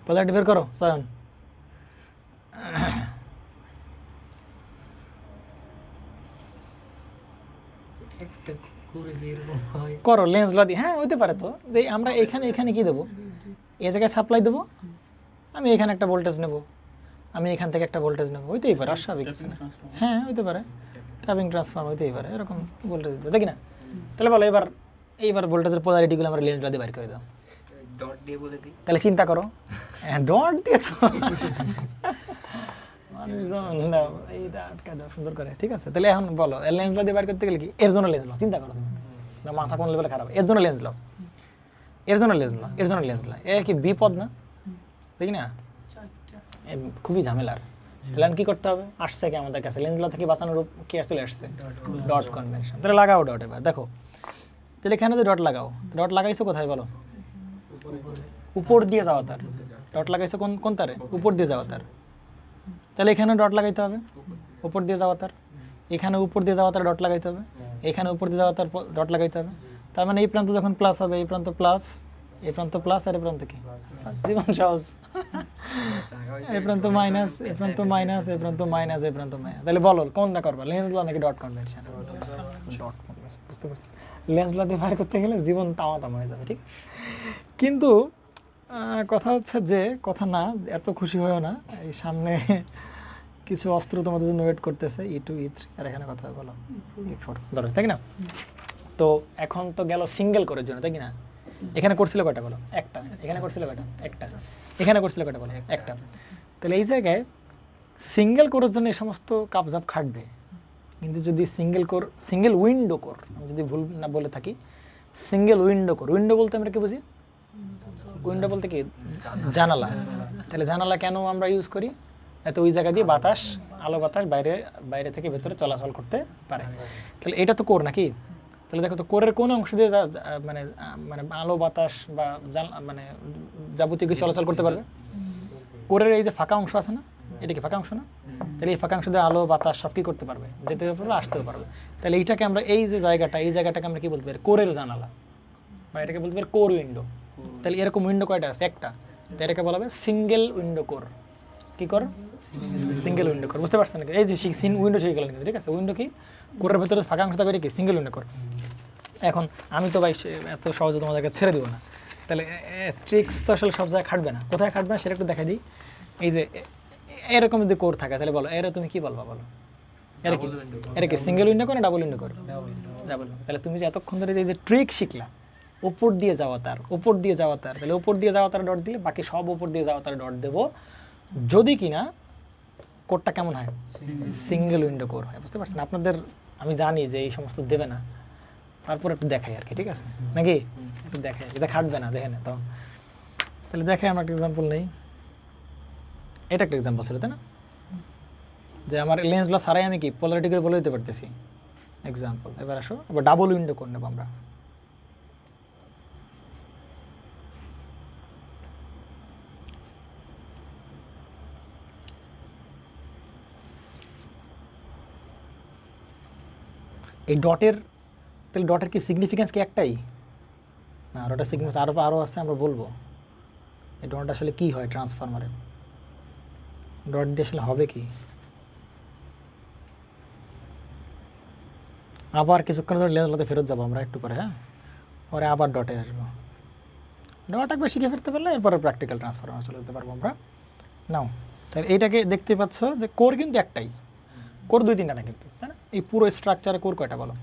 পোলারিটি বের করো চয়ন। একটা করে এরকম হয়। করো লেন্স লর দিয়ে, হ্যাঁ হইতে পারে তো, যে আমরা এখানে এখানে কি দেবো, এই জায়গায় সাপ্লাই দেবো, আমি এখানে একটা ভোল্টেজ নেব, আমি এখান থেকে একটা ভোল্টেজ নেবো, হইতেই পারে, অস্বাভাবিক কিছু না। হ্যাঁ হইতে পারে, ট্যাপিং ট্রান্সফর্ম হইতেই পারে, এরকম ভোল্টেজ দিতে, দেখি না। তাহলে বলো এইবার ভোল্টেজের পোলারিটিগুলো আমরা লেন্স লর দিয়ে বাইর করে দাও। ডট দিয়ে বলে দিই। তাহলে চিন্তা করো, হ্যাঁ ডট দিয়ে তো মানুষজন দাও, এইটা আটকা দাও সুন্দর করে, ঠিক আছে। তাহলে এখন বলো লেন্স লর দিয়ে বাইর করতে গেলে কি, এর জন্য লেন্স লও, চিন্তা করো তুমি, না মাথা কোন লেভেলে খারাপ, এর জন্য লেন্স লও, এর জন্য লেন্স লও, এর জন্য লেন্স লও, এ কি বিপদ না, দেখি না, খুবই ঝামেলার। তাহলে কি করতে হবে, আসছে কি আমাদের কাছে লেন্স ল থেকে বাঁচানোর কি চলে আসছে, ডট কনভেনশন। তাহলে লাগাও ডট, এবার দেখো, তাহলে এখানে তো ডট লাগাও, ডট লাগাইছো কোথায় বলো, উপর দিয়ে যাওয়া তার, ডট লাগাইছো কোন তারে, উপর দিয়ে যাওয়া তার, তাহলে এখানে ডট লাগাইতে হবে, উপর দিয়ে যাওয়া তার, এখানে উপর দিয়ে যাওয়া তার ডট লাগাইতে হবে, এখানে উপর দিয়ে যাওয়া তার ডট লাগাইতে হবে। তার মানে এই প্রান্ত যখন প্লাস হবে, এই প্রান্ত প্লাস, এই প্রান্ত প্লাস, আর এই প্রান্ত কি, জীবন সহজ, এই প্রান্ত মাইনাস, এই প্রান্ত মাইনাস, এই প্রান্ত মাইনাস, এই প্রান্ত মাইনাস। তাহলে বলো কোনটা করবা, লেন্স ল নাকি ডট কনভেনশন? ডট কনভেনশন, বুঝতে পারছি। লেন্স ল দিয়ে বাইর করতে গেলে জীবন তামা হয়ে যাবে, ঠিক আছে। কিন্তু কথা হচ্ছে যে, কথা না এত খুশি হয়েও না, এই সামনে কিছু অস্ত্র তোমাদের জন্য ওয়েট করতেছে, E2 E3, আর এখানে কথা বলো E4 ধরো, তাই না। তো এখন তো গেল সিঙ্গেল কোরের জন্য, তাই না। এখানে করছিল কয়টা বলো, একটা, এখানে করছিল কয়টা, একটা, এখানে করছিল কয়টা বলো, একটা। তাহলে এই জায়গায় সিঙ্গেল কোরের জন্য এই সমস্ত কাপজাপ খাটবে, কিন্তু যদি সিঙ্গেল উইন্ডো কোর, আমি যদি ভুল না বলে থাকি, সিঙ্গেল উইন্ডো কোর, উইন্ডো বলতে আমরা কি বুঝি, উইন্ডো বলতে কি জানালা। তাহলে জানালা কেন আমরা ইউজ করি, এত ওই জায়গা দিয়ে বাতাস, আলো বাতাস বাইরে থেকে ভেতরে চলাচল করতে পারে। তাহলে এটা তো কোর নাকি, তাহলে দেখো তো কোরের কোন অংশ দিয়ে মানে মানে আলো বাতাস বা মানে যাবতীয় কিছু চলাচল করতে পারবে, কোরের এই যে ফাঁকা অংশ আছে না, এটা কি ফাঁকা অংশ না, তাহলে এই ফাঁকা অংশ দিয়ে আলো বাতাস সব কি করতে পারবে, যেতে পারবে, আসতেও পারবে। তাহলে এইটাকে আমরা এই যে জায়গাটা, এই জায়গাটাকে আমরা কি বলতে পারি, কোরের জানালা, বা এটাকে বলতে পারি কোর উইন্ডো। তাহলে এরকম উইন্ডো কয়টা আছে, একটা, তো এটাকে বলা হবে সিঙ্গেল উইন্ডো কোর। কি কর, সিঙ্গেল উইন্ডো কোর, বুঝতে পারছেন নাকি, এই যে উইন্ডো শিখে গেলেন কিন্তু, ঠিক আছে। উইন্ডো কি, কোরের ভেতরে ফাঁকা অংশ থাকে, কি সিঙ্গেল উইন্ডো কোর। এখন আমি তো ভাই এত সহজে তোমাদেরকে ছেড়ে দিব না, তাহলে ট্রিক্স তো আসলে সব জায়গায় খাটবে না, কোথায় খাটবে না সেটা একটু দেখা দিই। এই যে এরকম যদি কোর থাকে, তাহলে বলো এরা তুমি কি বলবা, বলো এটা কি সিঙ্গেল উইন্ডো কোর না ডাবল উইন্ডো কোর, ডাবল। তাহলে তুমি যে এতক্ষণ ধরে যে ট্রিক শিখলা, উপর দিয়ে যাওয়া তার, উপর দিয়ে যাওয়া তার, তাহলে উপর দিয়ে যাওয়া তার ডট দিলে বাকি সব উপর দিয়ে যাওয়া তার ডট দেবো, যদি কিনা কোরটা কেমন হয়, সিঙ্গেল উইন্ডো কোর হয়, বুঝতে পারছেন। আপনাদের আমি জানি যে এই সমস্ত দেবে না, তারপর একটু দেখাই আর কি, ঠিক আছে নাকি, একটু দেখাই, এটা খাটবে না, দেখে না তখন। তাহলে দেখাই আমরা একটা এক্সাম্পল নেই, এটা একটা এক্সাম্পল ছিল, তাই না, যে আমার লেন্স ল ছাড়াই আমি কি পোলারিটি করে বলে দিতে পারতেছি, এক্সাম্পল। এবার আসো, এবার ডাবল উইন্ডো কোর নেবো আমরা। এই ডটের, তাহলে ডটের কি সিগনিফিকেন্স কি একটাই না, ডটের সিগনিফিকেন্স আরও আছে, আমরা বলবো এই ডট আসলে কি হয় ট্রান্সফরমারে, ডট দিয়ে আসলে হবে কি। আবার কিছুক্ষণ ধরে লেন্সগুলোতে ফেরত যাবো আমরা একটু পরে, হ্যাঁ, পরে আবার ডটে আসবো। ডট একবার শিখে ফিরতে পারলে এরপরে প্র্যাকটিক্যাল ট্রান্সফরমার চলে যেতে পারবো আমরা। নাও তাহলে এইটাকে দেখতে পাচ্ছ যে কোর কিন্তু একটাই, কোর দুই তিনটা না কিন্তু, তাই না। এই পুরো স্ট্রাকচারে কোর কয়টা বলো,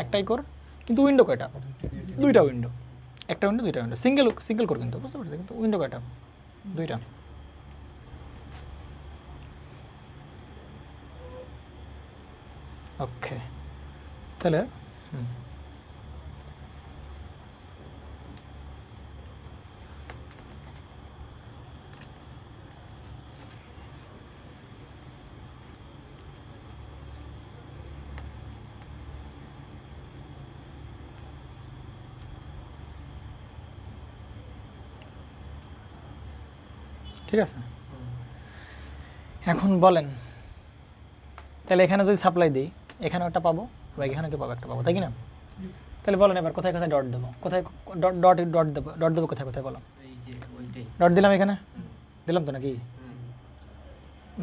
একটাই কোর, কিন্তু উইন্ডো কয়টা, দুইটা উইন্ডো, একটা উইন্ডো দুইটা উইন্ডো, সিঙ্গেল কোর কিন্তু, বুঝতে পারছি, কিন্তু উইন্ডো কয়টা, দুইটা। ওকে, তাহলে ঠিক আছে? এখন বলেন তাহলে এখানে যদি সাপ্লাই দিই এখানেও একটা পাবো বা এখানে কি পাবো, একটা পাবো, তাই কি না? তাহলে বলেন এবার কোথায় কোথায় ডট দেবো, কোথায় ডট দেবো কোথায় কোথায় বলো? এই যে ওইটাই। ডট দিলাম এখানে, দিলাম তো নাকি?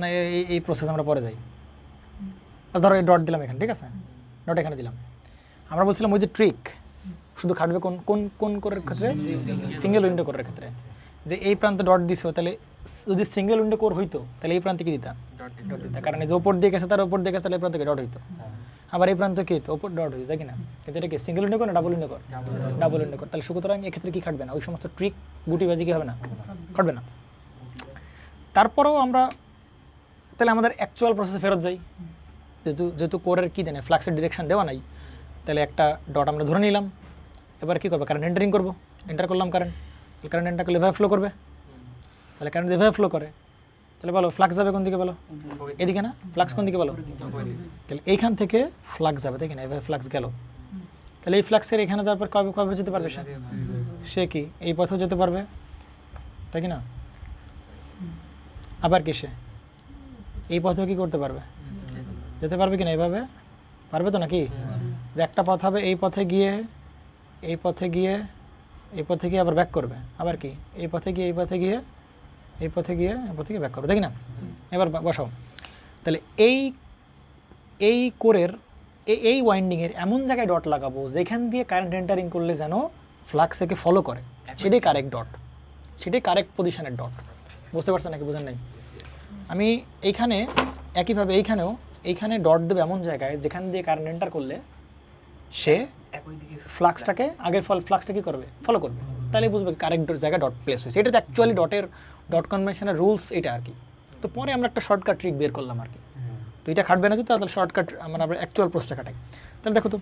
না এই প্রসেস আমরা পরে যাই। ধরো এই ডট দিলাম এখানে, ঠিক আছে? ডট এখানে দিলাম। আমরা বলছিলাম ওই যে ট্রিক শুধু খাটবে কোন কোন কোন কোরের ক্ষেত্রে? সিঙ্গেল উইন্ডো কোরের ক্ষেত্রে। যে এই প্রান্তে ডট দিছো, তাহলে যদি সিঙ্গেল উইন্ডো কোর হইতো তাহলে এই প্রান্তে কি দিতাম? ডট দিতাম, কারণ এই যে ওপর দিয়ে গেছে তার ওপর দিয়ে গেছে, তাহলে এই প্রান্তে ডট হইতো। আবার এই প্রান্ত কি হইতো? ওপর ডট হইতো, তাই কি না? কিন্তু এটা কি সিঙ্গেল উইন্ডো কোর না double window core? Double window core. তাহলে সুতরাং এক্ষেত্রে কি খাটবে না? ওই সমস্ত ট্রিক গুটিবাজি কি হবে না? খাটবে না। তারপরেও আমরা তাহলে আমাদের অ্যাকচুয়াল প্রসেসে ফেরত যাই। যেহেতু কোরের কি জানে ফ্লাক্সের ডিরেকশন দেওয়া নাই, তাহলে একটা ডট আমরা ধরে নিলাম। এবার কী করবো? কারেন্ট এন্টারিং করবো। এন্টার করলাম কারেন্ট এন্টার করলে এভাবে ফ্লো করবে। তাহলে কারেন্ট এভাবে ফ্লো করে, তাহলে বলো ফ্লাক্স যাবে কোন দিকে বলো? এদিকে না? ফ্লাক্স কোন দিকে বলো? তাহলে এইখান থেকে ফ্লাক্স যাবে, তাই কিনা? এভাবে ফ্লাক্স গেল, তাহলে এই ফ্লাক্সের এখানে যাওয়ার পর কবে কবে যেতে পারবে? সে কি এই পথেও যেতে পারবে, তাই কি না? আবার কি সে এই পথেও কি করতে পারবে? যেতে পারবে কিনা? এইভাবে পারবে তো নাকি? যে একটা পথ হবে এই পথে গিয়ে এই পথে গিয়ে এই পথে গিয়ে আবার ব্যাক করবে, আবার কি এই পথে গিয়ে এই পথে গিয়ে এই পথে গিয়ে এই পথে গিয়ে ব্যাক করবে, তাই না? এবার বসাও। তাহলে এই কোরের এই ওয়াইন্ডিংয়ের এমন জায়গায় ডট লাগাবো যেখান দিয়ে কারেন্ট এন্টারিং করলে যেন ফ্লাক্স একে ফলো করে, সেটাই কারেক্ট ডট, সেটাই কারেক্ট পজিশনের ডট। বুঝতে পারছেন নাকি বুঝেন নাই? আমি এইখানে একইভাবে এইখানে ডট দেবে এমন জায়গায় যেখান দিয়ে কারেন্ট এন্টার করলে সে ফ্লাক্সটাকে আগের ফ্লাক্সটা কী করবে? ফলো করবে। তাহলে বুঝবে কারেক্ট জায়গায় ডট প্লেস হয়েছে। এটা তো অ্যাকচুয়ালি ডট কনভেনশনের রুলস এটা আর কি। তো পরে আমরা একটা শর্টকাট ট্রিক বের করলাম আর কি। তো এটা খাটবে না যদি, তাহলে শর্টকাট আমরা অ্যাকচুয়াল প্রসেসটা খাটাই। তাহলে দেখো তো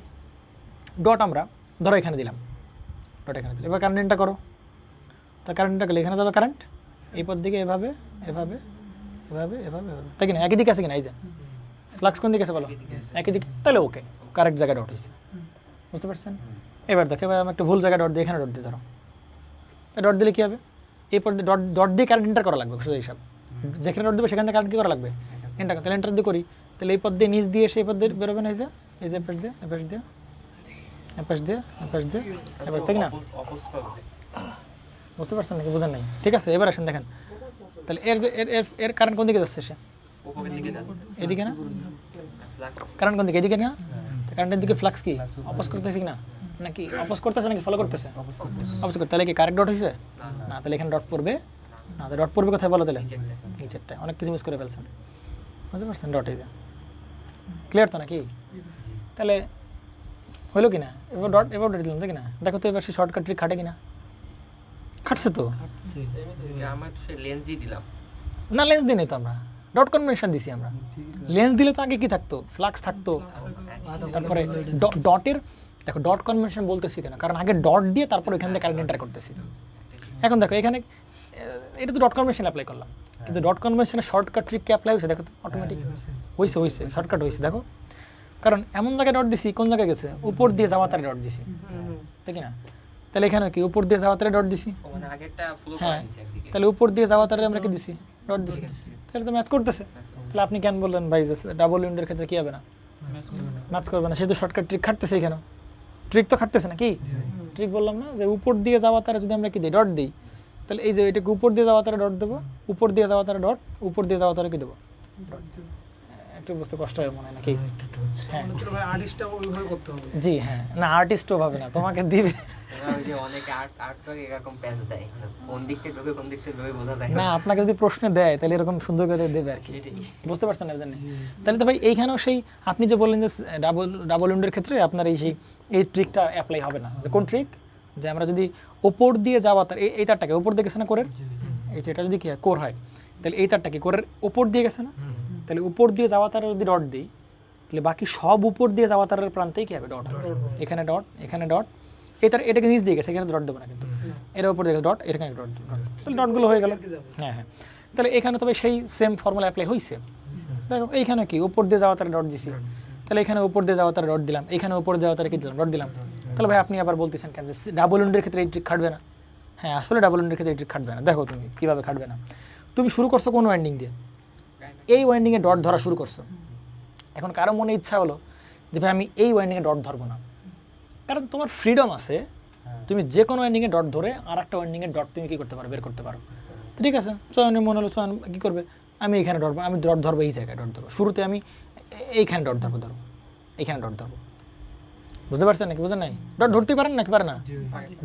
ডট আমরা ধরো এখানে দিলাম, ডট এখানে দিলাম। এবার কারেন্ট এন্টার করো, তা কারেন্টটা গেলে এখানে যাবে কারেন্ট এই পথ দিকে এভাবে এভাবে এভাবে এভাবে এভাবে, তাই কিনা? একই দিকে আছে কিনা? এই যে ফ্লাক্স কোন দিকে আছে বলো? একই দিকে। তাহলে ওকে কারেক্ট জায়গায় ডট হয়েছে। বুঝতে পারছেন? এবার দেখো এবার আমি একটা ভুল জায়গায় ডট দিয়ে এখানে ডট দিই ধরো। ডট দিলে কী হবে? এই পথ দিয়ে ডট দিয়ে কারেন্ট এন্টার করা লাগবে সোজা হিসাব। যেখানে ডট দেবে সেখান থেকে কারেন্ট কী করা লাগবে? এন্টার। তাহলে এন্টার দিয়ে করি, তাহলে এই পথ দিয়ে নিচ দিয়ে সেই পথ দিয়ে বেরোবে না? এই যে এপাশ দিয়ে এপাশ দিয়ে এপাশ দিয়ে এপাশ দিয়ে এপাশ, তাই না? বুঝতে পারছেন নাকি বুঝেন নাই? ঠিক আছে, এবার আসেন দেখেন। তাহলে এর কারেন্ট কোন দিকে যাচ্ছে? সে এদিকে না? কারেন্ট কোন দিকে? এদিকে না? কারেন্টের দিকে ফ্লাক্স কি অপোজ করতেছে কি না? নাকি অপোজ করতেছে নাকি ফলো করতেছে? অপোজ করতে। তাহলে কি কারেক্ট ডট হয়েছে না? তাহলে এখানে ডট পড়বে না। ডট পড়বে কোথায় বলো? তাহলে নিচেরটায়। অনেক কিছু মিস করে ফেলছেন। বুঝতে পারছেন? ডট এই যে ক্লিয়ার তো নাকি? তাহলে হইলো কি না? এবার ডট দিলাম, তাই কিনা? দেখো তো এবার সে শর্টকাট ট্রিক খাটে কিনা? খাটছে তো। আমার লেন্সই দিলাম না, লেন্স দিই নাই তো আমরা, ডট কনভেনশন দিছি আমরা। লেন্স দিলে তো আগে কি থাকতো? ফ্লাক্স থাকতো। তারপরে ডটের দেখো ডট কনভেনশন বলতেছি কেন? কারণ আগে ডট দিয়ে তারপর এখান থেকে কারেন্ট এন্টার করতেছি। এখন দেখো এখানে এটা তো ডট কনভেনশন অ্যাপ্লাই করলাম, কিন্তু ডট কনভেনশনের শর্টকাট ট্রিক কি অ্যাপ্লাই হয়েছে? দেখো তো অটোমেটিক হয়েছে শর্টকাট হয়েছে। দেখো কারণ এমন জায়গায় ডট দিছি, কোন জায়গায় গেছে? উপর দিয়ে যাওয়া তারে ডট দিছি, তাই কি না? তাহলে এখানে কি উপর দিয়ে যাওয়া তারে ডট দিছি? হ্যাঁ, তাহলে উপর দিয়ে যাওয়া তারে আমরা কি দিছি? ডট দিছি। তাহলে তো ম্যাচ করতেছে। তাহলে আপনি কেন বললেন ভাই ডাবল উইন্ডোর ক্ষেত্রে কী হবে না? ম্যাচ করবে না। সে তো শর্টকাট ট্রিক খাটতেছে এখানে, ট্রিক তো খাটতেছে না কি? ট্রিক বললাম না যে উপর দিয়ে যাওয়া তারা যদি আমরা কি দিই? ডট দিই। তাহলে এই যে এটাকে উপর দিয়ে যাওয়া তারা ডট দেবো, উপর দিয়ে যাওয়া তারা ডট, উপর দিয়ে যাওয়া তারা কি দেবো? একটু বুঝতে কষ্ট হয় মনে হয় নাকি? হ্যাঁ ভাই আর্টিস্টটা ওইভাবে করতে হবে। জি হ্যাঁ, না আর্টিস্টও ভাবে না, তোমাকে দিবে না। আপনাকে যদি প্রশ্ন দেয় তাহলে এরকম সুন্দর করে দেবে আর কি। বুঝতে পারছেন না জানি? তাহলে তো ভাই এইখানেও সেই আপনি যে বললেন যে ডাবল উইন্ডোর ক্ষেত্রে আপনার এই ট্রিকটা অ্যাপ্লাই হবে না। যে কোন ট্রিক? যে আমরা যদি ওপর দিয়ে যাওয়া তার এই তারটাকে ওপর দিয়ে গেছে না কোরের, এই যে এটা যদি কি কোর হয় তাহলে এই তারটা কি কোরের ওপর দিয়ে গেছে না? তাহলে উপর দিয়ে যাওয়া তার যদি ডট দিই তাহলে বাকি সব উপর দিয়ে যাওয়া তারের প্রান্তেই কি হবে? ডট। এখানে ডট, এখানে ডট, এটাকে নিচ দিয়ে গেছে, এখানে ডট দেবো না কিন্তু এর উপর দিয়ে ডট, এখানে ডট, তাহলে ডটগুলো হয়ে গেল। হ্যাঁ হ্যাঁ, তাহলে এখানে তবে সেই সেম ফর্মুলা অ্যাপ্লাই হয়েছে। দেখো এইখানে কি উপর দিয়ে যাওয়া তারা ডট দিছি, তাহলে এখানে উপর দিয়ে যাওয়া তারা ডট দিলাম, এখানে উপর যাওয়া তারা কি দিলাম? ডট দিলাম। তাহলে ভাই আপনি আবার বলতেছেন কেন যে ডাবল উইন্ডোর ক্ষেত্রে এই ট্রিক খাটবে না? হ্যাঁ আসলে ডাবল উইন্ডোর ক্ষেত্রে এই ট্রিক খাটবে না। দেখো তুমি কীভাবে খাটবে না। তুমি শুরু করছো কোন ওয়াইন্ডিং দিয়ে, এই ওয়াইন্ডিংয়ে ডট ধরা শুরু করছো। এখন কারো মনে ইচ্ছা হলো যে ভাই আমি এই ওয়াইন্ডিংয়ে ডট ধরবো না, কারণ তোমার ফ্রিডম আছে, তুমি যে কোনো ওয়াইন্ডিংয়ে ডট ধরে আর একটা ওয়াইন্ডিংয়ে ডট তুমি কী করতে পারো, বের করতে পারো। তো ঠিক আছে, চয়নের মনে হলো চয়ন কী করবে, আমি এখানে ডট, আমি ডট ধরবো, এই জায়গায় ডট ধরবো, শুরুতে আমি এইখানে ডট ধরবো, এইখানে ডট ধরবো। বুঝতে পারছেন নাকি, বুঝেন নাই? ডট ধরতে পারেন নাকি পারে না?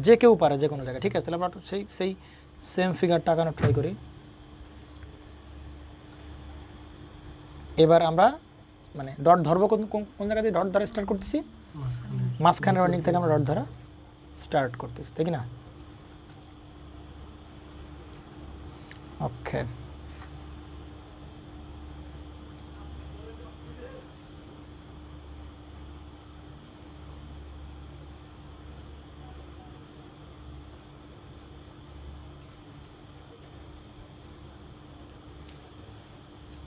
যে কেউ পারে, যে কোনো জায়গায়। ঠিক আছে, তাহলে আমরা সেই সেম ফিগারটা আঁকানোর ট্রাই করি। এবার আমরা মানে ডট ধরবো কোন জায়গা দিয়ে ডট ধরা স্টার্ট করতেছি, মাঝখানের ওয়াইন্ডিং থেকে আমরা ডট ধরা স্টার্ট করতেছি, তাই কি না? ওকে,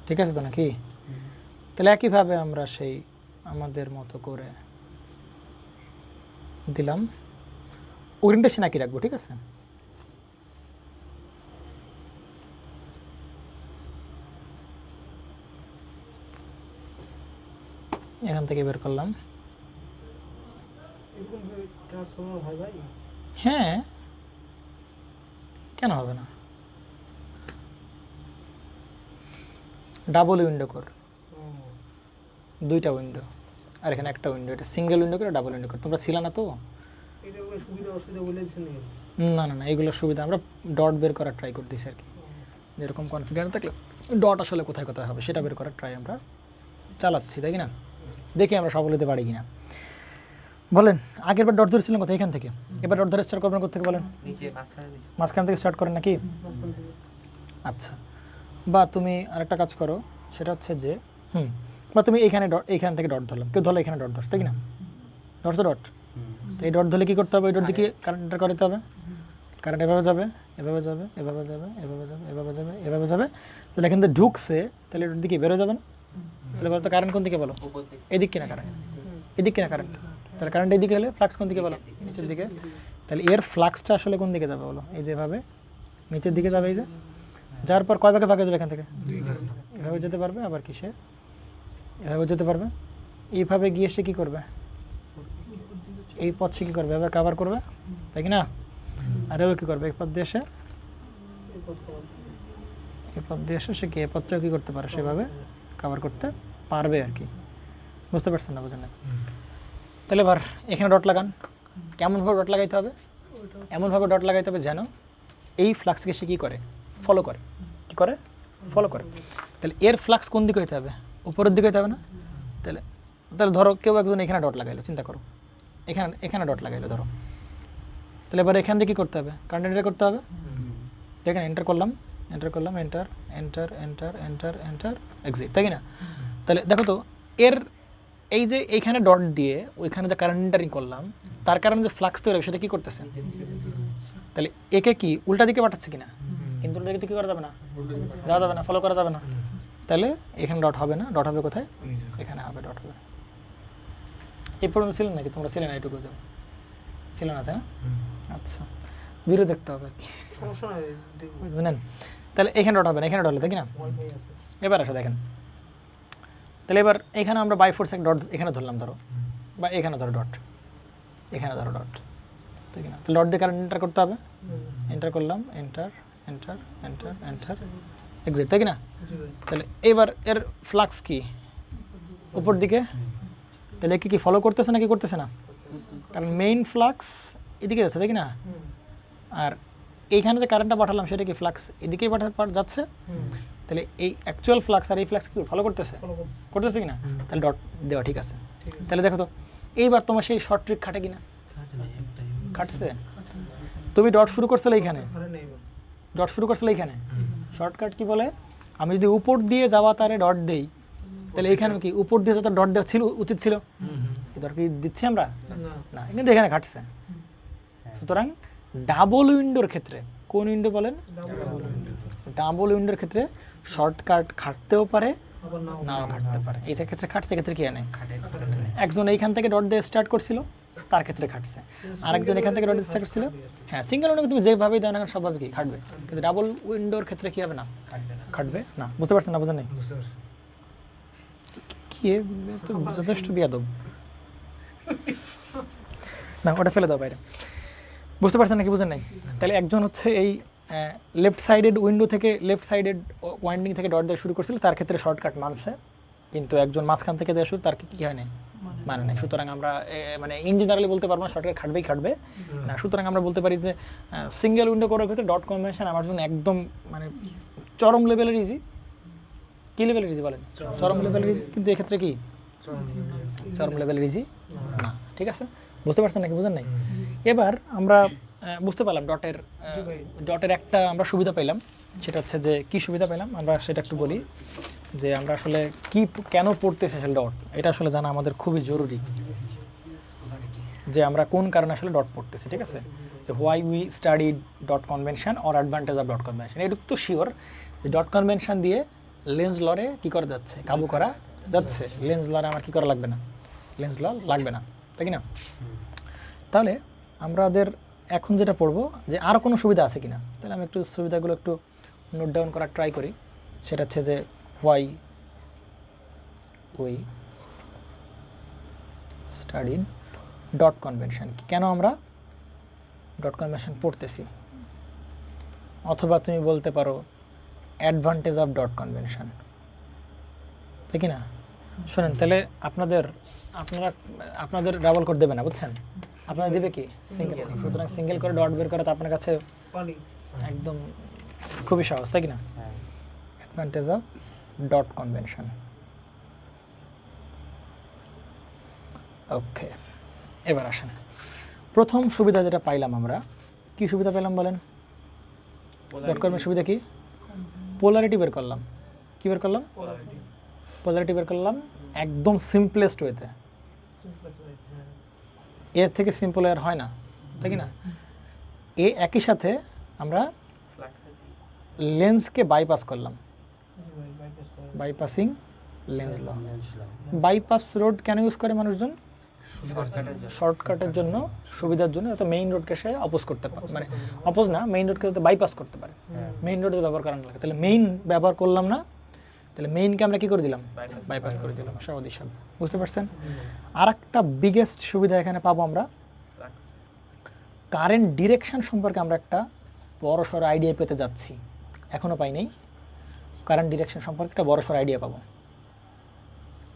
ঠিক আছে তো নাকি? তাহলে একইভাবে আমরা সেই আমাদের মতো করে দিলাম, ওরিয়েন্টেশন একই রাখবো। ঠিক আছে, এখান থেকে বের করলাম। এরকম ট্রান্সফর্মার হয় ভাই? হ্যাঁ, কেন হবে না? ডাবল উইন্ডো কর, দুইটা উইন্ডো, আর এখানে একটা উইন্ডো, এটা সিঙ্গেল উইন্ডো করে ডাবল উইন্ডো কর। তোমরা ছিল না তো? এটা সুবিধা অসুবিধা বলে দিচ্ছেন নাকি? না না না, এইগুলোর সুবিধা আমরা ডট বের করার ট্রাই করতেছি আর কি। যেরকম কনফিডেন্স থাকলে ডট আসলে কোথায় কোথায় হবে সেটা বের করার ট্রাই আমরা চালাচ্ছি, তাই কি না? দেখি আমরা সফল হতে পারি কিনা। বলেন, আগের বার ডট ধরেছিলেন কোথায়? এখান থেকে। এবার ডট ধরে স্টার্ট করবেন কোথেকে বলেন? নিচে মাঝখান থেকে স্টার্ট করেন নাকি? মাঝখান থেকে। আচ্ছা, বা তুমি আরেকটা কাজ করো, সেটা হচ্ছে যে বা তুমি এইখান থেকে ডট ধরলাম, কেউ ধরলে এখানে ডট ধরছে, তাই কি না? ধরছো ডট, তো এই ডট ধরলে কী করতে হবে? এই ডট দিকে কারেন্টটা করতে হবে। কারেন্ট এভাবে যাবে, এভাবে যাবে, এভাবে যাবে, এভাবে যাবে, এভাবে যাবে, এভাবে যাবে। তাহলে এখান থেকে ঢুকছে, তাহলে এটার দিকে বেরো যাবে না? তাহলে বলো তো কারেন্ট কোন দিকে বলো? এদিক কিনা কারেন্ট? এদিক কিনা কারেন্ট? তাহলে কারেন্ট এইদিকে হলে ফ্লাক্স কোন দিকে বলো? নিচের দিকে। তাহলে এর ফ্লাক্সটা আসলে কোন দিকে যাবে বলো? এই যেভাবে নিচের দিকে যাবে, এই যে যার পর কয় ভাগে ভাগে যাবে এখান থেকে? এভাবে যেতে পারবে, আবার কিসে এভাবে যেতে পারবে। এইভাবে গিয়ে সে কী করবে? এই পথ সে কী করবে? এভাবে কাভার করবে, তাই কি না? আর এও কী করবে? এই পথ দিয়ে এসে সে কি এই পথটাও কী করতে পারে? সেভাবে কাভার করতে পারবে আর কি। বুঝতে পারছেন না? বুঝেন না? তাহলে এবার এখানে ডট লাগান। কেমনভাবে ডট লাগাইতে হবে? এমনভাবে ডট লাগাইতে হবে যেন এই ফ্লাক্সকে সে কী করে? ফলো করে। কী করে? ফলো করে। তাহলে এর ফ্লাক্স কোন দিকে হইতে হবে? উপরের দিকে হইতে হবে না? তাহলে ধরো কেউ একজন এখানে ডট লাগাইলো, চিন্তা করো, এখানে ডট লাগাইলো ধরো। তাহলে এবার এখান থেকে কী করতে হবে? কারেন্ট এন্টার করতে হবে। এখানে এন্টার করলাম, এন্টার, এক্সিট, তাই কি না? তাহলে দেখো তো, এর এই যে এইখানে ডট দিয়ে ওইখানে যে কারেন্ট এন্টারিং করলাম, তার কারণে যে ফ্লাক্স তৈরি হবে সেটা কী করতেছে? তাহলে একে কি উল্টা দিকে পাঠাচ্ছে কিনা? কিন্তু উল্টা দিকে কী করা যাবে না? যাওয়া যাবে না, ফলো করা যাবে না। তাহলে এখানে ডট হবে না, ডট হবে কোথায়? এখানে হবে, ডট হবে। এই পর্যন্ত ছিলেন নাকি? তোমরা ছিলেন না এইটুকু? ছিল না, আছে না? আচ্ছা, ভিডিও দেখতে হবে আর কি, সমস্যা নাই, দেখব। বুঝলেন? তাহলে এখানে ডট হবে না, এখানে ডট হলো, তাই কি না? ওয়াইফাই আছে। এবার আসো দেখেন, তাহলে এবার এখানে আমরা বাই ফোর্স এক ডট এখানে ধরলাম ধরো, বা এখানে ধরো ডট, এখানে ধরো ডট, তাই কি না? তাহলে ডট দিয়ে কারেন্ট এন্টার করতে হবে। এন্টার করলাম, এন্টার, এক্সিট, তাই কি না? জি ভাই। তাহলে এবার এর ফ্লাক্স কি? উপর দিকে। তাহলে কি ফলো করতেছে নাকি করতেছে না? কারণ মেইন ফ্লাক্স এদিকে যাচ্ছে, তাই কি না? আর এইখানে যে কারেন্টটা পাঠালাম সেটা কি ফ্লাক্স এদিকেই যাচ্ছে। তাহলে এই অ্যাকচুয়াল ফ্লাক্স আর এই ফ্লাক্স কি ফলো করতেছে? ফলো করতেছে। করতেছে কি না? তাহলে ডট দেওয়া ঠিক আছে। ঠিক আছে। তাহলে দেখো তো, এইবার তোমার সেই শর্ট ট্রিক খাটে কিনা? খাটছে। তুমি ডট শুরু করছিলে এইখানে, আরে নেই ভাই। ডট শুরু করছিলে এইখানে। শর্টকাট কি বলে? আমি যদি উপর দিয়ে যাওয়া তারে ডট দেই, তাহলে এইখানে কি উপর দিয়ে যাওয়া ডট দেওয়া ছিল, উচিত ছিল? দরকার কি দিচ্ছি আমরা? না। না, কিন্তু এখানে খাটছে। সুতরাং ডাবল উইন্ডোর ক্ষেত্রে, কোন উইন্ডো বলেন? ডাবল উইন্ডোর ক্ষেত্রে শর্টকাট খাটতেও পারে, আবার নাও। নাও খাটতে পারে। এই যে ক্ষেত্রে খাটছে, ক্ষেত্রে কি আনে? একজন এইখান থেকে ডট দিয়ে স্টার্ট করছিল, তার ক্ষেত্রে খাটছে। আরেকজন এখান থেকে ডট ইচ্ছা করছিল, হ্যাঁ সিঙ্গেল উইন্ডো তুমি যেভাবেই দাও না কেন সবভাবে কি খাটবে, কিন্তু ডাবল উইন্ডোর ক্ষেত্রে কি হবে না, খাটবে না। বুঝতে পারছেন না? বুঝেন নাই? কি এ তো যথেষ্ট বিয়াদব না, ওটা ফেলে দাও বাইরে। বুঝতে পারছেন নাকি? বুঝেন নাই? তাহলে একজন হচ্ছে এই লেফট সাইডেড উইন্ডো থেকে লেফট সাইডেড ওয়াইন্ডিং থেকে ডট দেওয়া শুরু করছিল, তার ক্ষেত্রে শর্টকাট মানছে, কিন্তু একজন মাঝখান থেকে দেওয়া শুরু তার কি হয় না, মানে নাই। সুতরাং আমরা মানে ইন জেনারেলি বলতে পারবো না শর্টকাট খাটবেই খাটবে না। সুতরাং আমরা বলতে পারি যে সিঙ্গেল উইন্ডো করার ক্ষেত্রে ডট কনভেনশন আমার জন্য একদম মানে চরম লেভেলের ইজি। কী লেভেলের ইজি বলেন? চরম লেভেলের ইজি, কিন্তু এক্ষেত্রে কি চরম লেভেলের ইজি না। ঠিক আছে? বুঝতে পারছেন নাকি? বুঝেন নাই? এবার আমরা বুঝতে পারলাম ডটের একটা আমরা সুবিধা পেলাম, সেটা হচ্ছে যে কি সুবিধা পেলাম আমরা সেটা একটু বলি, যে আমরা আসলে কি কেন পড়তেছি আসলে ডট, এটা আসলে জানা আমাদের খুবই জরুরি, যে আমরা কোন কারণে আসলে ডট পড়তেছি। ঠিক আছে? যে why we study dot convention or advantage of dot convention. এটুকু তো শিওর যে ডট কনভেনশন দিয়ে লেন্স লরে কি করা যাচ্ছে, কাবু করা যাচ্ছে। লেন্স লরে আমার কি করা লাগবে না, লেন্স ল লাগবে না, তাই কি না? তাহলে আমাদের এখন যেটা পড়বো যে আরও কোনো সুবিধা আছে কিনা, তাহলে আমি একটু সুবিধাগুলো একটু নোট ডাউন করার ট্রাই করি। সেটা হচ্ছে যে why we studied dot convention, কেন আমরা ডট কনভেনশন পড়তেছি, অথবা তুমি বলতে পারো অ্যাডভান্টেজ অফ ডট কনভেনশন, তাই কি না? শোনেন, তাহলে আপনাদের ডাবল কোড দেবে না, বুঝছেন? আপনাদের দেবে কি সিঙ্গেল। সুতরাং সিঙ্গেল করে ডট বের করা তো আপনার কাছে একদম খুবই সহজ, তাই কি না? Advantage of dot convention. Okay, এবার আসেন প্রথম সুবিধা যেটা পাইলাম আমরা, কি সুবিধা পেলাম বলেন? ডট কনভেনশন সুবিধা কি? পোলারিটি বের করলাম। কি বের করলাম? পোলারিটি বের করলাম একদম সিম্পলেস্ট ওয়েতে। এর থেকে সিম্পল আর হয় না, তাই কি না? একই সাথে আমরা লেন্সকে বাইপাস করলাম, বাইপাসিং লেন্স ল। বাইপাস রোড কেন ইউজ করে মানুষজন? শর্টকাটের জন্য, সুবিধার জন্য, যাতে মেইন রোডকে সে অপোজ করতে পারে, মানে অপোজ না, মেইন রোডকে যাতে বাইপাস করতে পারে, মেইন রোডে ব্যবহার করানো লাগে। তাহলে মেইন ব্যবহার করলাম না, তাহলে মেইনকে আমরা কী করে দিলাম? বাইপাস করে দিলাম। সহজ হিসাব, বুঝতে পারছেন? আর একটা বিগেস্ট সুবিধা এখানে পাবো আমরা, কারেন্ট ডিরেকশন সম্পর্কে আমরা একটা বড়সড় আইডিয়া পেতে যাচ্ছি। এখনও পাই নাই। কারেন্ট ডিরেকশন সম্পর্কে একটা বড়সড় আইডিয়া পাবো,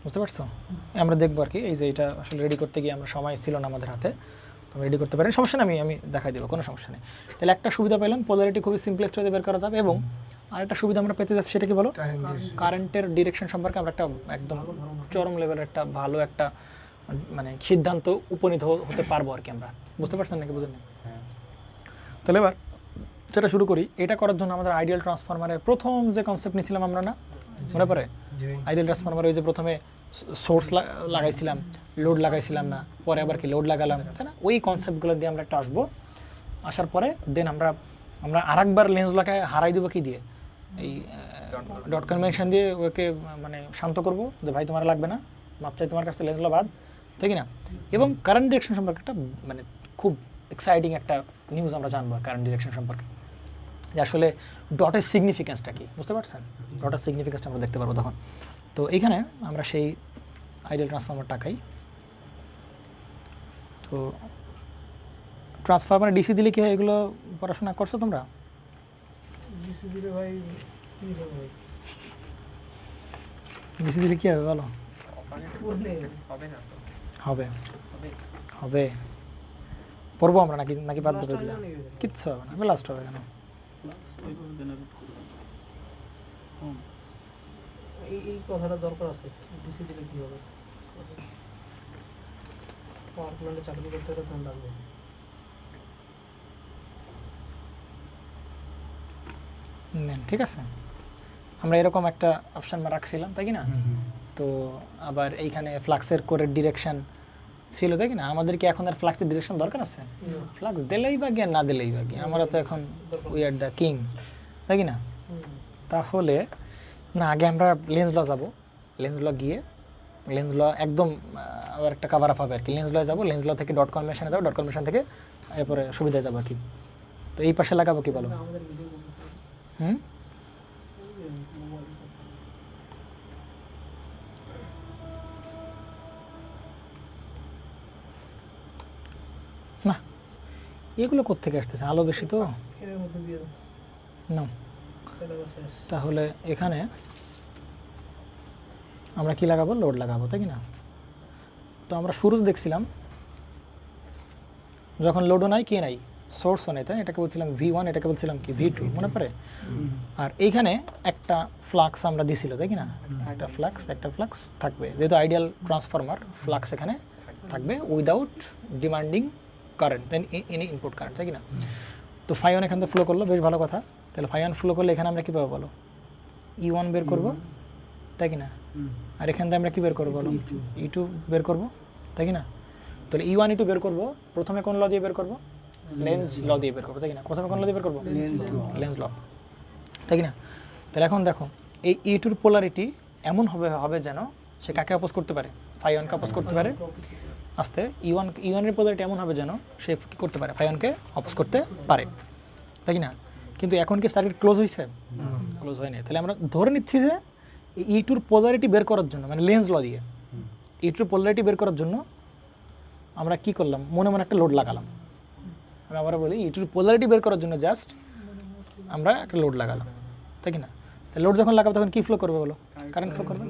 বুঝতে পারছো? আমরা দেখবো আর কি। এই যে এটা আসলে রেডি করতে গিয়ে আমরা সময় ছিল না আমাদের হাতে, তো রেডি করতে পারি, সমস্যা নেই, আমি দেখাই দেবো, কোনো সমস্যা নেই। তাহলে একটা সুবিধা পেলাম, পোলারিটি খুবই সিম্পলেস্ট ওয়েতে বের করা যাবে, এবং আরেকটা সুবিধা আমরা পেতে যাচ্ছি, সেটা কি বলো? কারেন্টের ডিরেকশন সম্পর্কে আমরা একটা একদম চরম লেভেলের একটা ভালো একটা মানে সিদ্ধান্ত উপনীত হতে পারবো আর কি আমরা। বুঝতে পারছেন নাকি? বুঝেন? তাহলে এবার যেটা শুরু করি, এটা করার জন্য আমাদের আইডিয়াল ট্রান্সফরমারের প্রথম যে কনসেপ্ট নিয়েছিলাম আমরা, না মনে পড়ে? আইডিয়াল ট্রান্সফরমার ওই যে প্রথমে সোর্স লাগাইছিলাম, লোড লাগাইছিলাম না, পরে আবার কি লোড লাগালাম, তাই না? ওই কনসেপ্টগুলো দিয়ে আমরা একটা আসবো। আসার পরে দেন আমরা আরেকবার লেন্স লাগায় হারাই দেবো কি দিয়ে? এই ডট কনভেনশন দিয়ে ওকে মানে শান্ত করবো যে ভাই তোমার লাগবে না, মাপ চাই তোমার কাছে, লেন্সগুলো বাদ, তাই কি না? এবং কারেন্ট ডিরেকশন সম্পর্কে একটা মানে খুব এক্সাইটিং একটা নিউজ আমরা জানবো কারেন্ট ডিরেকশন সম্পর্কে, যে আসলে ডটের সিগনিফিকেন্সটা কি, বুঝতে পারছেন? ডটের সিগনিফিকেন্সটা আমরা দেখতে পারবো তখন। তো এইখানে আমরা সেই আইডিয়াল ট্রান্সফরমার টাকাই, তো ট্রান্সফরমার ডিসি দিলে কি হয়? এগুলো পড়াশোনা করছো তোমরা? ডিসি দিলে কি হবে বলো? হবে হবে পড়বো আমরা নাকি নাকি বাদ দেবে? কিচ্ছু হবে না, লাস্ট হবে কেন? এই কথাটা দরকার আছে, ডিসি দিলে কি হবে? পাওয়ার প্ল্যান্টে চাকরি করতে হলে ধান লাগবে। নেন, ঠিক আছে, আমরা এরকম একটা অপশান রাখছিলাম, তাই কি না? তো আবার এইখানে ফ্লাক্সের কোরের ডিরেকশন ছিল, তাই কি না? আমাদের কি এখন আর ফ্লাক্সের ডিরেকশন দরকার আছে? ফ্লাক্স দিলেই বা গিয়ে না দিলেই বা গিয়ে, আমরা তো এখন উই আর দ্য কিং, তাই কি না? তাহলে না, আগে আমরা লেন্স ল যাবো, লেন্স ল গিয়ে লেন্স ল একদম আবার একটা কাভার আপ হবে আর কি। লেন্স লয়ে যাবো, লেন্স ল থেকে ডট কনভেনশনে যাবো, ডট কনভেনশন থেকে এরপরে সুবিধায় যাবো আর কি। তো এই পাশে লাগাবো কি বলো? আমাদের ভিডিও হুম, না এগুলো কোত্থেকে আসতেছে? আলো বেশি তো এর মধ্যে দিয়ে দাও, না। তাহলে আবার শেষ। তাহলে এখানে আমরা কি লাগাবো? লোড লাগাবো, তাই কি না? তো আমরা শুরুতে দেখছিলাম যখন লোডও নাই, কে নাই, সোর্সও নেই, তাই এটাকে বলছিলাম V1, এটাকে বলছিলাম কি V2, মনে পড়ে? আর এইখানে একটা ফ্লাক্স আমরা দিছিল, তাই কি না? একটা ফ্লাক্স থাকবে, যেহেতু আইডিয়াল ট্রান্সফরমার, ফ্লাক্স এখানে থাকবে without demanding current, than any input current, তাই কি না? তো φ1 এখান থেকে ফ্লো করলো, বেশ ভালো কথা। তাহলে φ1 ফ্লো করলে এখানে আমরা কী পাবো বলো? E1 বের করবো, তাই কি না? আর এখান থেকে আমরা কী বের করবো বলো? E2 বের করবো, তাই কি না? তাহলে E1 E2 বের করবো, প্রথমে কোন ল দিয়ে বের করবো? লেন্স ল দিয়ে বের করবো, তাই কি না? প্রথমে কোন ল দিয়ে বের করবো? লেন্স ল, তাই কি না? তাহলে এখন দেখো এই E2 পোলারিটি এমন হবে যেন সে কাকে অপোজ করতে পারে? φ1 কে অপোজ করতে পারে। আস্তে E1 এর পোলারিটি এমন হবে যেন সে কী করতে পারে? φ1 কে অপোজ করতে পারে, তাই কি না? কিন্তু এখন কি সার্কিট ক্লোজ হয়েছে? ক্লোজ হয়নি। তাহলে আমরা ধরে নিচ্ছি যে E2 পোলারিটি বের করার জন্য, মানে লেন্স ল দিয়ে E2 পোলারিটি বের করার জন্য আমরা কি করলাম? মনে মনে একটা লোড লাগালাম। আমি আবার বলি, E2 পোলারিটি বের করার জন্য জাস্ট আমরা একটা লোড লাগালাম, তাই কি না? তাহলে লোড যখন লাগাবো তখন কী ফ্লো করবে বলো? কারেন্ট ফ্লো করবে।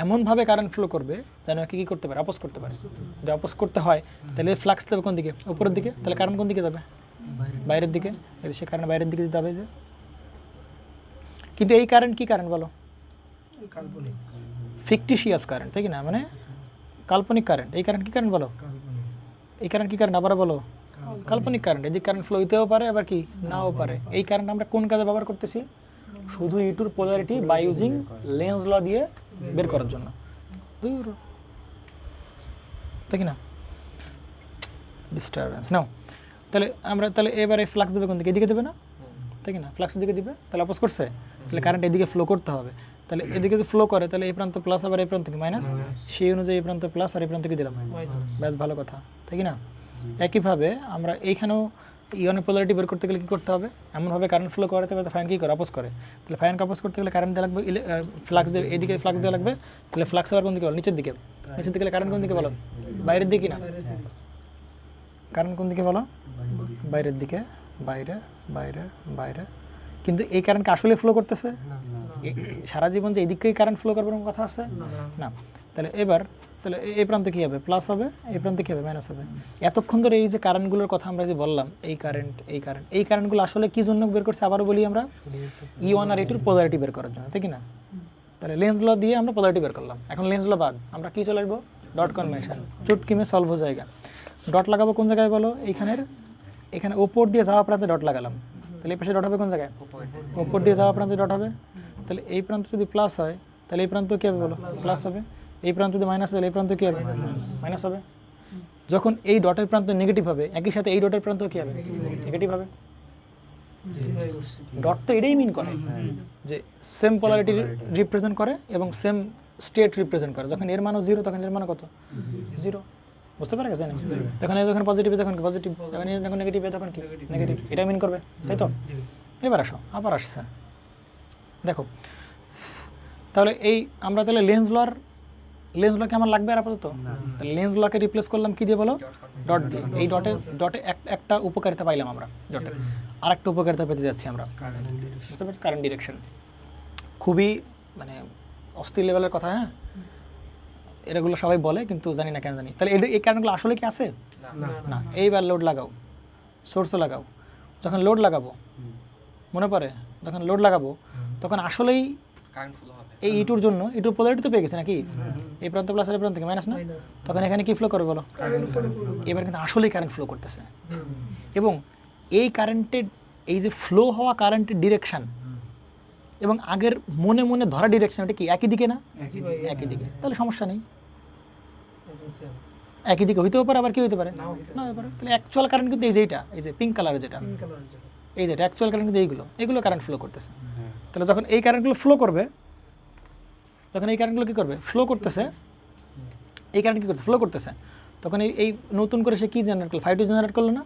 এমনভাবে কারেন্ট ফ্লো করবে যেন কী করতে পারে? অপোজ করতে পারে। যদি অপোজ করতে হয় তাহলে ফ্লাক্স দেবে কোন দিকে? উপরের দিকে। তাহলে কারেন্ট কোন দিকে যাবে? বাইরের দিকে। যদি সে কারেন্ট বাইরের দিকে যেতে হবে যে, কিন্তু এই কারেন্ট কি কারেন্ট বলো? ফিকটিশিয়াস কারেন্ট, তাই কি না? মানে কাল্পনিক কারেন্ট। এই কারেন্ট কি কারেন্ট বলো? এই কারেন্ট কি কারেন্ট আবার বলো? কাল্পনিক কারেন্ট। এদিকে কারেন্ট ফ্লো হইতেও পারে, আবার কি নাও পারে। এই কারেন্ট আমরা কোন কাজে ব্যবহার করতেছি? শুধু E2 polarity by using Lenz law দিয়ে বের করার জন্য, তাই কি না? Disturbance now. তাহলে এবারে ফ্লাক্স দেবে কোন দিকে? এদিকে দেবে না, তাই কি না? ফ্লাক্সের দিকে দিবে, তাহলে অপোজ করছে, তাহলে কারেন্ট এদিকে ফ্লো করতে হবে। তাহলে এদিকে যদি ফ্লো করে তাহলে এই প্রান্ত প্লাস, আবার এই প্রান্ত কি মাইনাস, সেই অনুযায়ী এই প্রান্ত প্লাস আর এই প্রান্ত কি দিলাম ব্যাস, ভালো কথা, তাই কি না? একইভাবে আমরা এইখানেও ইয়নের পোলারিটি বের করতে গেলে কী করতে হবে? এমনভাবে কারেন্ট ফ্লো করাতে হবে ফাইন কী করে? অপোজ করে। তাহলে ফাইন অপোজ করতে গেলে কারেন্ট দেওয়া লাগবে, ফ্লাক্স দিয়ে এদিকে ফ্লাক্স দেওয়া লাগবে। তাহলে ফ্লাক্স আবার কোন দিকে বলো? নিচের দিকে। নিচের দিকে কারেন্ট কোন দিকে বলো? বাইরের দিকে না? কারেন্ট কোন দিকে বলো? বাইরের দিকে। বাইরে বাইরে বাইরে। কিন্তু এই কারেন্টকে আসলে ফ্লো করতেছে? সারা জীবন যে এদিকেই কারেন্ট ফ্লো করবে কথা আছে না। তাহলে তাহলে এই প্রান্তে কী হবে? প্লাস হবে, এই প্রান্তে কী হবে? মাইনাস হবে। এতক্ষণ ধরে এই যে কারেন্টগুলোর কথা আমরা যে বললাম, এই কারেন্টগুলো আসলে কী জন্য বের করছে? আবারও বলি, আমরা E1 আর E2 পোলারিটি বের করার জন্য, তাই কি না? তাহলে লেন্স ল দিয়ে আমরা পোলারিটি বের করলাম। এখন লেন্স ল বাদ আমরা কী চলে আসবো? Dot convention. চুটকিমে সলভ হয়ে জায়গা। ডট লাগাবো কোন জায়গায় বলো? এখানে ওপর দিয়ে যাওয়া প্রান্তে ডট লাগালাম। তাহলে এই পাশে ডট হবে কোন জায়গায়? ওপর দিয়ে যাওয়া প্রান্তে ডট হবে। তাহলে এই প্রান্ত যদি প্লাস হয় তাহলে এই প্রান্ত কী হবে বলো? প্লাস হবে। এই প্রান্ত যদি মাইনাস হয় তাহলে এই প্রান্ত কী হবে? মাইনাস হবে। যখন এই ডটের প্রান্ত নেগেটিভ হবে, একই সাথে এই ডটের প্রান্ত কী হবে? নেগেটিভ হবে। ডট তো এটাই মিন করে যে সেম পোলারিটি রিপ্রেজেন্ট করে এবং সেম স্টেট রিপ্রেজেন্ট করে। যখন এর মানও 0 তখন এর মানও কত? 0। বুঝতে পারা গেছে না? যখন পজিটিভ যখন পজিটিভ, যখন নেগেটিভ তখন কি নেগেটিভ, এটা মিন করবে, তাই তো? এবার আসো, আবার আসছে দেখো। তাহলে আমরা তাহলে লেন্স লকে আমার লাগবে আর আপাতত? তাহলে লেন্স লকে রিপ্লেস করলাম কি দিয়ে বলো? ডট দিয়ে। এই ডটে একটা উপকারিতা পাইলাম আমরা, ডটের আর একটা উপকারিতা পেতে যাচ্ছি আমরা, বুঝতে পারছি? কারেন্ট ডিরেকশন খুবই মানে অস্থির লেভেলের কথা। হ্যাঁ, এগুলো সবাই বলে কিন্তু জানি না কেন জানি। তাহলে এই কারেন্টগুলো আসলে কি আছে? না। এইবার লোড লাগাও, সোর্সও লাগাও। যখন লোড লাগাবো, মনে পড়ে যখন লোড লাগাবো তখন আসলেই এই E2 জন্য E2 পোলারিটি তো পেয়ে গেছে নাকি? এই প্রান্ত প্লাস আর এই প্রান্ত থেকে মাইনাস না? তখন এখানে কি ফ্লো করবে বলো? এবার কিন্তু আসলেই কারেন্ট ফ্লো করতেছে। এবং এই কারেন্টের এই যে ফ্লো হওয়া কারেন্টের ডিরেকশন এবং আগের মনে মনে ধরা ডিরেকশন, এটা কি একই দিকে না? একই দিকে। তাহলে সমস্যা নেই। একই দিকে হইতেও পারে, আবার কি হইতে পারে? না হতে পারে। তাহলে অ্যাকচুয়াল কারেন্ট কিন্তু এই যে পিঙ্ক কালারের যেটা, যেটা অ্যাকচুয়াল কারেন্ট কিন্তু এইগুলো কারেন্ট ফ্লো করতেছে। তাহলে যখন এই কারেন্টগুলো ফ্লো করবে, তখন এই কারেন্টগুলো কী করবে? ফ্লো করতেছে এই কারেন্ট কী করছে, ফ্লো করতেছে। তখন এই নতুন করে সে কী জেনারেট করলো, φ2 জেনারেট করলো না,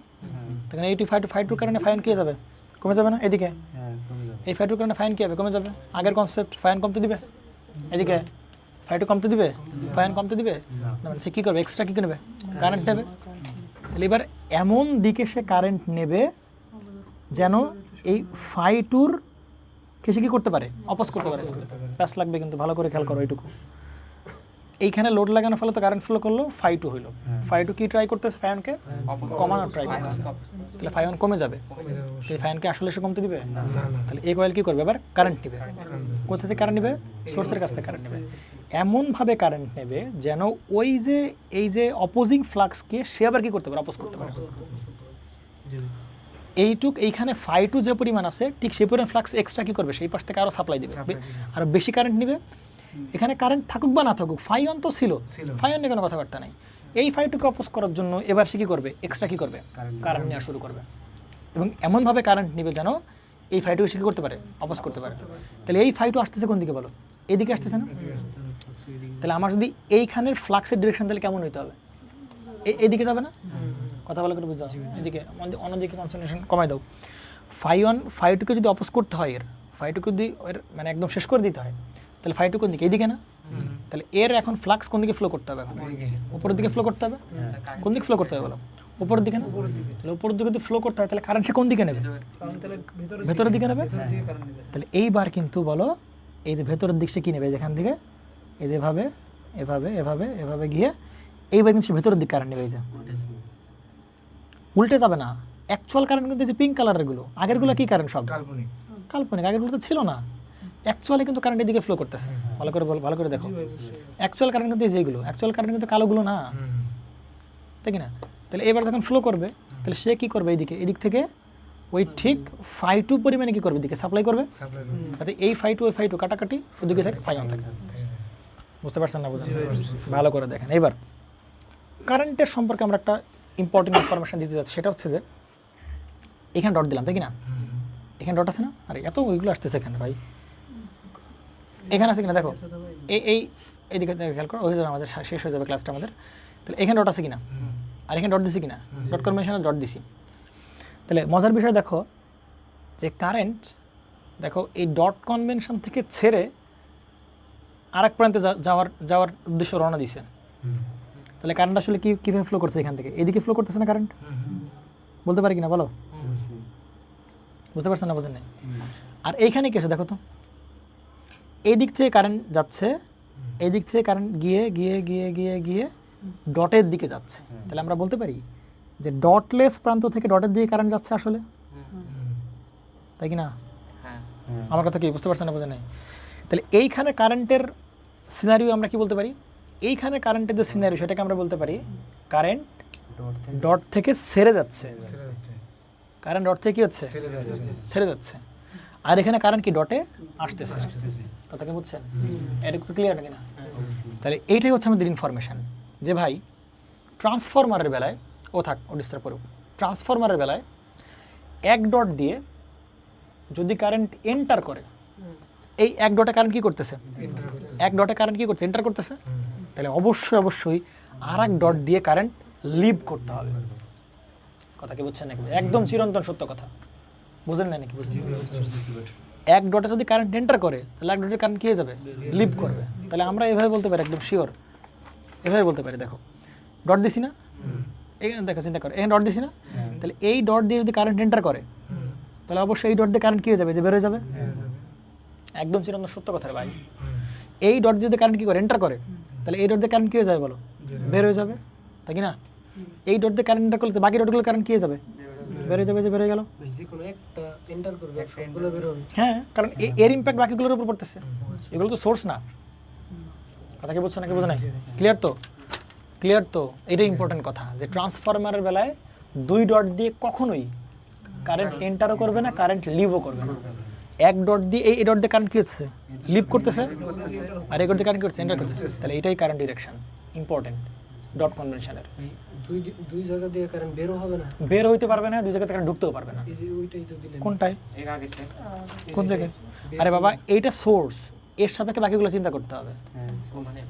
তখন এই φ2 কারণে φ1 কী যাবে, কমে যাবে না, এদিকে এই φ2 কারণে φ1 কী হবে, কমে যাবে। আগের কনসেপ্ট, φ1 কমতে দিবে, এদিকে φ2 কমতে দিবে, φ1 কমতে দিবে না, মানে সে কী করবে, এক্সট্রা কী নেবে, কারেন্ট নেবে। তাহলে এবার এমন দিকে সে কারেন্ট নেবে যেন এই φ2-র কে সে কী করতে পারে, অপোজ করতে পারে। প্যাস লাগবে কিন্তু, ভালো করে খেয়াল করো এইটুকু। এইখানে লোড লাগানোর ফলে তো কারেন্ট ফ্লো করলো, φ2 হইলো, φ2 কি ট্রাই করতেছে, φ1-কে কমানোর ট্রাই করতেছে, তাহলে φ1 কমে যাবে। তাহলে φ1-কে আসলে সে কমতে দিবে, তাহলে এই কয়েল কী করবে, এবার কারেন্ট নেবে। কোথা থেকে কারেন্ট নেবে, সোর্সের কাছ থেকে কারেন্ট নেবে। এমনভাবে কারেন্ট নেবে যেন ওই যে এই যে অপোজিং ফ্লাক্সকে সে আবার কী করতে পারে, অপোজ করতে পারে। এইখানে φ2 যে পরিমাণ আছে ঠিক সেই পরিমাণ ফ্লাক্স এক্সট্রা কী করবে, সেই পাশ থেকে আরও সাপ্লাই দেবে, আরও বেশি কারেন্ট নেবে। এখানে কারেন্ট থাকুক বা না থাকুক, φ1 তো ছিল, φ1 নিয়ে কোনো কথাবার্তা নাই। এই φ2-কে অপোজ করার জন্য এবার সে কী করবে, এক্সট্রা কী করবে, কারেন্ট নেওয়া শুরু করবে। এবং এমনভাবে কারেন্ট নেবে যেন এই φ2-কে সে কী করতে পারে, অপোজ করতে পারে। তাহলে এই φ2 আসতেছে কোন দিকে বলো, এদিকে আসতেছে না? তাহলে আমার যদি এইখানের ফ্লাক্সের ডিরেকশন তাহলে কেমন হইতে হবে, এইদিকে যাবে না? কথা ভালো করে বুঝাও, এদিকে, অন্যদিকে কনসেন্ট্রেশন কমাই দাও। φ2-কে যদি অপোজ করতে হয়, φ2-কে যদি মানে একদম শেষ করে দিতে হয়, তাহলে φ2 কোন দিকে, এইদিকে না? তাহলে এর এখন ফ্লাক্স কোন দিকে ফ্লো করতে হবে, এখন উপরের দিকে ফ্লো করতে হবে। কোন দিকে ফ্লো করতে হবে বলো, উপরের দিকে না? তাহলে উপরের দিকে যদি ফ্লো করতে হয় তাহলে কারেন্ট সে কোন দিকে নেবে, ভেতরের দিকে নেবে। তাহলে এইবার কিন্তু বলো, এই যে ভেতরের দিক সে কী নেবে, যেখান থেকে এই যে এভাবে এভাবে এভাবে এভাবে গিয়ে এইবার কিন্তু সে ভেতরের দিক কারেন্ট নেবে। এই যে উল্টে যাবে না, অ্যাকচুয়াল কারেন্ট কিন্তু যে পিঙ্ক কালারের গুলো, আগেরগুলো কি কারেন্ট, সব কাল্পনিক, আগেরগুলো তো ছিল না। অ্যাকচুয়ালি কিন্তু কারেন্ট এদিকে ফ্লো করতেছে, ভালো করে দেখো। অ্যাকচুয়াল কারেন্ট কিন্তু যেগুলো, অ্যাকচুয়াল কারেন্ট কিন্তু কালোগুলো না, তাই কি না? তাহলে এবার যখন ফ্লো করবে তাহলে সে কী করবে, এদিক থেকে ওই ঠিক φ2 পরিমাণে কী করবে, দিকে সাপ্লাই করবে, যাতে এই φ2 ওই φ2 কাটাকাটি শুধু কি থাকে, φ1 থাকে। বুঝতে পারছেন না? বুঝেন, ভালো করে দেখেন। এবার কারেন্টের সম্পর্কে আমরা একটা ইম্পর্টেন্ট ইনফরমেশন দিতে যাচ্ছি, সেটা হচ্ছে যে এখানে ডট দিলাম, তাই কি না? এখানে ডট আছে না? আরে এত ওইগুলো আসতেছে এখানে ভাই, এখানে আছে কিনা দেখো, এইদিকে খেয়াল করো, হয়ে যাবে আমাদের, শেষ হয়ে যাবে ক্লাসটা আমাদের। তাহলে এখানে ডট আছে কিনা, আর এখানে ডট দিছি কিনা, ডট কনভেনশনে ডট দিছি। তাহলে মজার বিষয় দেখো যে কারেন্ট, দেখো এই ডট কনভেনশন থেকে ছেড়ে আরেক প্রান্তে যাওয়ার উদ্দেশ্য রওনা দিছে। তাহলে কারেন্ট আসলে কীভাবে ফ্লো করছে, এখান থেকে এদিকে ফ্লো করতেছে না কারেন্ট, বলতে পারি কিনা বলো? বুঝতে পারছেন না? বোঝেন নাই? আর এইখানে কি আছে দেখো তো, এই দিক থেকে কারেন্ট যাচ্ছে, এই দিক থেকে কারেন্ট গিয়ে গিয়ে গিয়ে গিয়ে গিয়ে ডটের দিকে যাচ্ছে। তাহলে আমরা বলতে পারি যে ডটলেস প্রান্ত থেকে ডটের দিকে কারেন্ট যাচ্ছে আসলে, তাই কি না? আমার কথা কি বুঝতে পারছেন না? বোঝেন নাই? তাহলে এইখানে কারেন্টের সিনারিও আমরা কি বলতে পারি, এইখানে কারেন্টের যে সিনারিও সেটাকে আমরা বলতে পারি কারেন্ট ডট থেকে ছেড়ে যাচ্ছে। কারেন্ট ডট থেকে কি হচ্ছে, ছেড়ে যাচ্ছে। আর এখানে কারেন্ট কি ডটে আসতেছে। কথা কি বুঝছেন? এটা তো ক্লিয়ার নাকি না? তাহলে এইটাই হচ্ছে আমাদের ইনফরমেশন যে ভাই ট্রান্সফরমারের বেলায়, ও থাক ও ডিস্টার্ব করুক, ট্রান্সফরমারের বেলায় এক ডট দিয়ে যদি কারেন্ট এন্টার করে, এই এক ডটে কারেন্ট কি করতেছে, এক ডটে কারেন্ট কি করছে, এন্টার করতেছে। তাহলে অবশ্যই আর এক ডট দিয়ে কারেন্ট লিভ করতে হবে। কথা কি বুঝছেন নাকি? একদম চিরন্তন সত্য কথা, বুঝেন না নাকি? বুঝেন? এক ডটে যদি কারেন্ট এন্টার করে তাহলে এক ডটে কারেন্ট কি হয়ে যাবে, লিভ করবে। তাহলে আমরা এভাবে বলতে পারি, একদম শিওর এভাবে বলতে পারি। দেখো ডট দিছি না, এখানে দেখো চিন্তা করো, এখানে ডট দিছি না, তাহলে এই ডট দিয়ে যদি কারেন্ট এন্টার করে তাহলে অবশ্যই এই ডট দিয়ে কারেন্ট কি হয়ে যাবে, যে বের হয়ে যাবে। একদম চিরন্তন সত্য কথা ভাই। এই ডট যদি কারেন্ট কি করে, এন্টার করে, তাহলে এই ডট দিয়ে কারেন্ট কি হয়ে যাবে বলো, বের হয়ে যাবে, তাই কি না? এই ডট দিয়ে কারেন্ট এন্টার করলে বাকি ডটগুলো কারেন্ট কি হয়ে যাবে, বের হয়ে যাবে, যে বের হয়ে গেল। হ্যাঁ, কারণ এর ইম্প্যাক্ট বাকিগুলোর উপর পড়তেছে, এগুলো তো সোর্স না। কথা কি বুঝছো নাকি বুঝো নাই? ক্লিয়ার তো? ক্লিয়ার তো? এটাই ইম্পর্টেন্ট কথা যে ট্রান্সফরমারের বেলায় দুই ডট দিয়ে কখনোই কারেন্ট এন্টারও করবে না, কারেন্ট লিভও করবে না। এক ডট দিয়ে এই ডট দিয়ে কারেন্ট কি হচ্ছে, লিভ করতেছে, আর এই ডট দিয়ে কারেন্ট কি হচ্ছে, এন্টার করতেছে। তাহলে এটাই কারেন্ট ডিরেকশন, ইম্পর্টেন্ট ডট কনভেনশনের। দুই জায়গা দিয়ে কারেন্ট বেরও হবে না, বের হইতে পারবে না, দুই জায়গা থেকে কারেন্ট ঢুকতেও পারবে না। এই যে ওইটাই তো দিলেন। কোনটায়, কোন জায়গায়? আরে বাবা এইটা সোর্স, এর সাপেক্ষে বাকিগুলো চিন্তা করতে হবে। মানে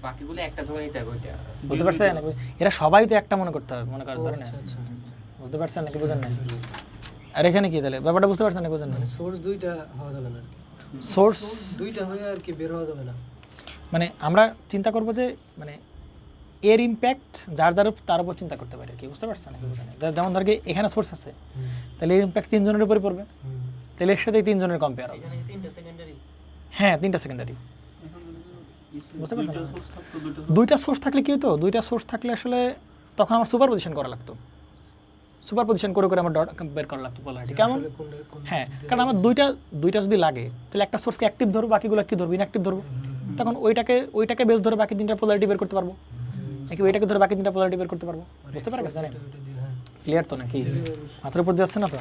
বাকিগুলো একটা ধরে নিতে হবে ওইটা। বুঝতে পারছেন? এরা সবাই তো একটা মনে করতে হবে, মনে করেন ধরেন। আচ্ছা আচ্ছা বুঝতে পারছেন নাকি বুঝেন না? আর এখানে কি তাহলে ব্যাপারটা বুঝতে পারছেন নাকি বুঝেন না? সোর্স দুইটা হওয়া যাবে না সোর্স দুইটা হয়ে আর কি বের হওয়া যাবে না মানে আমরা চিন্তা করবো যে মানে এর ইম্প্যাক্ট যার যার তার উপর চিন্তা করতে পারি আর কি। বুঝতে পারছেন নাকি বুঝেন না? যেমন ধর কি এখানে সোর্স আছে, তাহলে এর ইম্প্যাক্ট 3 জনের উপরে পড়বে, তাহলে এর সাথে 3 জনের কম্পেয়ার হবে। এখানে 3টা সেকেন্ডারি। হ্যাঁ 3টা সেকেন্ডারি। বুঝতে পারছেন? দুইটা সোর্স থাকলে কি হতো, দুইটা সোর্স থাকলে আসলে তখন আমার সুপার পজিশন করা লাগতো, সুপার পজিশন করে করে আমার ডট বের করা লাগতো পোলারিটি কেমন। আসলে কোন হ্যাঁ, কারণ আমার দুইটা যদি লাগে তাহলে একটা সোর্সকে অ্যাক্টিভ ধরবো, বাকিগুলো কি ধরবো, ইনঅ্যাক্টিভ ধরবো। তখন ওইটাকে বেস ধরে বাকি 3টা পোলারিটি বের করতে পারবো, নাকি ওইটাকে ধরে বাকি 3টা পোলারিটি বের করতে পারবো। বুঝতে পারছেন? জানেন ক্লিয়ার তো নাকি? মাথার উপর যাচ্ছে না তো?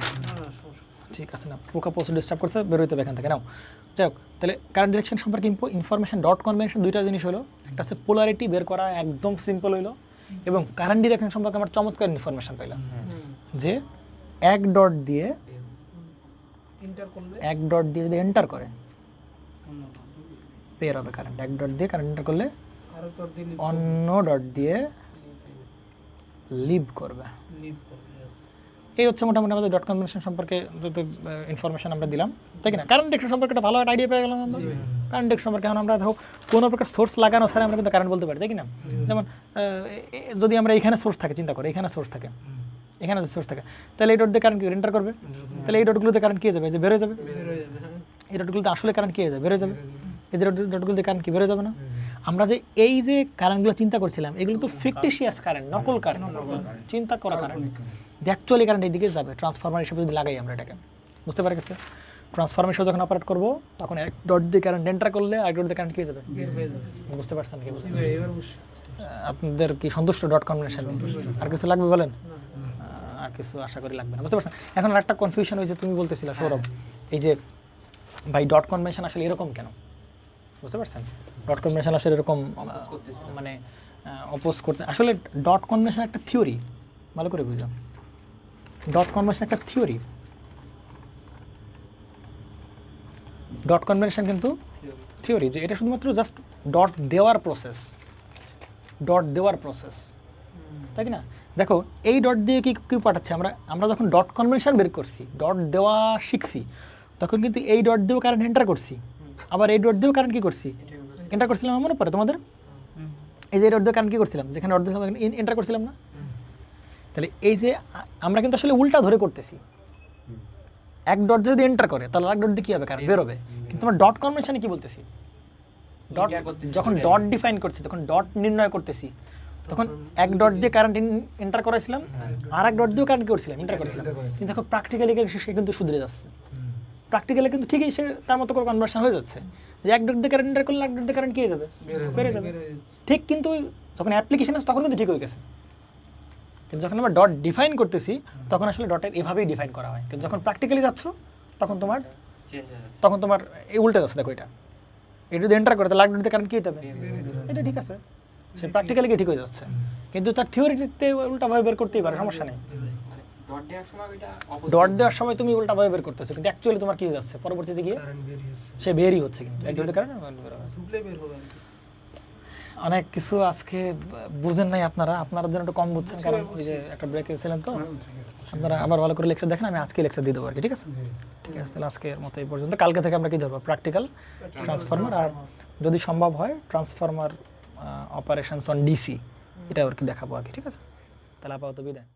ঠিক আছে না, পোকা পোস্ট ডিস্টার্ব করছে, বের হইতে হবে এখান থেকে। নাও যাই হোক, তাহলে কারেন্ট ডিরেকশন সম্পর্কে ইনফরমেশন ডট কনভেনশন দুইটা জিনিস হলো, একটা হচ্ছে পোলারিটি বের করা একদম সিম্পল হইলো, এবং কারেন্ট ডিরেকশন সম্পর্কে আমার চমৎকার ইনফরমেশন পাইলাম যে এক ডট দিয়ে যদি এন্টার করে বের হবে কারেন্ট। এক ডট দিয়ে কারেন্ট এন্টার করলে আরো ডট দিয়ে অন্য ডট দিয়ে লিভ করবে। লিভ করবে। এই হচ্ছে মোটামুটি আমাদের ডট কনভেনশন সম্পর্কে যত ইনফরমেশন আমরা দিলাম, তাই না? কারেন্ট ডিরেকশন সম্পর্কে একটা ভালো একটা আইডিয়া পেয়ে গেলাম আমরা। কারেন্ট ডিরেকশন সম্পর্কে এখন আমরা ধরো কোনো প্রকার সোর্স লাগানো ছাড়া আমরা কিন্তু কারেন্ট বলতে পারি, তাই না? যেমন যদি আমরা এখানে সোর্স থাকে, চিন্তা করি এখানে সোর্স থাকে, এখানে যদি সোর্স থাকে, তাহলে এই ডট দিয়ে কারেন্ট কি এন্টার করবে, তাহলে এই ডটগুলোতে কারেন্ট কি হয়ে যাবে, এই যে বের হয়ে যাবে। এই ডটগুলোতে আসলে কারেন্ট কি হয়ে যাবে, বের হয়ে যাবে। এই যে ডটগুলোতে কারেন্ট কি বের হয়ে যাবে না? আমরা যে এই যে কারেন্টগুলো চিন্তা করছিলাম, এগুলো তো ফিকটিশিয়াস কারেন্ট, নকল কারেন্ট, চিন্তা করা কারেন্ট। অ্যাকচুয়ালি কারেন্ট এই দিকে যাবে, ট্রান্সফরমার হিসেবে যদি লাগাই আমরা এটাকে। বুঝতে পারা গেছে? ট্রান্সফরমার হিসেবে যখন অপারেট করবো, তখন এক ডট দিয়ে কারেন্ট এন্টার করলে আর ডট দিয়ে কারেন্ট কি হয়ে যাবে, বের হয়ে যাবে। বুঝতে পারছেন কি? বুঝতে এবার বুঝছি। আপনাদের কি সন্তুষ্ট ডট কনভেনশন? আর কিছু লাগবে বলেন? আর কিছু আশা করি লাগবে না। বুঝতে পারছেন? এখন আর একটা কনফিউশন হয়েছে, তুমি বলতেছিলা সৌরভ, এই যে ভাই ডট কনভেনশন আসলে এরকম কেন? বুঝতে পারছেন? ডট কনভেনশন আসলে এরকম মানে অপোজ করতে, আসলে ডট কনভেনশন একটা থিওরি, ভালো করে বুঝলাম। ডট কনভেনশন একটা থিওরি। ডট কনভেনশন কিন্তু থিওরি, যে এটা শুধুমাত্র জাস্ট ডট দেওয়ার প্রসেস, তাই কি না? দেখো এই ডট দিয়ে কি পাঠাচ্ছে, আমরা যখন ডট কনভেনশন বের করছি, ডট দেওয়া শিখছি, তখন কিন্তু এই ডট দিয়েও কারেন্ট এন্টার করছি, আবার এই ডট দিয়েও কারেন্ট কি করছি, এন্টার করছিলাম। মনে পড়ে তোমাদের? এই যে ডট দিয়ে কারেন্ট কি করছিলাম, যেখানে ডট দিয়েছিলাম এন্টার করছিলাম না? তাহলে এই যে আমরা কিন্তু আসলে উল্টা ধরে করতেছি। এক ডট যদি এন্টার করে, তাহলে এক ডট দিয়ে কি হবে, কারেন্ট বের হবে। কিন্তু আমরা ডট কনভেনশনে কি বলতেছি, ডট যখন ডট ডিফাইন করছি, যখন ডট নির্ণয় করতেছি, তখন এক ডট দিয়ে কারেন্ট এন্টার করেছিলাম, আর এক ডট দিয়েও কারেন্ট কি করছিলাম, এন্টার করছিলাম। কিন্তু দেখো প্র্যাকটিক্যালি সে কিন্তু শুধরে যাচ্ছে, প্র্যাকটিক্যালি কিন্তু ঠিকই সে তার মতো করে কনভার্সন হয়ে যাচ্ছে, যে এক ডট দিয়ে কারেন্ট এন্টার করলে এক ডট দিয়ে কারেন্ট কি হয়ে যাবে, বেড়ে যাবে। ঠিক, কিন্তু যখন অ্যাপ্লিকেশন আছে তখন কিন্তু ঠিক হয়ে গেছে। কিন্তু যখন আমরা ডট ডিফাইন করতেছি, তখন আসলে ডটের এভাবেই ডিফাইন করা হয়। কিন্তু যখন প্র্যাকটিক্যালি যাচ্ছ, তখন তোমার এই উল্টে যাচ্ছে। দেখো এটা যদি এন্টার করে, তাহলে এক ডট দিয়ে কারেন্ট কি হতে হবে, এটা ঠিক আছে, সে প্র্যাকটিক্যালি ঠিক হয়ে যাচ্ছে। কিন্তু তার থিওরিতে উল্টাভাবে বের করতেই পারে, সমস্যা নেই। ডট দেওয়ার সময় তুমি উল্টাভাবে বের করতেছো, কিন্তু অ্যাকচুয়ালি তোমার কি হয়ে যাচ্ছে, পরবর্তীতে গিয়ে সে বেরই হচ্ছে, কিন্তু এক ডট দিয়ে কারেন্ট বের হবে। অনেক কিছু আজকে বুঝেন নাই আপনারা যেন একটু কম বুঝছেন, কারণ ওই যে একটা ব্রেকে ছিলেন, তো আপনারা আবার ভালো করে লেকচার দেখেন, আমি আজকে লেকচার দিয়ে দেবো আর কি। ঠিক আছে, ঠিক আছে, তাহলে আজকের মতো এই পর্যন্ত। কালকে থেকে আমরা কি ধরবো, প্র্যাকটিক্যাল ট্রান্সফরমার, আর যদি সম্ভব হয় ট্রান্সফরমার অপারেশনস অন ডিসি, এটা আর কি দেখাবো আর কি। ঠিক আছে, তাহলে আপাতত বিদায়।